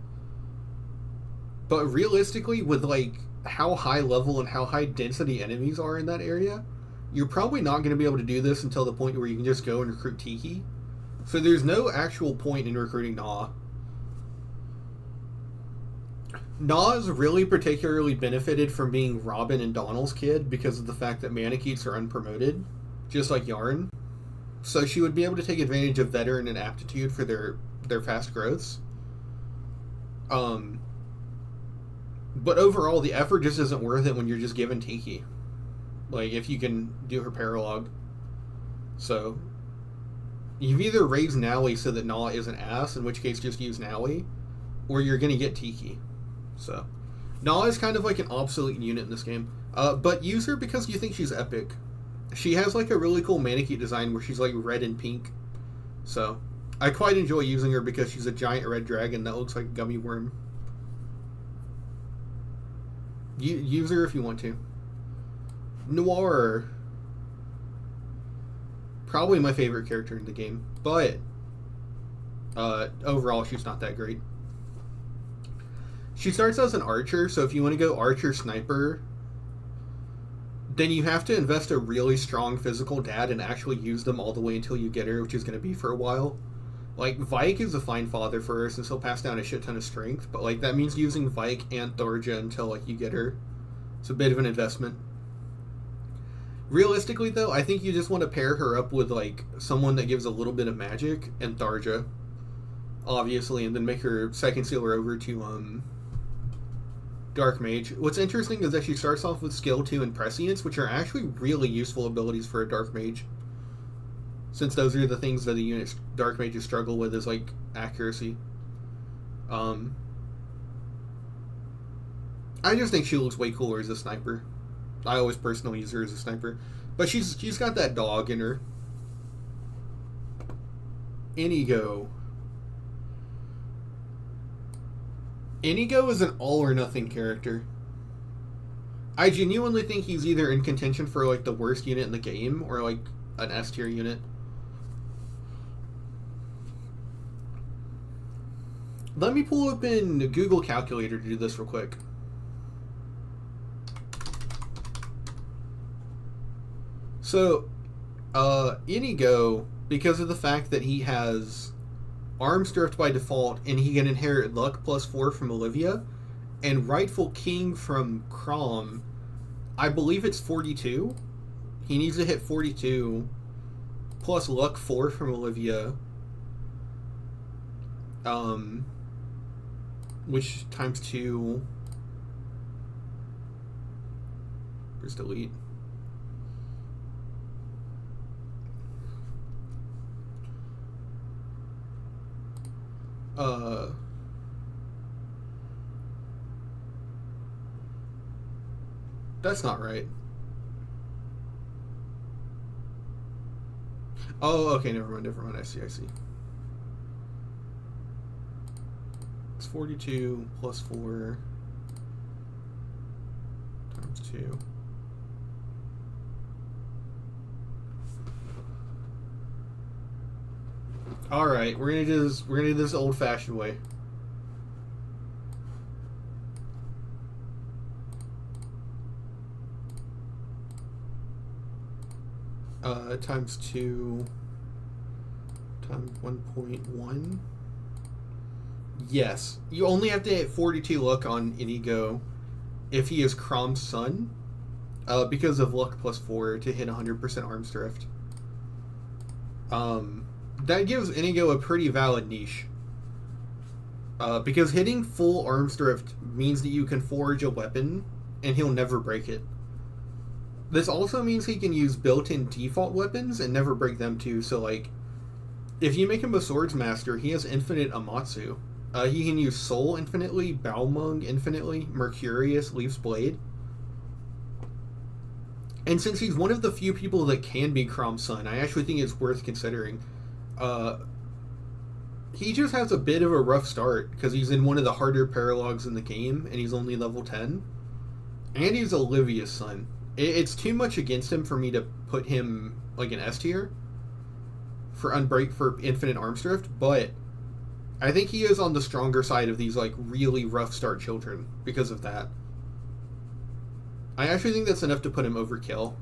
But realistically, with like how high level and how high density enemies are in that area, you're probably not going to be able to do this until the point where you can just go and recruit Tiki. So there's no actual point in recruiting Gnaw. Gnaw is really particularly benefited from being Robin and Donald's kid because of the fact that Manicheets are unpromoted, just like Yarn. So she would be able to take advantage of Veteran and Aptitude for their fast growths. But overall, the effort just isn't worth it when you're just given Tiki. Like, if you can do her paralog. So, you've either raised Naui so that Gnaw is an ass, in which case just use Naui, or you're going to get Tiki. So, Gnaw is kind of like an obsolete unit in this game. But use her because you think she's epic. She has like a really cool Manicheet design where she's like red and pink. So, I quite enjoy using her because she's a giant red dragon that looks like a gummy worm. Use her if you want to. Noir. Probably my favorite character in the game, but overall she's not that great. She starts as an archer, so if you want to go archer sniper, then you have to invest a really strong physical dad and actually use them all the way until you get her, which is going to be for a while. Like, Vike is a fine father for her since he'll pass down a shit ton of strength, but like that means using Vike and Thorja until like you get her. It's a bit of an investment. Realistically, though, I think you just want to pair her up with like someone that gives a little bit of magic and Tharja, obviously, and then make her second sealer over to Dark Mage. What's interesting is that she starts off with Skill 2 and Prescience, which are actually really useful abilities for a Dark Mage, since those are the things that the units Dark Mages struggle with, is like accuracy. I just think she looks way cooler as a sniper. I always personally use her as a sniper, but she's got that dog in her. Inigo. Inigo is an all or nothing character. I genuinely think he's either in contention for like the worst unit in the game or like an S tier unit. Let me pull up in Google Calculator to do this real quick. So, Inigo, because of the fact that he has Arms Drift by default, and he can inherit Luck +4 from Olivia, and Rightful King from Crom, I believe it's 42. He needs to hit 42, plus Luck 4 from Olivia, which times 2... Where's delete? That's not right. Oh, okay, never mind. I see. It's 42 plus 4 times 2. Alright, we're gonna do this old-fashioned way. Times 2 times 1.1. Yes. You only have to hit 42 luck on Inigo if he is Crom's son, because of luck +4 to hit 100% arms drift. That gives Inigo a pretty valid niche. Because hitting full arms drift means that you can forge a weapon and he'll never break it. This also means he can use built-in default weapons and never break them too, so like, if you make him a swords master, he has infinite Amatsu. He can use Soul infinitely, Balmung infinitely, Mercurius, Leaf's Blade. And since he's one of the few people that can be Crom's son, I actually think it's worth considering. He just has a bit of a rough start, because he's in one of the harder paralogs in the game, and he's only level 10. And he's Olivia's son. It's too much against him for me to put him like an S tier for infinite arms drift, but I think he is on the stronger side of these like really rough start children because of that. I actually think that's enough to put him overkill,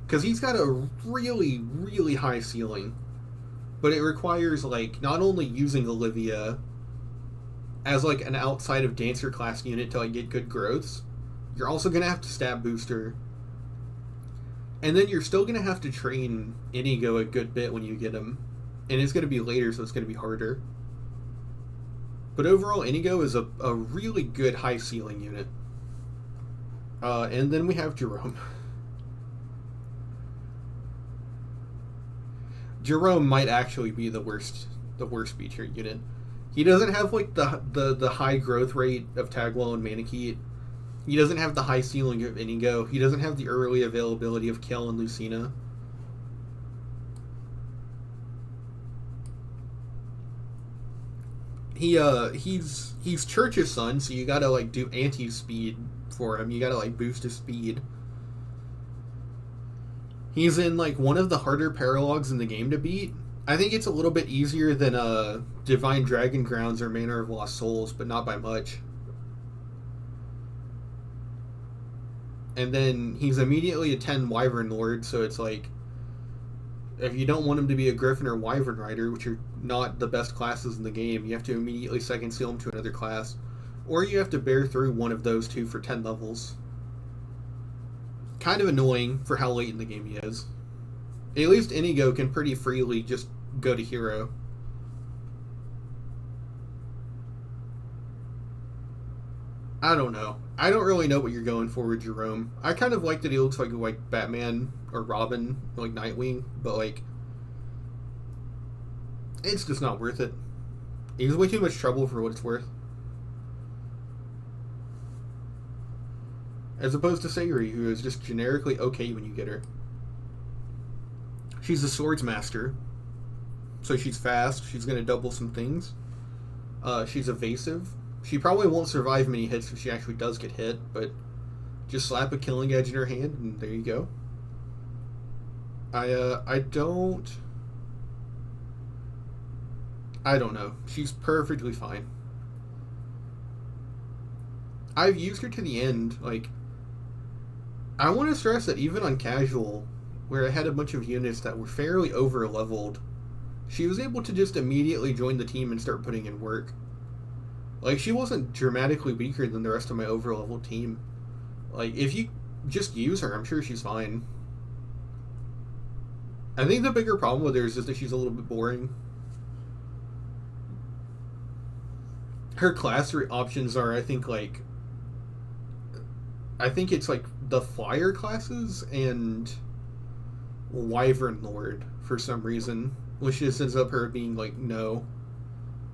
because he's got a really, really high ceiling, but it requires like not only using Olivia as like an outside of dancer class unit to like get good growths. You're also going to have to stab booster. And then you're still going to have to train Inigo a good bit when you get him. And it's going to be later, so it's going to be harder. But overall, Inigo is a really good high ceiling unit. And then we have Jerome. Jerome might actually be the worst B tier unit. He doesn't have like the high growth rate of Tagwell and Manakete. He doesn't have the high ceiling of Inigo. He doesn't have the early availability of Kel and Lucina. He's Church's son, so you gotta like do anti-speed for him. You gotta like boost his speed. He's in like one of the harder paralogs in the game to beat. I think it's a little bit easier than Divine Dragon Grounds or Manor of Lost Souls, but not by much. And then he's immediately a 10 Wyvern Lord, so it's like, if you don't want him to be a Griffin or Wyvern Rider, which are not the best classes in the game, you have to immediately second seal him to another class. Or you have to bear through one of those two for 10 levels. kind of annoying for how late in the game he is. At least Inigo can pretty freely just go to hero. I don't know. I don't really know what you're going for with Jerome. I kind of like that he looks like Batman or Robin, like Nightwing, but like it's just not worth it. He's way too much trouble for what it's worth. As opposed to Sayuri, who is just generically okay when you get her. She's a swords master, so she's fast. She's going to double some things. She's evasive. She probably won't survive many hits if she actually does get hit, but just slap a killing edge in her hand, and there you go. I don't know. She's perfectly fine. I've used her to the end. Like, I want to stress that even on casual, where I had a bunch of units that were fairly over-leveled, she was able to just immediately join the team and start putting in work. Like, she wasn't dramatically weaker than the rest of my over-leveled team. Like, if you just use her, I'm sure she's fine. I think the bigger problem with her is just that she's a little bit boring. Her class options are, I think it's like the Flyer classes and Wyvern Lord for some reason, which just ends up her being like, no.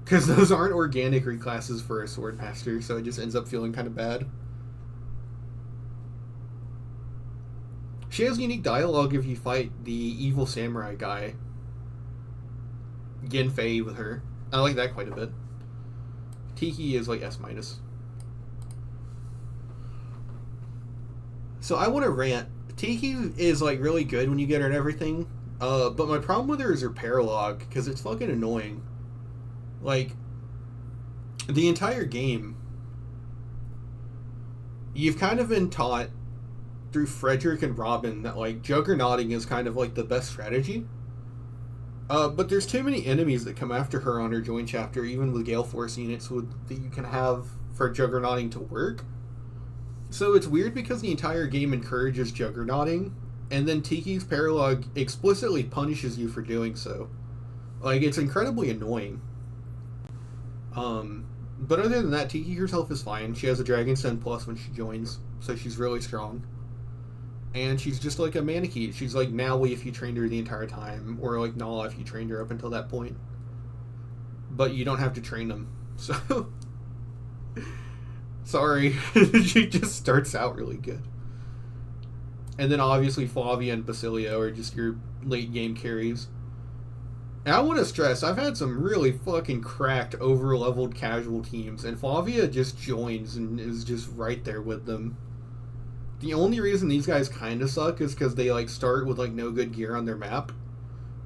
Because those aren't organic reclasses for a Swordmaster, so it just ends up feeling kind of bad. She has unique dialogue if you fight the evil samurai guy. Genfei with her. I like that quite a bit. Tiki is like S-. So I want to rant. Tiki is like really good when you get her and everything, but my problem with her is her paralog, because it's fucking annoying. Like, the entire game, you've kind of been taught through Frederick and Robin that, like, juggernauting is kind of, like, the best strategy. But there's too many enemies that come after her on her join chapter, even with Gale Force units that you can have for juggernauting to work. So it's weird because the entire game encourages juggernauting, and then Tiki's paralog explicitly punishes you for doing so. Like, it's incredibly annoying. But other than that, Tiki herself is fine. She has a Dragon's Den Plus when she joins, so she's really strong. And she's just like a Manakee. She's like Maui if you trained her the entire time, or like Nala if you trained her up until that point. But you don't have to train them, so... Sorry. She just starts out really good. And then obviously Flavia and Basilio are just your late game carries. And I want to stress, I've had some really fucking cracked, over-leveled casual teams, and Flavia just joins and is just right there with them. The only reason these guys kind of suck is because they, like, start with, like, no good gear on their map.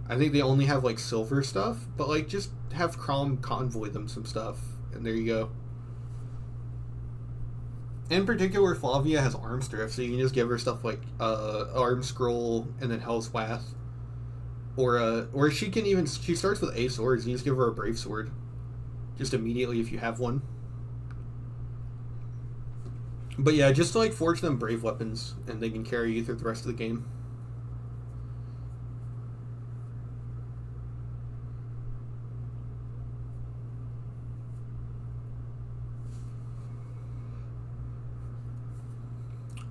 I think they only have, like, silver stuff, but, like, just have Crom convoy them some stuff, and there you go. In particular, Flavia has arm strip, so you can just give her stuff like, Arm Scroll and then Hell's Wrath. Or she can even... She starts with A swords. You just give her a Brave Sword. Just immediately if you have one. But yeah, just to, like, forge them Brave weapons, and they can carry you through the rest of the game.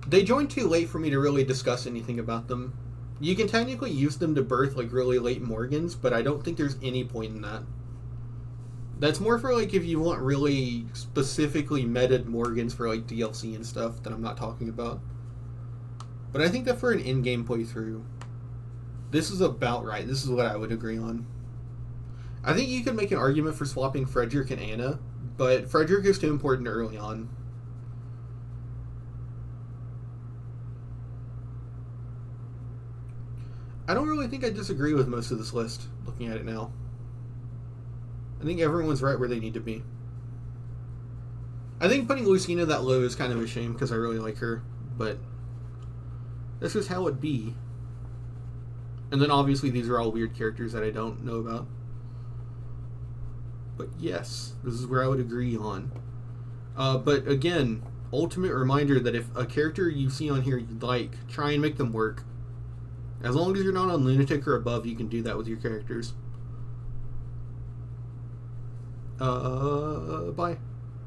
They joined too late for me to really discuss anything about them. You can technically use them to birth, like, really late Morgans, but I don't think there's any point in that. That's more for, like, if you want really specifically meted Morgans for, like, DLC and stuff that I'm not talking about. But I think that for an in-game playthrough, this is about right. This is what I would agree on. I think you could make an argument for swapping Frederick and Anna, but Frederick is too important early on. I don't really think I disagree with most of this list, looking at it now. I think everyone's right where they need to be. I think putting Lucina that low is kind of a shame, because I really like her, but this is how it be. And then obviously these are all weird characters that I don't know about. But yes, this is where I would agree on. But again, ultimate reminder that if a character you see on here you like, try and make them work. As long as you're not on Lunatic or above, you can do that with your characters. Bye.